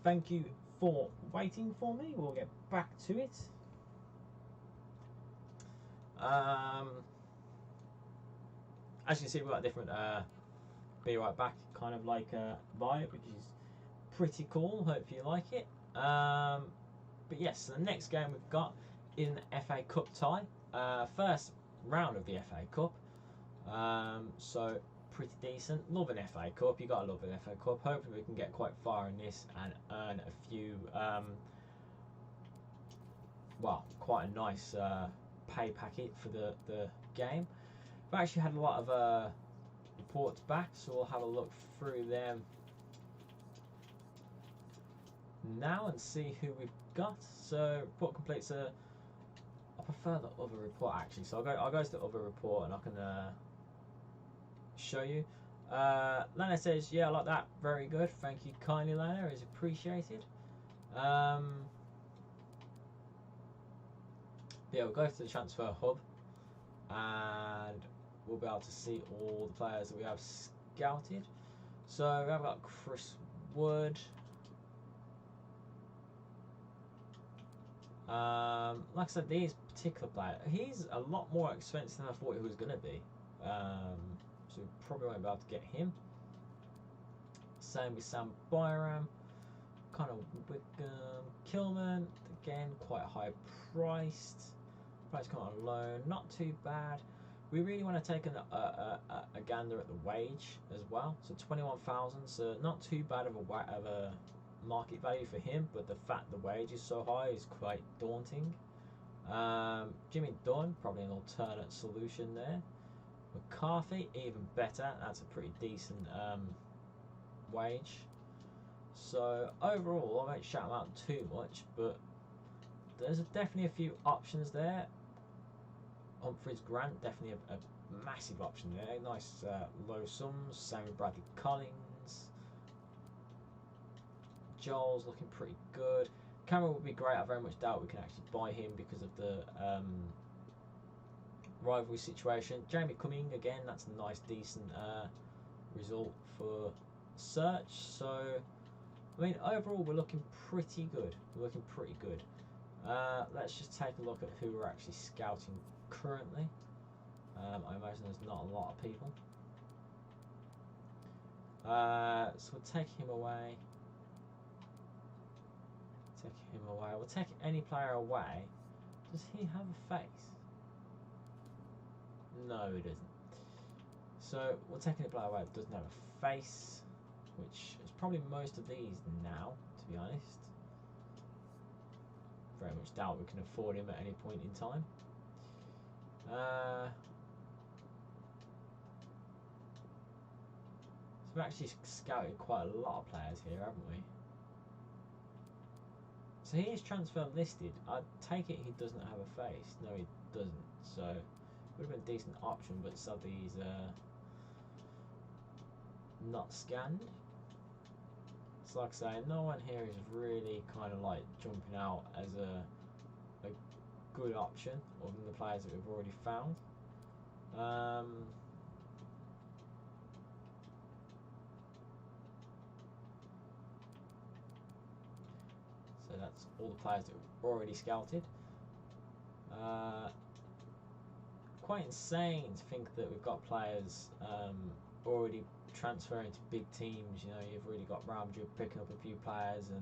Thank you for waiting for me. We'll get back to it. As you can see, we've got a different be right back kind of like vibe, which is pretty cool. Hope you like it. But yes, so the next game we've got is an FA Cup tie. First round of the FA Cup. So pretty decent. Love an FA Cup. You gotta love an FA Cup. Hopefully we can get quite far in this and earn a few well, quite a nice pay packet for the game. We've actually had a lot of reports back, so we'll have a look through them now and see who we've got. So report completes a. I prefer the other report actually. So I'll go to the other report and I can show you. Lana says, yeah, I like that. Very good. Thank you kindly, Lana. Is appreciated. Yeah, we'll go to the transfer hub and we'll be able to see all the players that we have scouted. So we have got Chris Wood. Like I said, these particular player, he's a lot more expensive than I thought he was going to be. So we probably won't be able to get him. Same with Sam Byram, Connor Wickham, Kilman, again quite high priced. Price come on loan, not too bad. We really want to take a gander at the wage as well. So 21,000, so not too bad of a market value for him, but the fact the wage is so high is quite daunting. Jimmy Dunn, probably an alternate solution there. McCarthy, even better. That's a pretty decent wage. So overall, I won't shout them out too much, but there's definitely a few options there. Humphreys Grant, definitely a massive option there. Nice low sums. Same with Bradley Collins. Joel's looking pretty good. Cameron would be great. I very much doubt we can actually buy him because of the rivalry situation. Jamie Cumming, again, that's a nice, decent result for search. So, I mean, overall, we're looking pretty good. We're looking pretty good. Let's just take a look at who we're actually scouting currently. I imagine there's not a lot of people. So we'll take him away. Take him away. We'll take any player away. Does he have a face? No, he doesn't. So we'll take any player away that doesn't have a face, which is probably most of these now, to be honest. Very much doubt we can afford him at any point in time. So we've actually scouted quite a lot of players here, haven't we? So he is transfer listed. I take it he doesn't have a face. No, he doesn't. So would have been a decent option, but sadly he's not scanned. It's like I say, no one here is really kind of like jumping out as a good option, other than the players that we've already found. So that's all the players that we've already scouted. Quite insane to think that we've got players already transferring to big teams. You know, you've already got Real Madrid picking up a few players and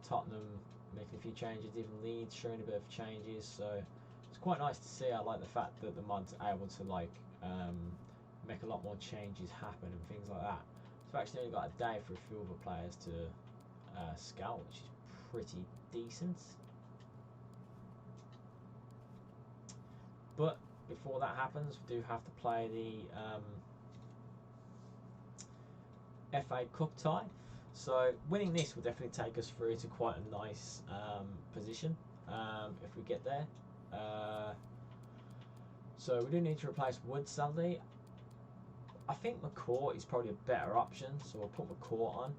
Tottenham making a few changes, even Leeds showing a bit of changes. So it's quite nice to see. I like the fact that the mod's able to like make a lot more changes happen and things like that. So I've actually only got a day for a few other players to scout, which is pretty decent. But before that happens, we do have to play the FA Cup tie. So winning this will definitely take us through to quite a nice position if we get there. So we do need to replace Wood sadly. I think McCourt is probably a better option, so we'll put McCourt on.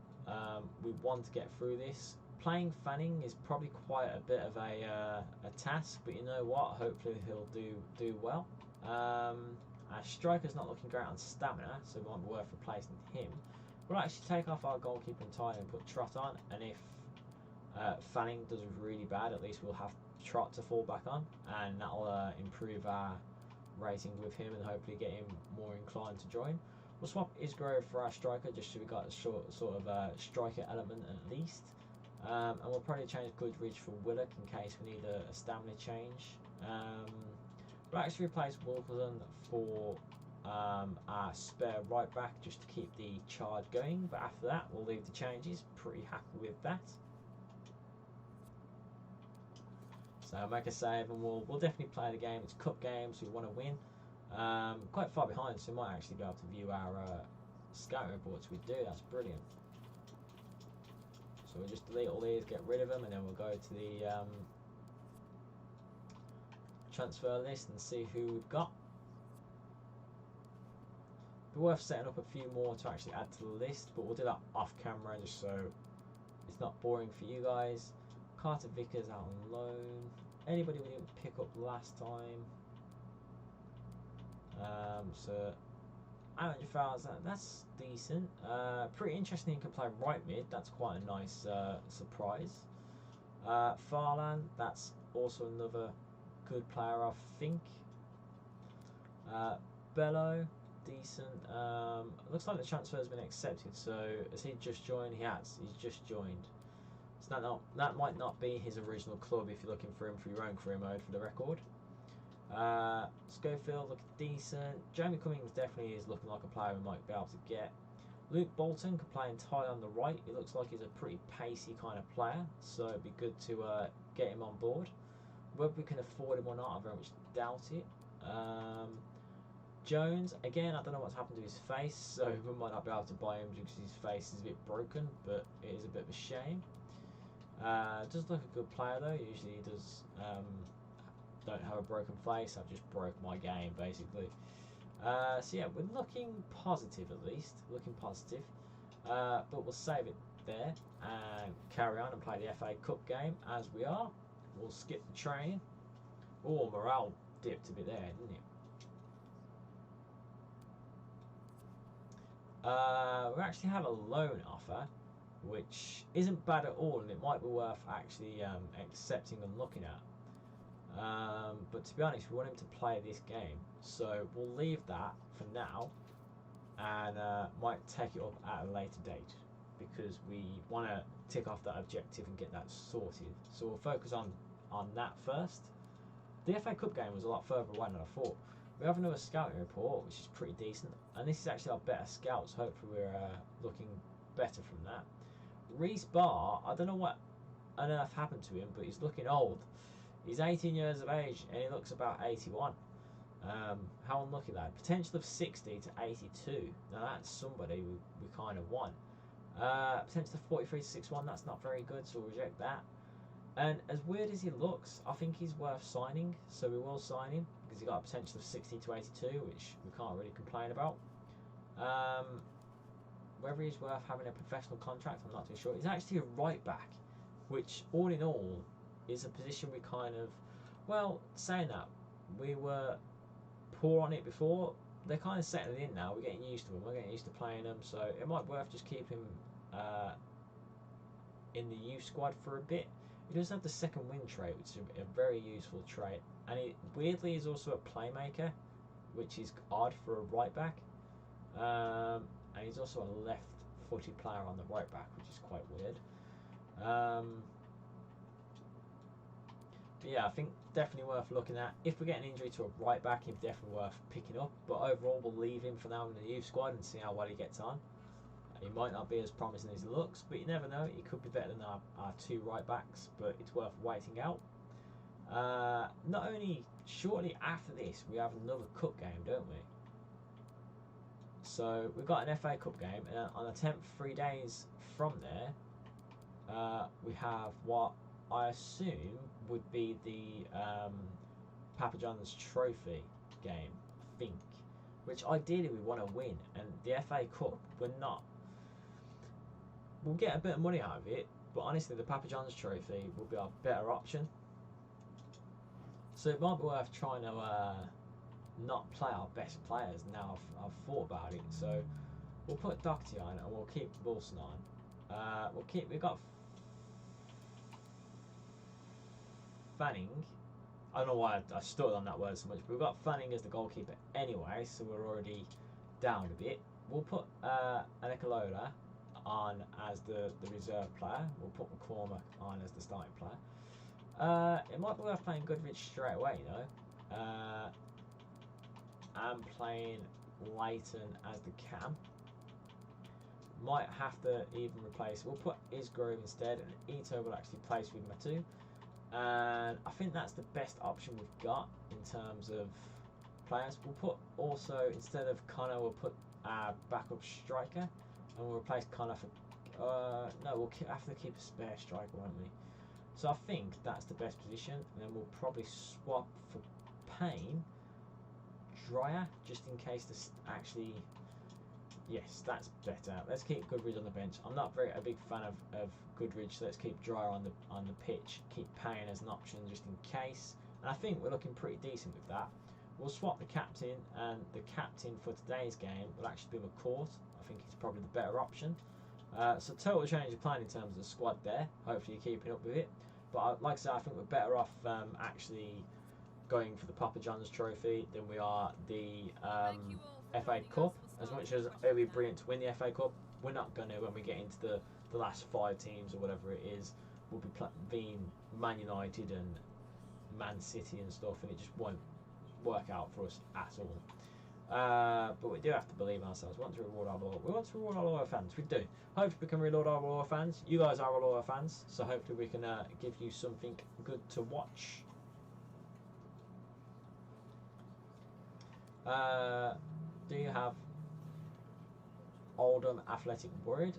We want to get through this. Playing Fanning is probably quite a bit of a task, but you know what? Hopefully he'll do well. Our striker's not looking great on stamina, so it might be worth replacing him. We'll actually take off our goalkeeper entirely and put Trott on, and if Fanning does really bad, at least we'll have Trott to fall back on, and that'll improve our rating with him and hopefully get him more inclined to join. We'll swap Isgrove for our striker, just so we got a sort of striker element at least. And we'll probably change Goodrich for Willock in case we need a stamina change. We'll actually replace Wilkerson for our spare right back just to keep the charge going, but after that we'll leave the changes. Pretty happy with that. So make a save and we'll definitely play the game. It's a cup game, so we want to win. Quite far behind, so we might actually be able to view our scouting reports. We do, that's brilliant. So So we'll just delete all these, get rid of them, and then we'll go to the transfer list and see who we've got. Be worth setting up a few more to actually add to the list, but we'll do that off camera just so it's not boring for you guys. Carter Vickers out on loan. Anybody we didn't pick up last time. So 800,000, that's decent. Pretty interesting, he can play right mid, that's quite a nice surprise. Farland, that's also another good player, I think. Bello, decent. Looks like the transfer has been accepted, so has he just joined? He has, he's just joined. So that might not be his original club if you're looking for him for your own career mode, for the record. Schofield looking decent. Jamie Cummings definitely is looking like a player we might be able to get. Luke Bolton can play entirely on the right. It looks like he's a pretty pacey kind of player, so it'd be good to get him on board. Whether we can afford him or not, I very much doubt it. Jones, again, I don't know what's happened to his face, so we might not be able to buy him because his face is a bit broken, but it is a bit of a shame. Does look a good player though. Usually he does. Don't have a broken face. I've just broke my game basically. So yeah, we're looking positive at least. Looking positive. But we'll save it there and carry on and play the FA Cup game as we are. We'll skip the training. Oh, morale dipped a bit there, didn't it? We actually have a loan offer, which isn't bad at all, and it might be worth actually accepting and looking at. But to be honest, we want him to play this game, so we'll leave that for now and might take it up at a later date because we want to tick off that objective and get that sorted. So we'll focus on that first. The FA Cup game was a lot further away than I thought. We have another scouting report, which is pretty decent, and this is actually our better scouts. Hopefully we're looking better from that. Reece Barr, I don't know what on earth happened to him, but he's looking old. He's 18 years of age and he looks about 81. How unlucky that. Potential of 60 to 82. Now that's somebody we kind of want. Potential of 43 to 61, that's not very good, so we'll reject that. And as weird as he looks, I think he's worth signing, so we will sign him because he's got a potential of 60 to 82, which we can't really complain about. Whether he's worth having a professional contract, I'm not too sure. He's actually a right back, which all in all is a position we kind of, well, saying that, we were poor on it before. They're kind of settling in now. We're getting used to them. We're getting used to playing them, so it might be worth just keeping him in the youth squad for a bit. He does have the second win trait, which is a very useful trait, and he weirdly is also a playmaker, which is odd for a right back. And he's also a left-footed player on the right back, which is quite weird. But yeah, I think definitely worth looking at. If we get an injury to a right back, he's definitely worth picking up. But overall, we'll leave him for now in the youth squad and see how well he gets on. He might not be as promising as he looks, but you never know. He could be better than our two right backs, but it's worth waiting out. Not only shortly after this, we have another cup game, don't we? So we've got an FA Cup game, and on the 10th, 3 days from there, we have what I assume would be the Papa John's Trophy game, I think, which ideally we want to win. And the FA Cup, we'll get a bit of money out of it, but honestly the Papa John's Trophy will be our better option. So it might be worth trying to not play our best players now I've thought about it. So we'll put Doherty on and we'll keep Wilson on. We've got Fanning. I don't know why I stuttered on that word so much, but we've got Fanning as the goalkeeper anyway, so we're already down a bit. We'll put Anikolola on as the reserve player. We'll put McCormack on as the starting player. It might be worth playing Goodrich straight away, you know. I'm playing Leighton as the cam. Might have to even replace. We'll put Isgrove instead, and Ito will actually place with Matu. And I think that's the best option we've got in terms of players. We'll put also, instead of Connor, we'll put our backup striker, and we'll replace Connor for No, we'll have to keep a spare striker, won't we? So I think that's the best position, and then we'll probably swap for Payne, Dryer, just in case this actually. Yes, that's better. Let's keep Goodridge on the bench. I'm not a big fan of Goodridge, so let's keep Dryer on the pitch. Keep Payne as an option just in case. And I think we're looking pretty decent with that. We'll swap the captain, and the captain for today's game will actually be McCourt. I think he's probably the better option. So total change of plan in terms of the squad there. Hopefully you're keeping up with it. But like I said, I think we're better off actually going for the Papa John's trophy than we are the FA Cup. As much as it would be brilliant to win the FA Cup, we're not going to when we get into the last 5 teams or whatever it is. We'll be being Man United and Man City and stuff, and it just won't work out for us at all. But we do have to believe in ourselves. We want to reward our loyal. We want to reward our loyal fans. We do. Hopefully we can reward our loyal fans. You guys are our loyal fans, so hopefully we can give you something good to watch. Do you have Oldham Athletic worried?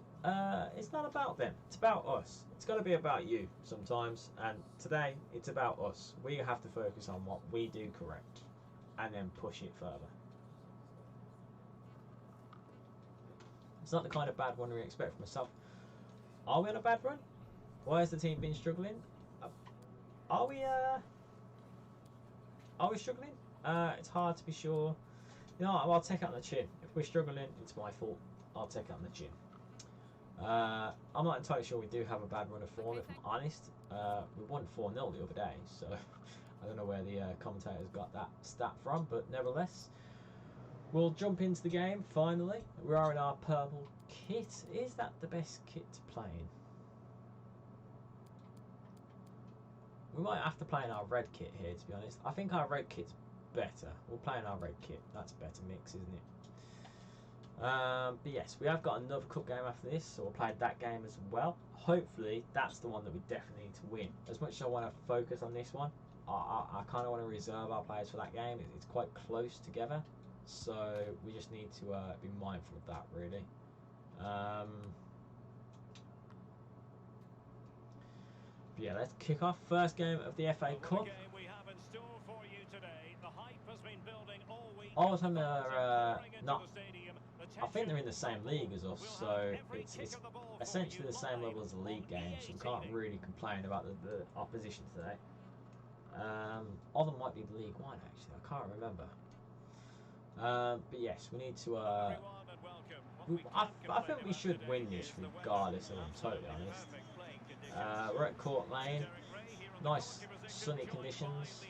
It's not about them. It's about us. It's got to be about you sometimes. And today, it's about us. We have to focus on what we do correct, and then push it further. It's not the kind of bad run we expect from myself. Are we on a bad run? Why has the team been struggling? Are we struggling? It's hard to be sure. You know, I'll take it on the chin. If we're struggling, it's my fault. I'll take it on the chin. I'm not entirely sure we do have a bad run of form, if I'm honest. We won 4-0 the other day, so I don't know where the commentators got that stat from, but nevertheless, we'll jump into the game, finally. We are in our purple kit. Is that the best kit to play in? We might have to play in our red kit here, to be honest. I think our red kit's better. We'll play in our red kit. That's a better mix, isn't it? But yes, we have got another cup game after this, so we'll play that game as well. Hopefully, that's the one that we definitely need to win. As much as I want to focus on this one, I kind of want to reserve our players for that game. It's quite close together, so we just need to be mindful of that, really. But yeah, let's kick off first game of the FA Cup. Oldham are not. I think they're in the same league as us, so it's essentially the same level as the league game, so we can't really complain about the opposition today. Oldham might be League One, actually. I can't remember. But yes, we need to. I think we should win this regardless, if I'm totally honest. We're at Court Lane. Nice sunny conditions.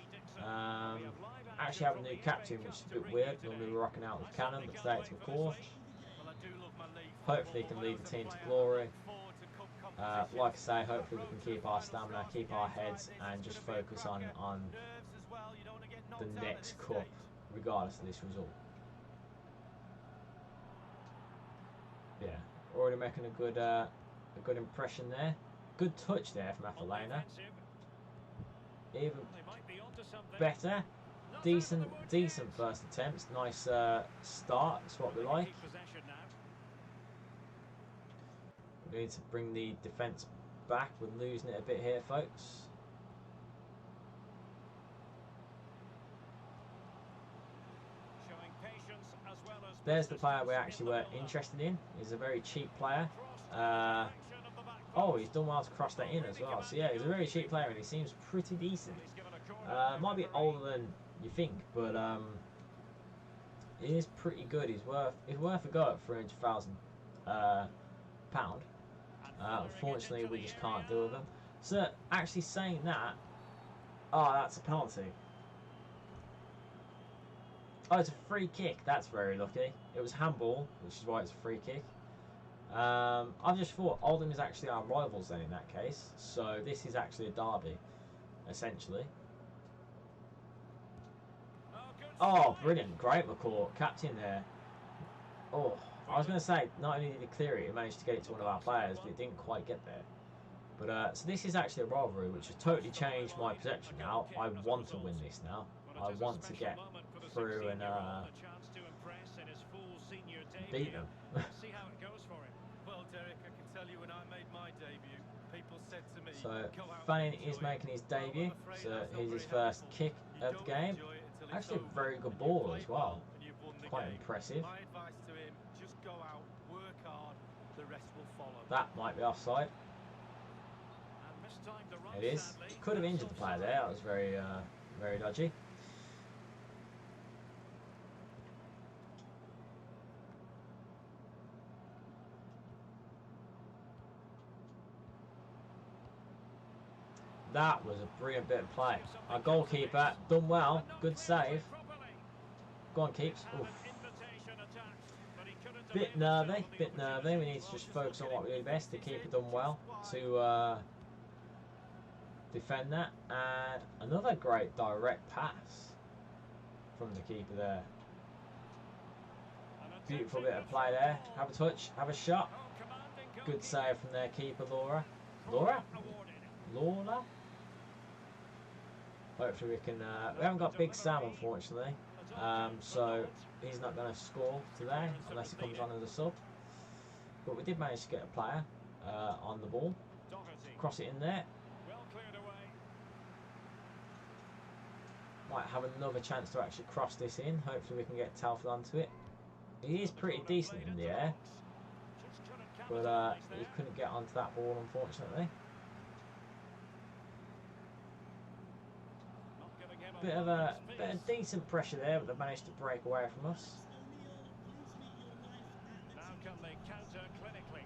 Actually have a new captain, which is a bit weird. Normally we're rocking out with Cannon, but today it's McCourt. Hopefully he can lead the team to glory. Like I say, hopefully we can keep our stamina, keep our heads, and just focus on the next cup, regardless of this result. Yeah, already making a good impression there. Good touch there from Athalana. Even better. Decent first attempts. Nice start. That's what we like. We need to bring the defence back. We're losing it a bit here, folks. There's the player we actually were interested in. He's a very cheap player. Oh, he's done well to cross that in as well. So yeah, he's a very cheap player and he seems pretty decent. Might be older than you think, but he is pretty good. He's worth a go at £300,000. Unfortunately, we just can't deal with him. So actually saying that, oh, that's a penalty. Oh, it's a free kick. That's very lucky. It was handball, which is why it's a free kick. I just thought Oldham is actually our rivals then in that case. So this is actually a derby, essentially. Oh, brilliant. Great McCourt. Captain there. Oh, I was going to say, not only did he clear it, he managed to get it to one of our players, but it didn't quite get there. But so this is actually a rivalry, which has totally changed my perception now. I want to win this now. I want to get through and beat them. Well, Derek, I can tell you, when I made my debut, people said to me, So "Go out and Fanning enjoy is it." making his Well, I'm debut. afraid So that's not here's his very first helpful. kick You of the don't game. enjoy it until it's Actually, a over, very good and ball you've as played well. and you've won the Quite game. impressive. My advice to him: just go out, work hard, the rest will follow. That might be offside. And this time the run, It is. sadly, Could have that's injured the player offside. there. That was very, very dodgy. That was a brilliant bit of play. Our goalkeeper done well. Good save. Go on, keeps. Oof. Bit nervy. We need to just focus on what we do best. The keeper done well to defend that. And another great direct pass from the keeper there. Beautiful bit of play there. Have a touch. Have a shot. Good save from their keeper, Laura. Laura? Hopefully we can... we haven't got Big Sam, unfortunately. So he's not going to score today unless he comes on as a sub. But we did manage to get a player on the ball. Cross it in there. Might have another chance to actually cross this in. Hopefully we can get Telford onto it. He is pretty decent in the air. But he couldn't get onto that ball, unfortunately. Bit of decent pressure there, but they managed to break away from us. Now can they counter clinically?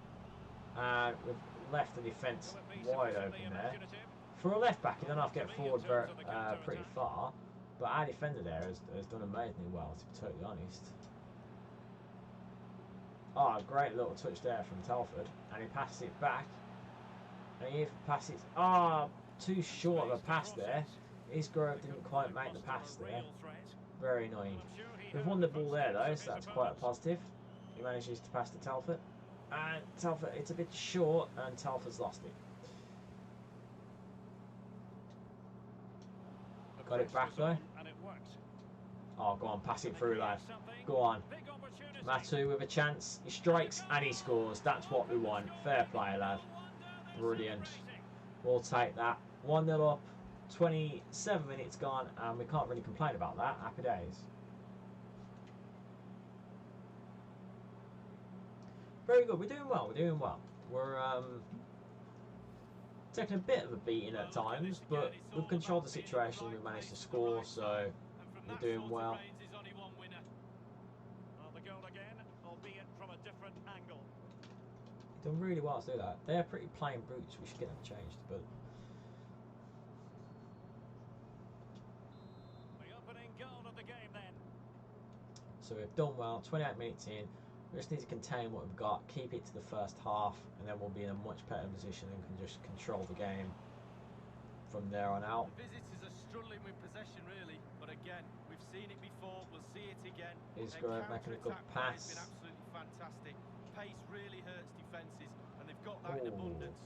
And we've left the defence wide open there. For a left back, you don't have to get forward very, pretty far, but our defender there has done amazingly well, to be totally honest. Oh, great little touch there from Telford, and he passes it back. And he passes. Ah, too short of a pass there. Isgrove didn't quite make the pass there. Very annoying. We've won the ball there though, so that's quite a positive. He manages to pass to Telford. And Telford, it's a bit short, and Telford's lost it. Got it back though. Oh, go on, pass it through, lad. Go on. Matu with a chance. He strikes and he scores. That's what we want. Fair play, lad. Brilliant. We'll take that. 1-0 up. 27 minutes gone, and we can't really complain about that. Happy days. Very good. We're doing well. We're doing well. We're taking a bit of a beating at times, but we've controlled the situation. We've managed to score, so we're doing well. The goal again, albeit from a different angle. Done really well to do that. They're pretty plain boots. We should get them changed, but. So we've done well, 28 minutes in. We just need to contain what we've got, keep it to the first half, and then we'll be in a much better position and can just control the game from there on out. The visitors are struggling with possession, really, but again, we've seen it before, we'll see it again. Isgrove making a good pass. Has been absolutely fantastic. Pace really hurts defences, and they've got that in abundance.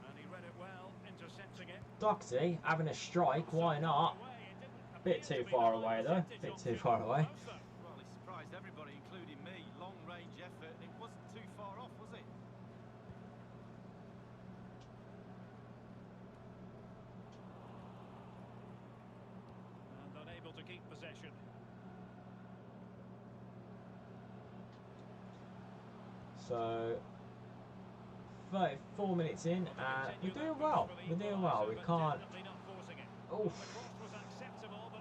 And he read it well, intercepting it. Doxy having a strike, why not? Bit too far away though, bit too far away. Well, he surprised everybody, including me. Long range effort, and it wasn't too far off, was it? And unable to keep possession. So 34 minutes in, and we're doing well. We're doing well. We can't. Oof.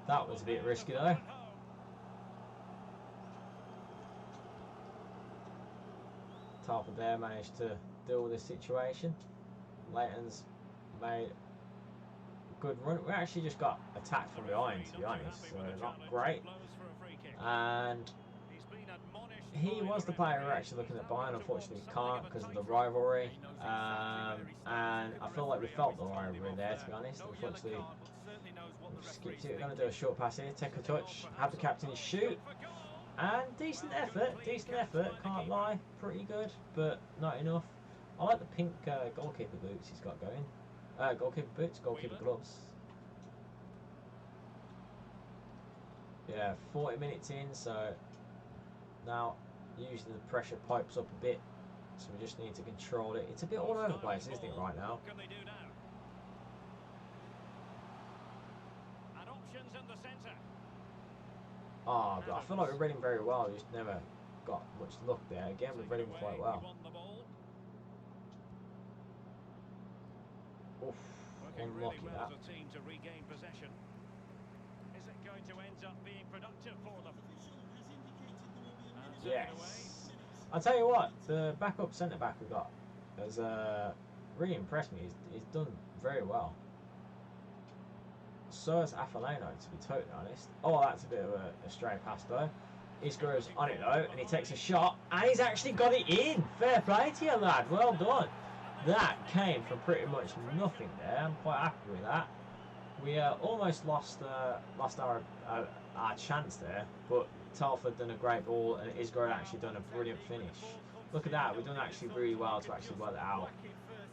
That was a bit risky though. Telford there managed to deal with the situation. Leighton's made a good run. We actually just got attacked from behind, to be honest, so not great. And he was the player we were actually looking at buying. Unfortunately, we can't because of the rivalry. And I feel like we felt the rivalry there, to be honest. Unfortunately, we've skipped it. We're going to do a short pass here, take a touch, have the captain shoot. And decent effort, can't lie. Pretty good, but not enough. I like the pink goalkeeper boots he's got going. Goalkeeper boots, goalkeeper gloves. Yeah, 40 minutes in, so now usually the pressure pipes up a bit So we just need to control it. It's a bit all over the place, isn't it, right now? What can they do now? And options in the centre. Ah, but I feel like we're reading very well. Just never got much luck there. Again, we're reading quite well. Won the ball. Oof, Working unlucky really well that. as a team to regain possession. Is it going to end up being productive for them? And taken away. Yes. I'll tell you what, the backup centre back we got has really impressed me. He's done very well. So has Afaleno, to be totally honest. Oh, that's a bit of a stray pass though. He screws on it though, and he takes a shot, and he's actually got it in. Fair play to you, lad. Well done. That came from pretty much nothing there. I'm quite happy with that. We almost lost our chance there, but Salford done a great ball, and Isgro actually done a brilliant finish. Look at that. We've done actually really well to actually work that out.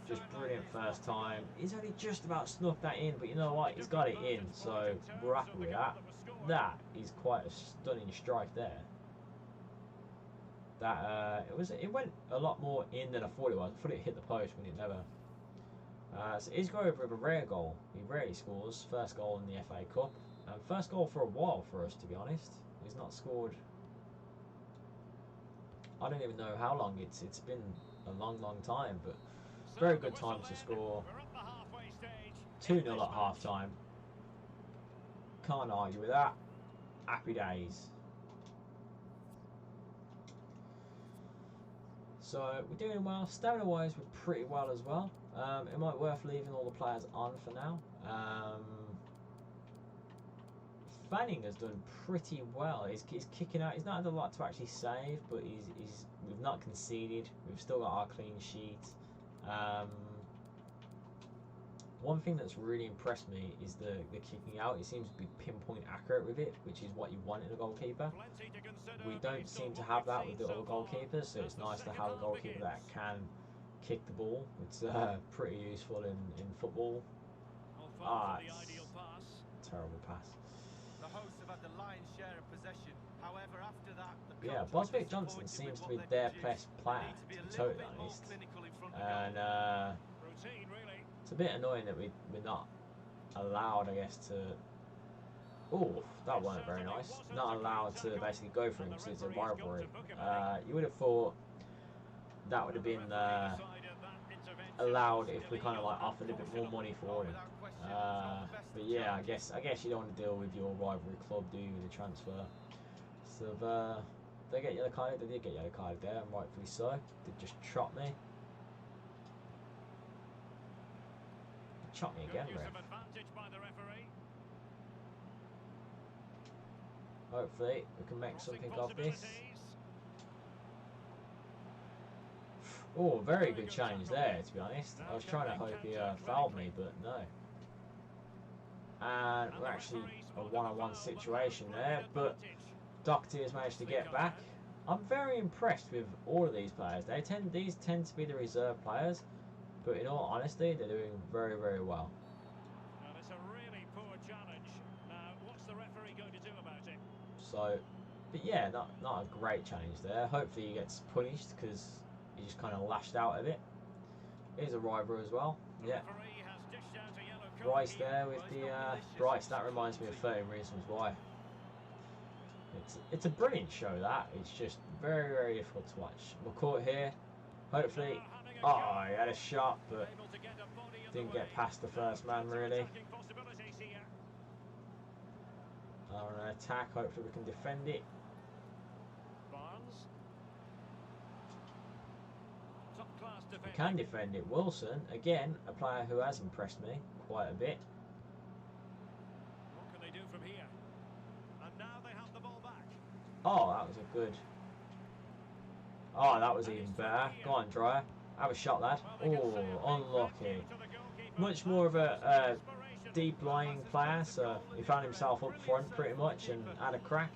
Just brilliant first time. He's only just about snuffed that in, but you know what? He's got it in, so we're happy with that. That is quite a stunning strike there. That it went a lot more in than I thought it was. I thought it hit the post when it never. So Isgro with a rare goal. He rarely scores. First goal in the FA Cup, and first goal for a while for us, to be honest. He's not scored. I don't even know how long it's been. A long time, but very good time to score. 2-0 at half time. Can't argue with that. Happy days. So we're doing well. Stamina wise, we're pretty well as well. It might be worth leaving all the players on for now. Fanning has done pretty well. He's kicking out. He's not had a lot to actually save, but we've not conceded. We've still got our clean sheet. One thing that's really impressed me is the kicking out. He seems to be pinpoint accurate with it, which is what you want in a goalkeeper. We don't seem to have that with the other goalkeepers, so it's nice to have a goalkeeper that can kick the ball. It's pretty useful in football. It's a terrible pass. The hosts have had the lion's share of possession. However, after that, the Yeah, Boswick Johnson seems to be their best player, to be totally honest. And it's a bit annoying that we're not allowed, I guess, to. Oh, that wasn't very nice. Not allowed to basically go for him because it's a rivalry. You would have thought that would have been allowed if we kind of like offered a bit more money for him. But yeah, I guess you don't want to deal with your rivalry club, do you, with the transfer? So they get yellow carded. They did get yellow carded there, and rightfully so. They just trot me. Chop me again, ref. Hopefully we can make something of this. Oh, very good challenge there, to be honest. I was trying to hope he fouled me, but no. And we're actually a one-on-one situation there, but Doherty has managed to get back. I'm very impressed with all of these players. These tend to be the reserve players, but in all honesty, they're doing very, very well. Well, it's a really poor challenge. Now, what's the referee going to do about it? So, but yeah, not a great challenge there. Hopefully he gets punished because he just kind of lashed out a bit. Here's a rival as well. Yeah. Bryce there with the Bryce. That reminds me of 13 Reasons Why. It's a brilliant show. That it's just very, very difficult to watch. McCourt here. Hopefully, oh, he had a shot, but didn't get past the first man really. On an attack, hopefully we can defend it. We can defend it. Wilson, again, a player who has impressed me quite a bit. What can they do from here? And now they have the ball back. Oh, that was a good. Oh, that was even better. Go on, Dryer. Have a shot, lad. Oh, unlucky. Much more of a deep lying player, so he found himself up front pretty much and had a crack.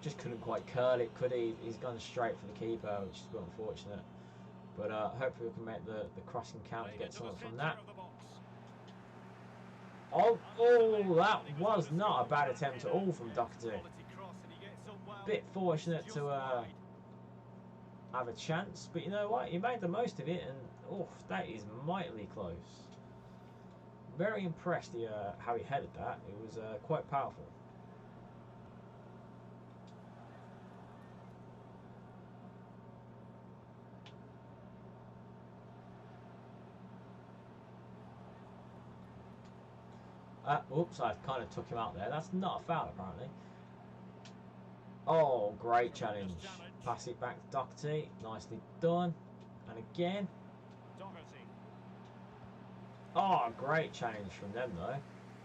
Just couldn't quite curl it, could he? He's gone straight for the keeper, which is a bit unfortunate. But hopefully we can make the crossing count and get something from that. Oh, that was not a bad attempt at all from Doherty. Bit fortunate to have a chance. But you know what? He made the most of it, and oh, that is mightily close. Very impressed how he headed that. It was quite powerful. Oops, I kind of took him out there. That's not a foul, apparently. Oh, great challenge. Pass it back to Doherty. Nicely done. And again. Oh, great challenge from them, though.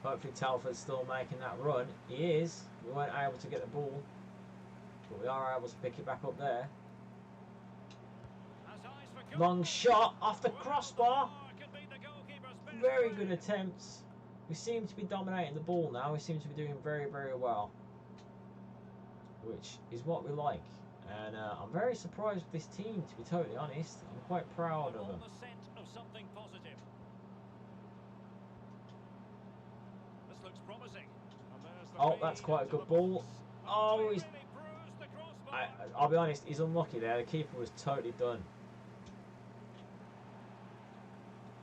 Hopefully Telford's still making that run. He is. We weren't able to get the ball, but we are able to pick it back up there. Long shot off the crossbar. Very good attempts. We seem to be dominating the ball now. We seem to be doing very, very well, which is what we like. And I'm very surprised with this team, to be totally honest. I'm quite proud of them. Oh, that's quite a good ball. Oh, I'll be honest, he's unlucky there. The keeper was totally done.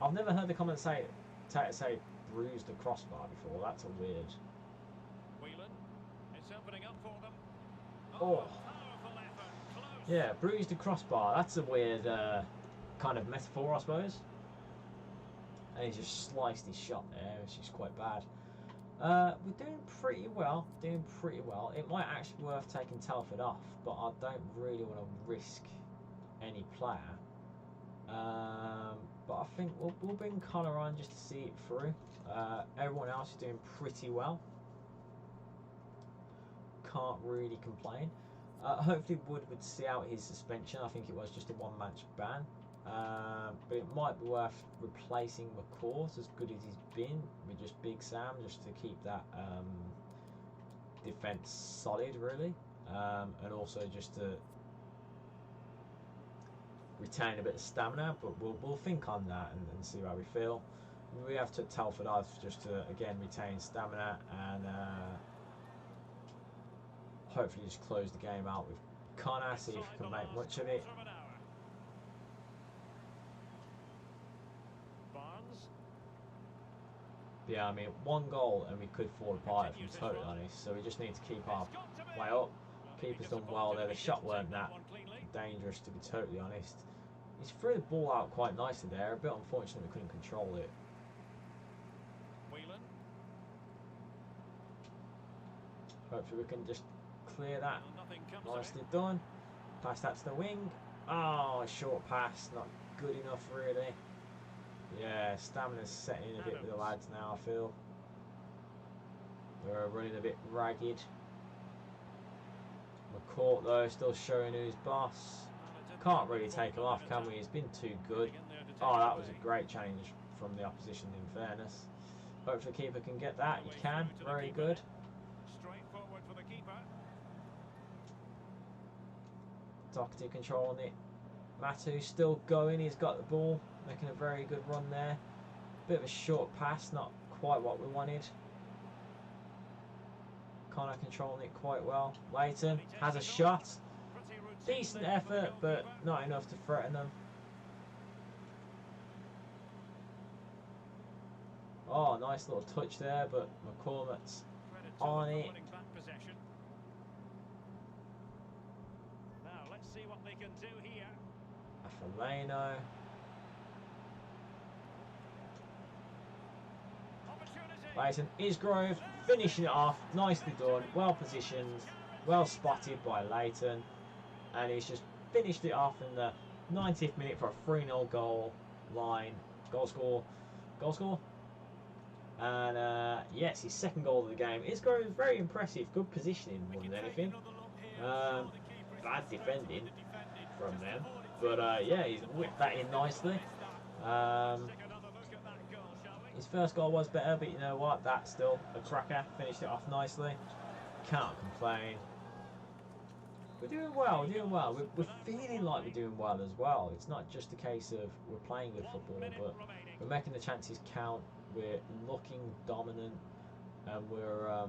I've never heard the commentator say bruised the crossbar before. That's a weird. Oh. Yeah, bruised the crossbar. That's a weird kind of metaphor, I suppose. And he just sliced his shot there, which is quite bad. We're doing pretty well. It might actually be worth taking Telford off, but I don't really want to risk any player. But I think we'll bring Connor on just to see it through. Everyone else is doing pretty well. Can't really complain. Hopefully Wood would see out his suspension. I think it was just a one-match ban. But it might be worth replacing McCourt, as good as he's been, with just Big Sam, just to keep that defence solid, really. And also just to retain a bit of stamina, but we'll think on that and see how we feel. We have to Telford off just to, again, retain stamina and hopefully just close the game out with Connor, see if he can make much of it. Yeah, I mean, one goal and we could fall apart, if I'm totally honest, so we just need to keep our way up. Keeper's done well there. The shot weren't that dangerous, to be totally honest. He's threw the ball out quite nicely there. A bit unfortunate we couldn't control it. Hopefully we can just clear that. Nicely done. Pass that to the wing. Oh, a short pass. Not good enough, really. Yeah, stamina's setting in a bit with the lads now, I feel. They're running a bit ragged. McCourt, though, still showing who's boss. Can't really take him off, can we? He's been too good. Oh, that was a great challenge from the opposition, in fairness. Hopefully the keeper can get that. He can. Very good. Doherty controlling it. Matu still going. He's got the ball. Making a very good run there. Bit of a short pass. Not quite what we wanted. Connor controlling it quite well. Leighton has a shot. Decent effort, but not enough to threaten them. Oh, nice little touch there, but McCormack's on it. Now let's see what they can do here. Afaleno. Leighton, Isgrove finishing it off. Nicely done. Well positioned. Well spotted by Leighton. And he's just finished it off in the 90th minute for a 3-0 goal line. Goal score. And yes, his second goal of the game. Isgrove is very impressive. Good positioning more than anything. Bad defending from them. But yeah, he's whipped that in nicely. His first goal was better, but you know what? That's still a cracker. Finished it off nicely. Can't complain. We're doing well, We're feeling like we're doing well as well. It's not just a case of we're playing good football, but we're making the chances count. We're looking dominant, and we're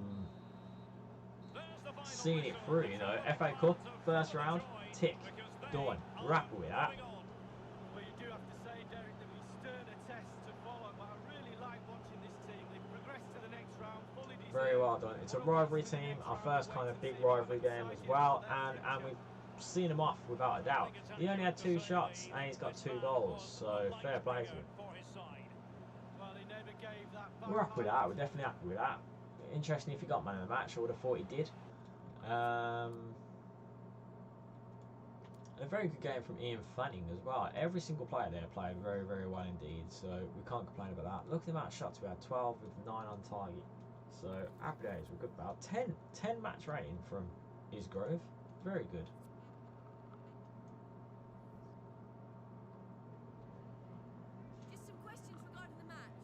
seeing it through. You know, FA Cup first round, tick. done. We're happy with that. Well, you do have to say, Derek, that we sterner tests to follow, but I really like watching this team. They've progressed to the next round, fully deserved. Very well done. It's a rivalry team, our first kind of big rivalry game as well, and we've seen him off without a doubt. He only had 2 shots and he's got 2 goals, so fair play to him. Well, he never gave that back. We're happy with that. We're definitely happy with that. Interesting if he got man of the match. I would have thought he did. A very good game from Ian Fanning as well. Every single player there played very, very well indeed, so we can't complain about that. Look at the amount of shots we had, 12 with 9 on target. So happy days, we're good about 10 match rating from Isgrove. Very good. Just some questions regarding the match.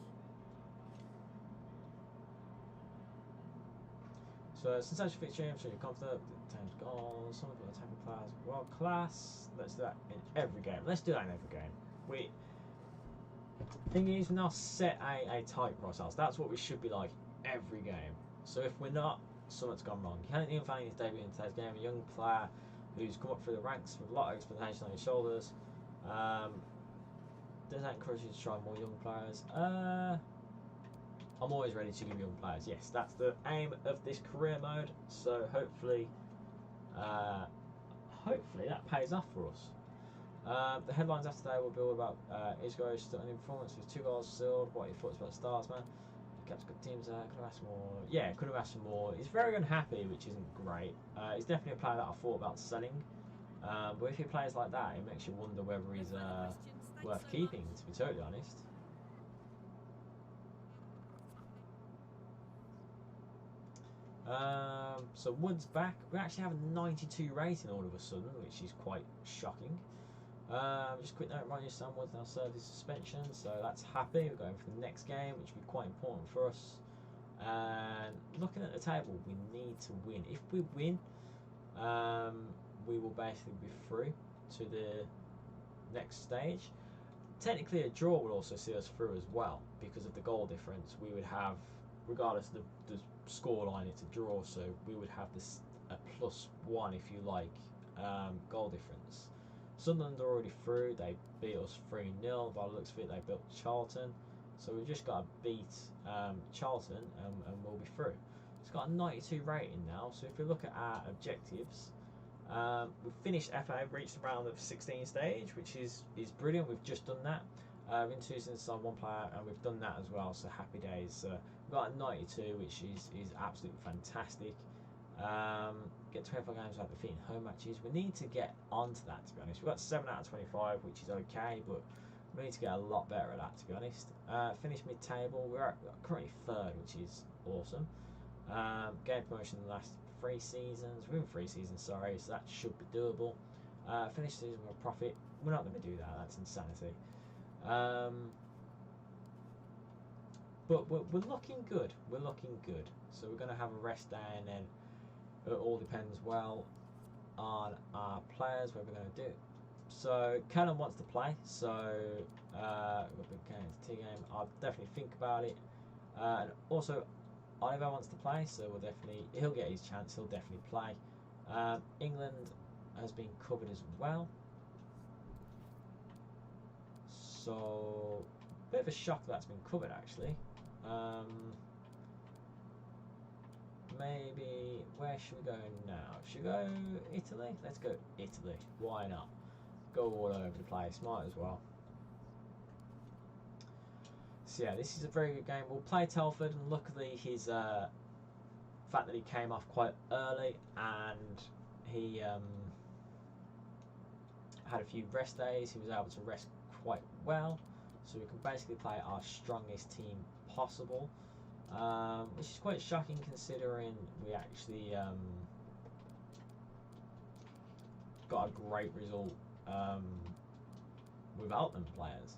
So sensational fixture, I'm sure you're confident. Times goals, some of the attacking players world class. Let's do that in every game. Let's do that in every game. Thing is, we're now set a type for ourselves. That's what we should be like every game. So if we're not, something's gone wrong. Ian Fanning is debuting in today's game, a young player who's come up through the ranks with a lot of expectation on his shoulders. Does that encourage you to try more young players? I'm always ready to give young players. Yes, that's the aim of this career mode. So hopefully that pays off for us. The headlines after today will be all about Isgrove's stunning performance with 2 goals sealed. What are your thoughts about the Stars, man? Kept good teams there. Could have asked more. Yeah, could have asked for more. He's very unhappy, which isn't great. He's definitely a player that I thought about selling. But if he plays like that, it makes you wonder whether he's worth keeping, to be totally honest. So Wood's back. We actually have a 92 rating all of a sudden, which is quite shocking. Just a quick note, Ryan Sam Wood's now served his suspension, so that's happy. We're going for the next game, which will be quite important for us. And looking at the table, we need to win. If we win, we will basically be through to the next stage. Technically, a draw will also see us through as well, because of the goal difference. We would have, regardless of the score line, it's a draw, so we would have this a +1, if you like, goal difference. Sunderland are already through. They beat us 3-0. By the looks of it, they built Charlton, so we've just got to beat Charlton and we'll be through. It's got a 92 rating now, so if we look at our objectives, we've finished FA, reached the round of 16 stage, which is brilliant. We've just done that. We've introduced inside 1 player, and we've done that as well, so happy days. We've got a 92, which is absolutely fantastic. Get 25 games without defeating home matches. We need to get onto that, to be honest. We've got 7 out of 25, which is okay, but we need to get a lot better at that, to be honest. Finished mid-table. We're currently 3rd, which is awesome. Gained promotion in the last 3 seasons. We're in 3 seasons, sorry, so that should be doable. Finished the season with a profit. We're not going to do that. That's insanity. But we're looking good. We're looking good. So we're going to have a rest day, and then it all depends well on our players, what we're going to do. So Callum wants to play, so we'll be going to T game. I'll definitely think about it. And also Oliver wants to play, so he'll get his chance. He'll definitely play. England has been covered as well. So bit of a shock that's been covered actually. Maybe where should we go now? Should we go Italy? Let's go Italy. Why not? Go all over the place. Might as well. So yeah, this is a very good game. We'll play Telford, and luckily his fact that he came off quite early and he had a few rest days. He was able to rest quite well, so we can basically play our strongest team possible, which is quite shocking considering we actually got a great result without them players.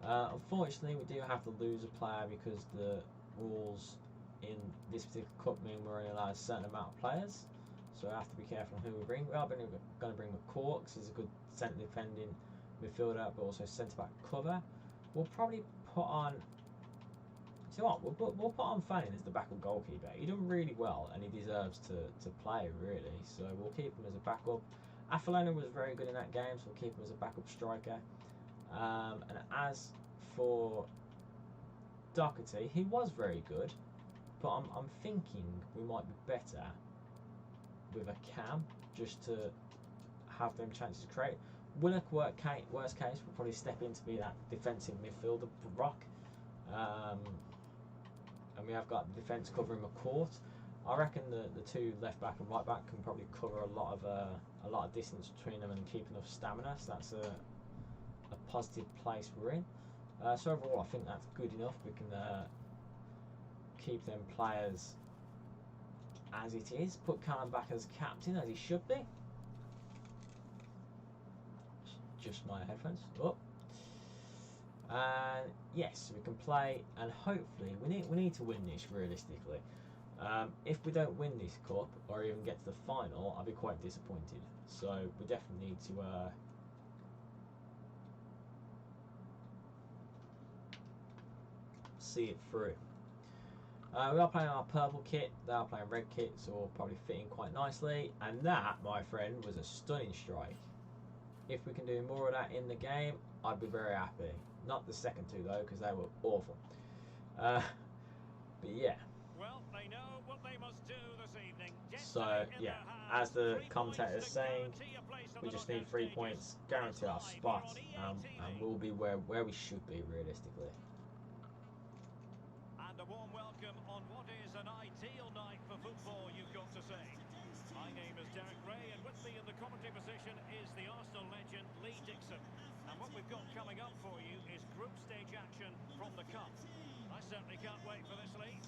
Unfortunately, we do have to lose a player because the rules in this particular cup mean we're only allowed a certain amount of players, so we have to be careful on who we bring. We are going to bring McCourt, because he's a good centre defending midfielder, but also centre back cover. We'll probably put on. See what? We'll put on Fanning as the backup goalkeeper. He done really well, and he deserves to play really. So we'll keep him as a backup. Affolona was very good in that game, so we'll keep him as a backup striker. And as for Doherty, he was very good, but I'm thinking we might be better with a cam, just to have them chances to create. Willock, worst case, will probably step in to be that defensive midfielder, Brock. And we have got the defence covering McCourt. I reckon the two left back and right back can probably cover a lot of distance between them and keep enough stamina. So that's a positive place we're in. So overall, I think that's good enough. We can keep them players as it is. Put Callum back as captain, as he should be. Just my headphones. Oh. And yes, we can play, and hopefully we need to win this realistically. If we don't win this cup or even get to the final, I'll be quite disappointed. So we definitely need to see it through. We are playing our purple kit, they are playing red kit, so we'll probably fit in quite nicely. And that, my friend, was a stunning strike. If we can do more of that in the game, I'd be very happy. Not the second two though, because they were awful. But yeah. Well, they know what they must do this evening. So yeah, as the commentator is saying, we just need 3 points, guarantee our spot, and we'll be where we should be realistically. And a warm welcome on what is an ideal night for football, you've got to say. My name is Derek Ray, and with me in the commentary position is the Arsenal legend Lee Dixon. And what we've got coming up for you is group stage action from the Cup. I certainly can't wait for this, Lee.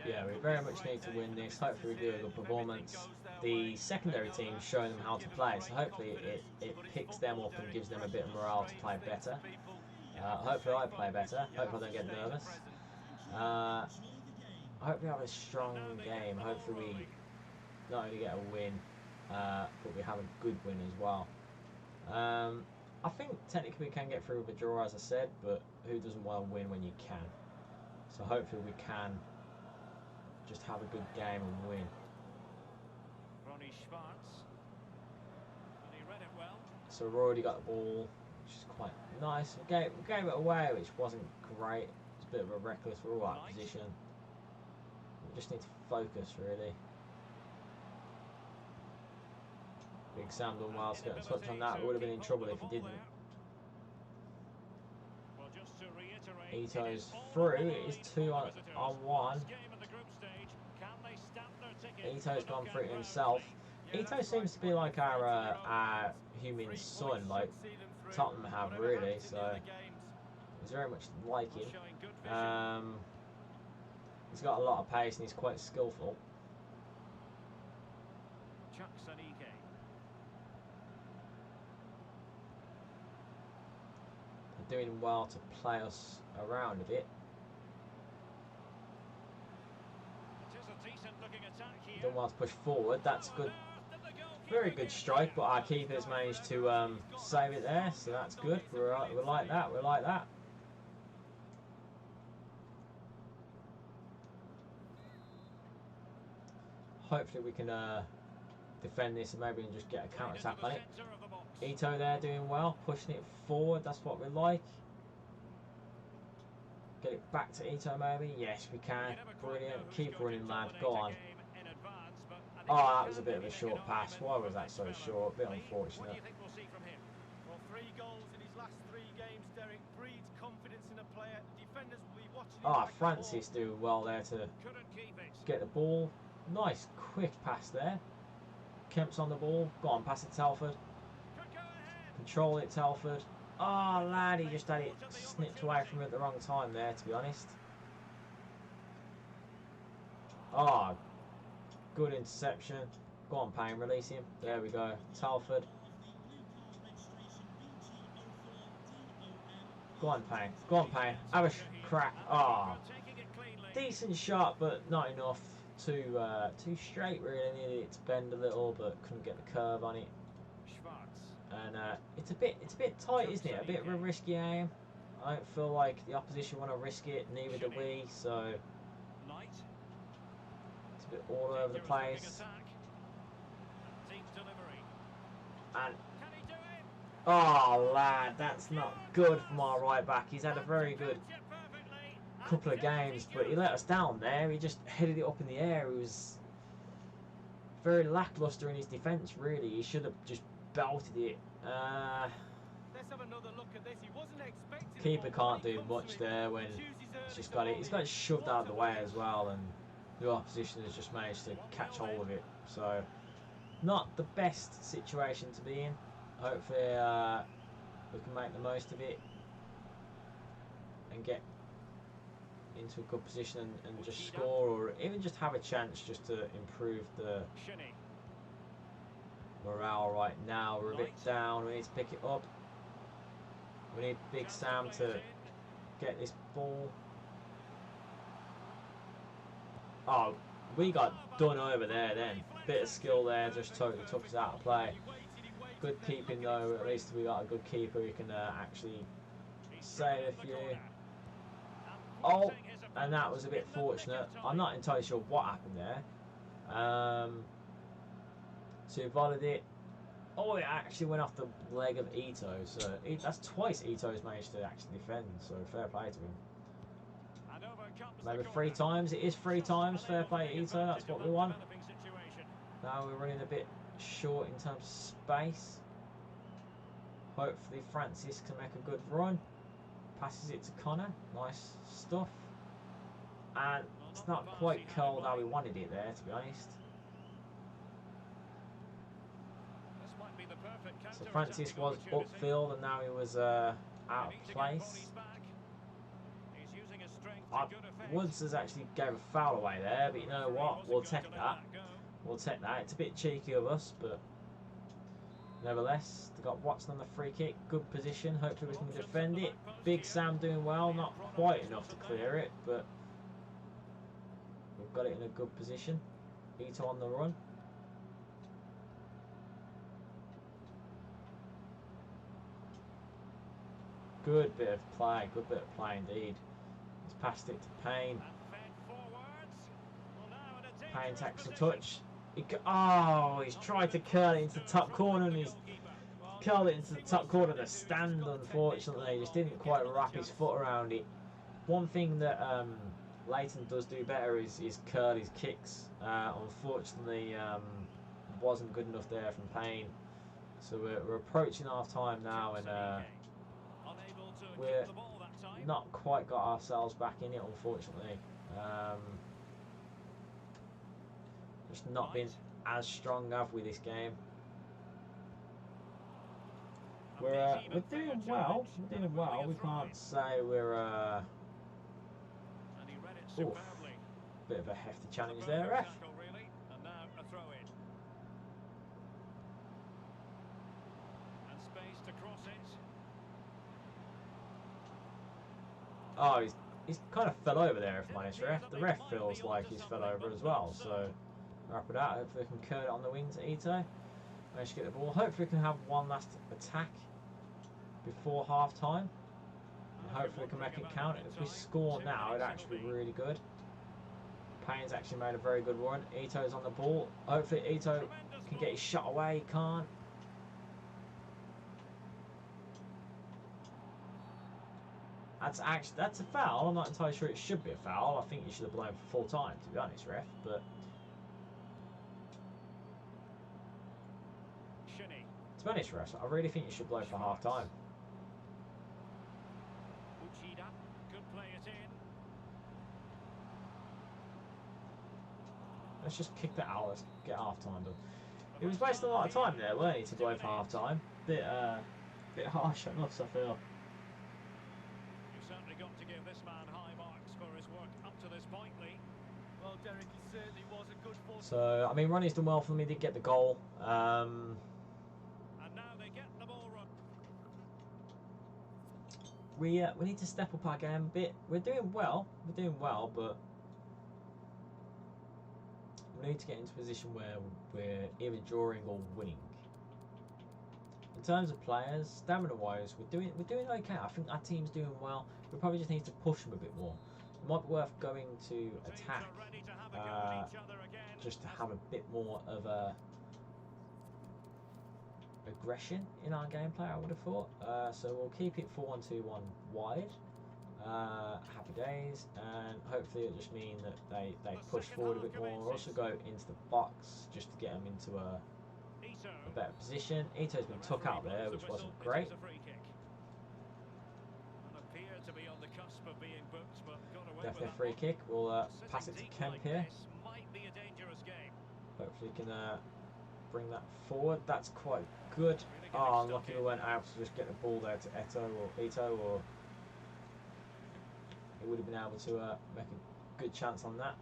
Yeah, we very much need to win this. Hopefully we do a good performance. The secondary team is showing them how to play, so hopefully it picks them up and gives them a bit of morale to play better. Hopefully I play better. Hopefully I don't get nervous. I hope we have a strong game. Hopefully we not only get a win, but we have a good win as well. I think technically we can get through with a draw, as I said, but who doesn't want to win when you can? So hopefully we can just have a good game and win. Ronnie Schwartz. And he read it well. So we've already got the ball, which is quite nice. We gave it away, which wasn't great. It's a bit of a reckless, we're all out of position. We just need to focus, really. Big Sam done well to get a touch on that. We would have been in trouble if he didn't. Well, just to reiterate, Ito's through. It is 2 on 1. Ito's gone through it himself. Ito seems to be like our human son, like Tottenham have, really. So he's very much like him. He's got a lot of pace and he's quite skillful. They're doing well to play us around a bit. Done well to push forward. That's good. Very good strike, but our keeper's managed to save it there, so that's good. We're like that. We're like that. Hopefully we can defend this and maybe just get a counter attack on it. Ito there doing well, pushing it forward. That's what we like. Get it back to Ito maybe. Yes, we can. Brilliant. Keep running, lad. Go on. Oh, that was a bit of a short pass. Why was that so short? A bit unfortunate. Well, 3 goals in his last 3 games, Derek, breeds confidence in a player. Defenders will be watching. Ah, Francis doing well there to get the ball. Nice quick pass there. Kemp's on the ball. Go on, pass it to Salford. Control it, Salford. Oh, lad, he just had it snipped away from him at the wrong time there, to be honest. Oh, good interception. Go on, Payne, release him. There we go. Salford. Go on, Payne. Go on, Payne. Have a crack. Oh, decent shot, but not enough. Too straight, really. Needed it to bend a little, but couldn't get the curve on it. And it's a bit tight, isn't it? A bit of a risky aim. I don't feel like the opposition want to risk it. Neither do we. So it's a bit all over the place. And Can he do it? oh lad, that's not good from our right back. He's had a very good couple of games, but he let us down there. He just headed it up in the air. He was very lackluster in his defence, really. He should have just belted it. Let's have another look at this. He wasn't expecting Keeper the ball, can't but he do comes much to it. there when He chooses early he's just to got it. ball He's in. got it shoved out of the What a way as well, and the opposition has just managed to catch hold of it. So, not the best situation to be in. Hopefully, we can make the most of it and get into a good position and just score, or even just have a chance just to improve the Shinny. morale right now. We're a bit down. We need to pick it up. We need Big Sam to get this ball. Oh, we got done over there then. Bit of skill there, just totally took us out of play. Good keeping though, at least we got a good keeper who can actually save a few. Oh, and that was a bit fortunate. I'm not entirely sure what happened there. So he volleyed it. Oh, it actually went off the leg of Ito. So that's twice Ito's managed to actually defend. So fair play to him. Maybe 3 times. It is 3 times. Fair play to Ito. That's what we want. Now we're running a bit short in terms of space. Hopefully Francis can make a good run. Passes it to Connor. Nice stuff. And it's not quite curled how we wanted it there, to be honest. So Francis was upfield and now he was out of place. Woods has actually gave a foul away there, but you know what? We'll take that. We'll take that. It's a bit cheeky of us, but nevertheless, they've got Watson on the free kick. Good position. Hopefully we can defend it. Big Sam doing well. Not quite enough to clear it, but we've got it in a good position. Ito on the run. Good bit of play. Good bit of play indeed. He's passed it to Payne. Payne takes a touch. He's tried to curl it into the top corner and he's curled it into the top corner of the stand, unfortunately. He just didn't quite wrap his foot around it. One thing that Leighton does do better is curl his kicks. Unfortunately, wasn't good enough there from Payne. So we're approaching half time now, and we're not quite got ourselves back in it, unfortunately. Just not been as strong, have we, this game? We're doing well. We're doing well. We can't say we're oof, bit of a hefty challenge there, ref. Oh, he's kind of fell over there, if I'm honest, ref. The ref feels like he's fell over as well, so wrap it out. Hopefully we can curl it on the wings at Ito. Manage to get the ball. Hopefully we can have one last attack before half time. And hopefully we can make it count. If we score now, it'd actually be really good. Payne's actually made a very good run. Ito's on the ball. Hopefully Ito can get his shot away. He can't. That's a foul. I'm not entirely sure it should be a foul. I think you should have blown for full time, to be honest, ref. But to be honest, ref, I really think you should blow for half time. Let's just kick that out. Let's get half time done. He was wasting a lot of time there, weren't he, to blow for half time? Bit harsh on us, I feel. So, I mean, Ronnie's done well for me. Did get the goal. And now they get the ball run. We need to step up our game a bit. We're doing well. We're doing well, but we need to get into a position where we're either drawing or winning. In terms of players, stamina-wise, we're doing okay. I think our team's doing well. We probably just need to push them a bit more. It might be worth going to attack, just to have a bit more of a aggression in our gameplay, I would have thought. So we'll keep it 4-1-2-1 wide. Happy days, and hopefully it'll just mean that they push forward a bit more. We'll also go into the box just to get them into a better position. Ito's been took out there, which wasn't great. Definitely a free kick. We'll pass it to Kemp here. Hopefully he can bring that forward. That's quite good. Oh, unlucky we weren't able to just get the ball there to Ito, or he would have been able to make a good chance on that.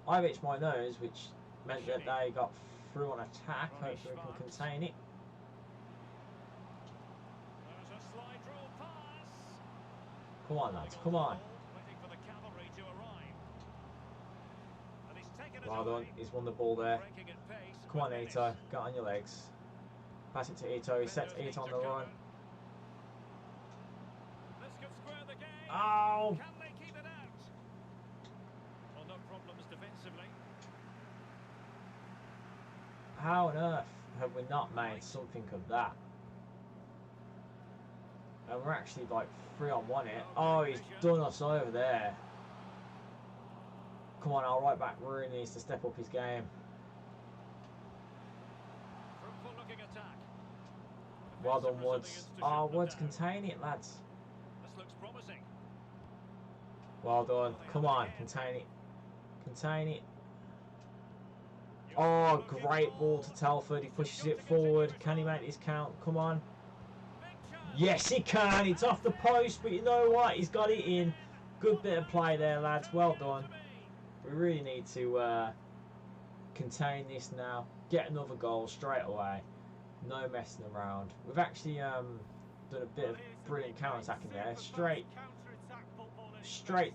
I've itched my nose, which meant that they got through on attack. Hopefully we can contain it. Come on, lads, come on. Well done, he's won the ball there. Come on, Ito, get on your legs. Pass it to Ito, he sets Ito on the run. Oh! How on earth have we not made something of that? And we're actually like 3-on-1 here. Oh, he's done us over there. Come on, our right back really needs to step up his game. Well done, Woods. Oh, Woods, contain it, lads. Well done. Come on, contain it. Contain it. Oh, great ball to Telford. He pushes it forward. Can he make this count? Come on. Yes, he can. It's off the post, but you know what? He's got it in. Good bit of play there, lads. Well done. We really need to contain this now. Get another goal straight away. No messing around. We've actually done a bit of brilliant counter-attacking there. Straight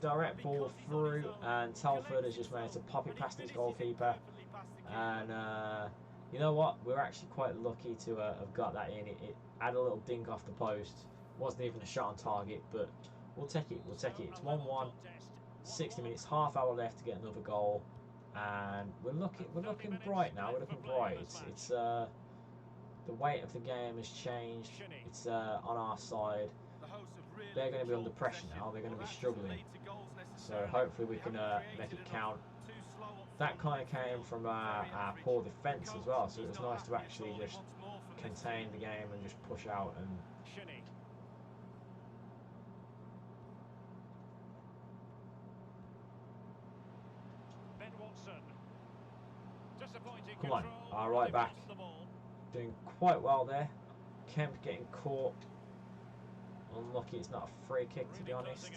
direct ball through, and Telford has just managed to pop it past his goalkeeper. And you know what? We're actually quite lucky to have got that in. It had a little dink off the post. Wasn't even a shot on target, but we'll take it. We'll take it. It's 1-1. 60 minutes, half hour left to get another goal, and we're looking bright now. We're looking bright. It's the weight of the game has changed. It's on our side. They're going to be under pressure now. They're going to be struggling. So hopefully we can make it count. That kind of came from our poor defence as well. So it was nice to actually just contain the game and just push out and. Come on, our right back doing quite well there. Kemp getting caught. Unlucky it's not a free kick, to be honest.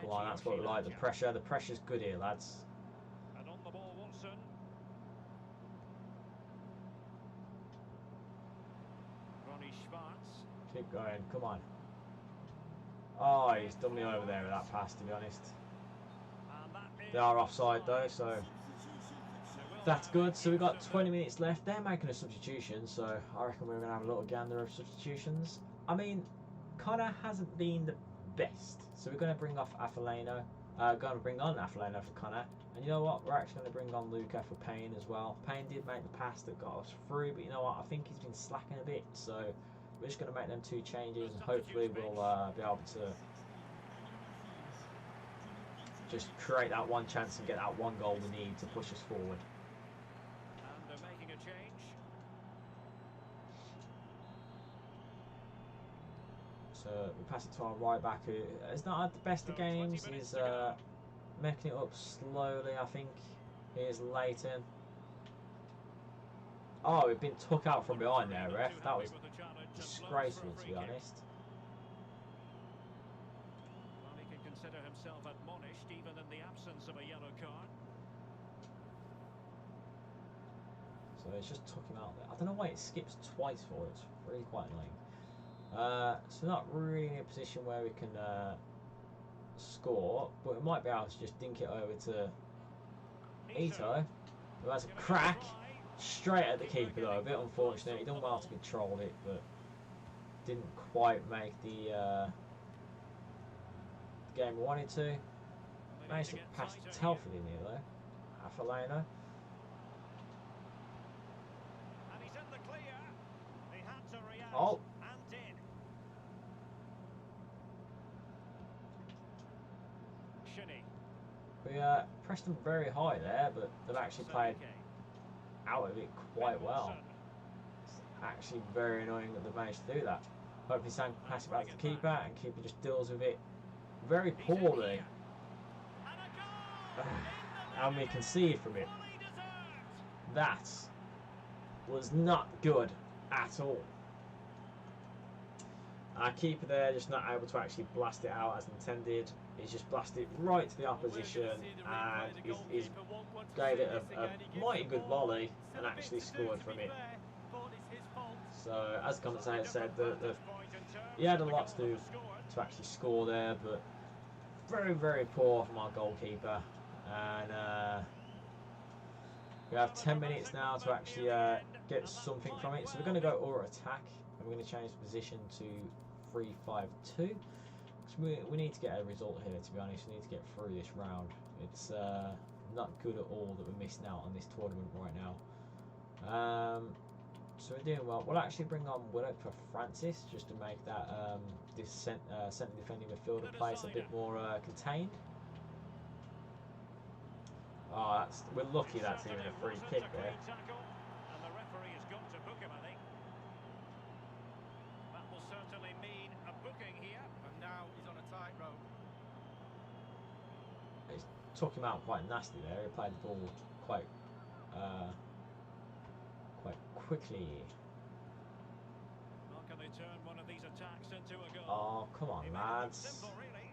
Come on, that's what we like. The pressure's good here, lads. And on the ball, Watson. Ronnie Schwartz. Keep going, come on. Oh, he's done me over there with that pass, to be honest. They are offside though, so that's good. So we've got 20 minutes left. They're making a substitution, so I reckon we're going to have a little gander of substitutions. I mean, Connor hasn't been the best, so we're going to bring off Afaleno. Going to bring on Afaleno for Connor. And you know what? We're actually going to bring on Luca for Payne as well. Payne did make the pass that got us through, but you know what? I think he's been slacking a bit, so we're just going to make them 2 changes, and hopefully we'll be able to just create that one chance and get that one goal we need to push us forward. And they're making a change. So we pass it to our right back, who has not had the best of games. He's making it up slowly, I think. Here's Leighton. Oh, we've been took out from behind there, ref. That was disgraceful, to be honest. Well, he can consider himself admonished even in the absence of a yellow card. So it's just took him out there. I don't know why it skips twice for it. It's really quite annoying. So not really in a position where we can score, but we might be able to just dink it over to Ito, who has a crack straight at the keeper though. A bit unfortunate. He done well to control it, but didn't quite make the game we wanted to. Managed to pass Telford in here though. Afalano. And he's in the clear. He had to react Oh. and did. Shinny. We pressed them very high there, but they've actually played out of it quite well. It's actually very annoying that they've managed to do that. Hopefully Sam can pass it back to the keeper, and keeper just deals with it very poorly. And we concede from it. That was not good at all. Our keeper there just not able to actually blast it out as intended. He's just blasted it right to the opposition, and he's gave it a mighty good volley and actually scored from it. So as the commentator said, he had a lot to do to actually score there, but very poor from our goalkeeper. And we have 10 minutes now to actually get something from it. So we're going to go auto attack, and we're going to change the position to 3-5-2. We need to get a result here, to be honest. We need to get through this round. It's not good at all that we're missing out on this tournament right now. So we're doing well. We'll actually bring on Willock for Francis, just to make that this centre defending midfielder place a bit more contained. Oh, we're lucky that's even a free kick there. And the referee has got to book him, I think. That will certainly mean a booking here. And now he's on a tightrope. He took him out quite nasty there. He played the ball quite quickly. How can they turn one of these attacks into a goal? Oh, come on, lads. Simple, really.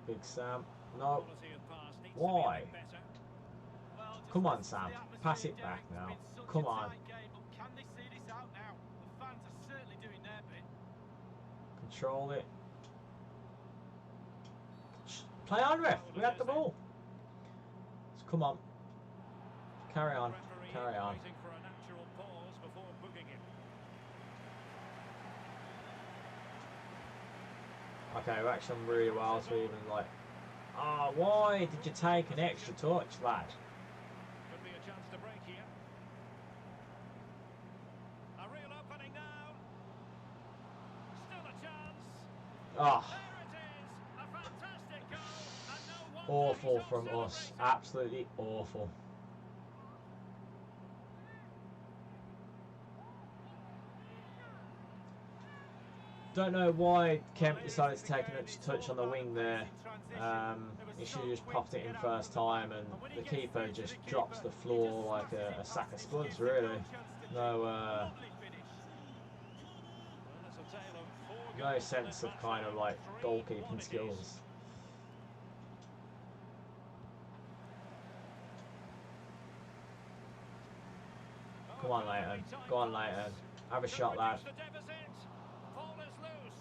Big Sam. No. Quality of pass needs to be a Why? bit better. Well, just Come on, listen to Sam. the atmosphere, Pass it Derek. back It's now. been such Come a on. tight game, but can they see this out now? The fans are certainly doing their bit. Control it. Play on, ref. We had the ball. So come on. Carry on. Referee Carry on. waiting for a natural pause before booking him. Okay, we're actually done really well to even like. Oh, why did you take an extra touch, lad? Could be a chance to break here. A real opening now. Still a chance. Oh, There it is. A fantastic goal. And no wonder awful he's from all us. celebrating. Absolutely awful. Don't know why Kemp decided to take an extra touch on the wing there. He should have just popped it in first time, and the keeper just drops the floor like a sack of spuds, really. No, Well, it's a tale of four no goals sense in of a kind of like match. goalkeeping 3-1 it is. skills. Come on, Leighton. Go on, Leighton. Have a shot, lad. The deficit. Ball is loose.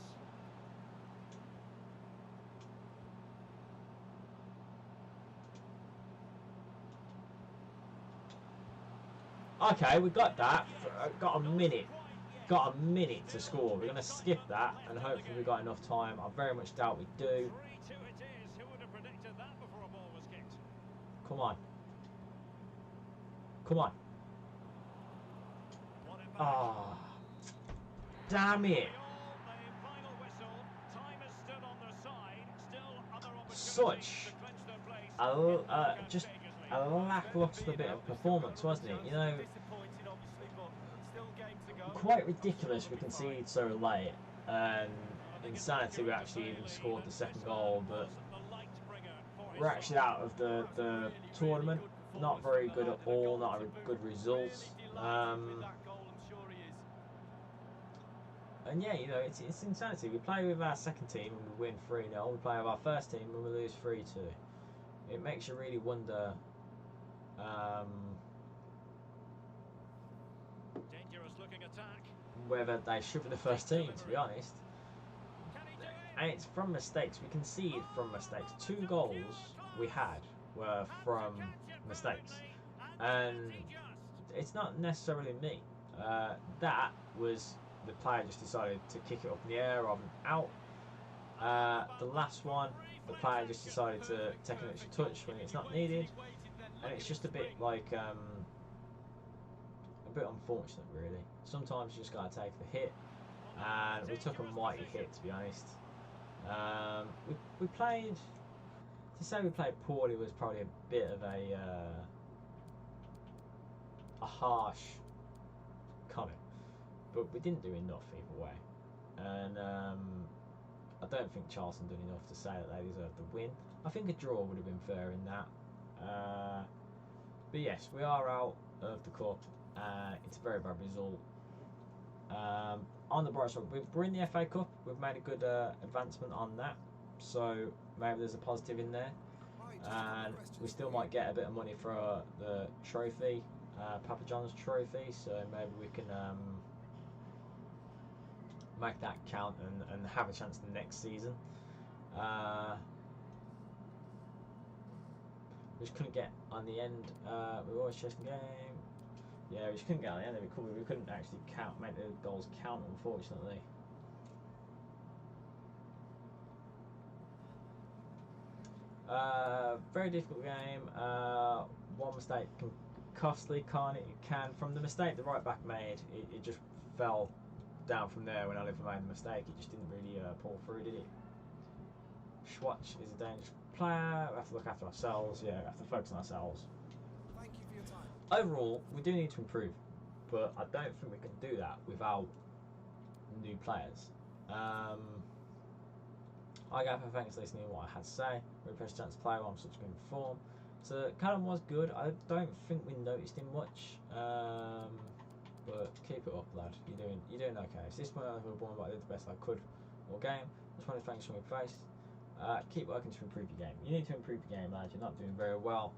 Okay, we got that. Got a minute. Got a minute to score. We're going to skip that, and hopefully we got enough time. I very much doubt we do. 3-2 it is. Who would have predicted that before a ball was kicked? Come on. Come on. Won it back. Ah. Damn it. The final whistle. Time is still on their side. Still other opportunities Such to clinch their place. just a lacklustre bit of performance, wasn't it? You know, Disappointed, obviously, but still game to go. quite ridiculous we conceded so late, and insanity we actually even scored the second goal, but we're actually out of the tournament. Not very good at all, not a good result. And yeah, you know, it's insanity. We play with our second team and we win 3-0. We play with our first team and we lose 3-2. It makes you really wonder Dangerous looking attack. whether they should be the first team, to be honest. Can he do it? And it's from mistakes. We concede from mistakes. 2 goals we had were from mistakes. And it's not necessarily me. That was the player just decided to kick it up in the air rather than out. The last one, the player just decided to take an extra touch when it's not needed, and it's just a bit like a bit unfortunate, really. Sometimes you just gotta take the hit, and we took a mighty hit, to be honest. We played. To say we played poorly was probably a bit of a harsh comment, but we didn't do enough either way, and I don't think Charlton did enough to say that they deserved the win. I think a draw would have been fair in that, but yes, we are out of the cup. It's a very bad result. On the bright side, we're in the FA Cup. We've made a good advancement on that, so maybe there's a positive in there, and we still might get a bit of money for the trophy, Papa John's trophy, so maybe we can make that count and have a chance the next season. We just couldn't get on the end. We were always chasing the game. Yeah, we just couldn't get on the end of it. We couldn't actually make the goals count, unfortunately. Very difficult game. One mistake can costly, can't it? It can. From the mistake the right back made, it just fell down from there. When Oliver made the mistake, it just didn't really pull through, did it? Schwartz is a dangerous player. We have to look after ourselves. Yeah, we have to focus on ourselves. Thank you for your time. Overall, we do need to improve, but I don't think we can do that without new players. I gave her thanks listening to what I had to say. Really precious chance to play while I'm such good form. So Callum was good. I don't think we noticed him much, but keep it up, lad. You're doing okay. So this point I was born, but I did the best I could all game. Just want to thanks from your face. Keep working to improve your game. You need to improve your game, lad. You're not doing very well.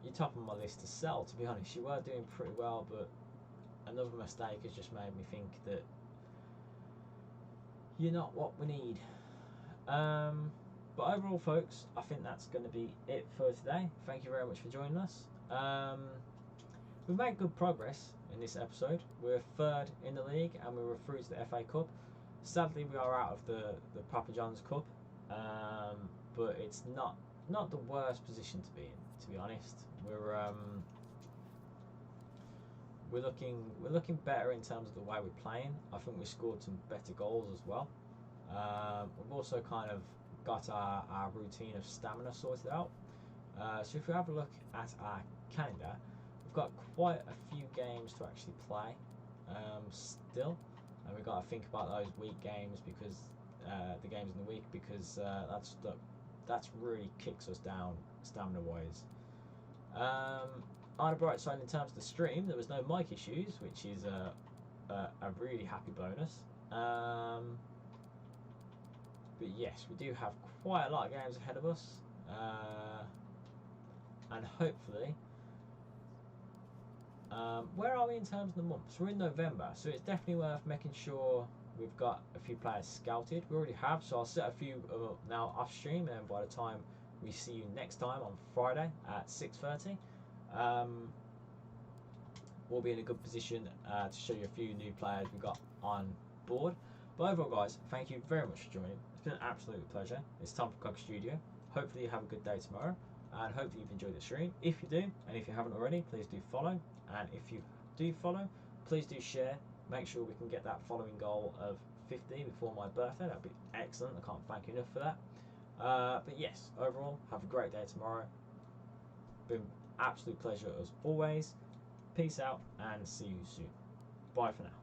You're top on my list to sell, to be honest. You were doing pretty well, but another mistake has just made me think that you're not what we need. But overall, folks, I think that's going to be it for today. Thank you very much for joining us. We've made good progress in this episode. We're third in the league and we were through to the FA Cup. Sadly, we are out of the Papa John's Cup, but it's not the worst position to be in, to be honest. We're looking better in terms of the way we're playing. I think we scored some better goals as well. We've also kind of got our routine of stamina sorted out. So if we have a look at our calendar, we've got quite a few games to actually play still, and we've got to think about those week games, because the games in the week, because that's really kicks us down stamina wise. On the bright side, in terms of the stream, there was no mic issues, which is a really happy bonus. But yes, we do have quite a lot of games ahead of us, and hopefully, where are we in terms of the months? We're in November, so it's definitely worth making sure we've got a few players scouted. We already have, so I'll set a few now off stream, and by the time we see you next time on Friday at 6:30, we'll be in a good position to show you a few new players we've got on board. But overall, guys, thank you very much for joining. It's been an absolute pleasure. It's time for CogStudio. Hopefully you have a good day tomorrow, and hopefully you've enjoyed the stream. If you do, and if you haven't already, please do follow. And if you do follow, please do share. Make sure we can get that following goal of 50 before my birthday. That'd be excellent. I can't thank you enough for that. But yes, overall, have a great day tomorrow. Been an absolute pleasure as always. Peace out and see you soon. Bye for now.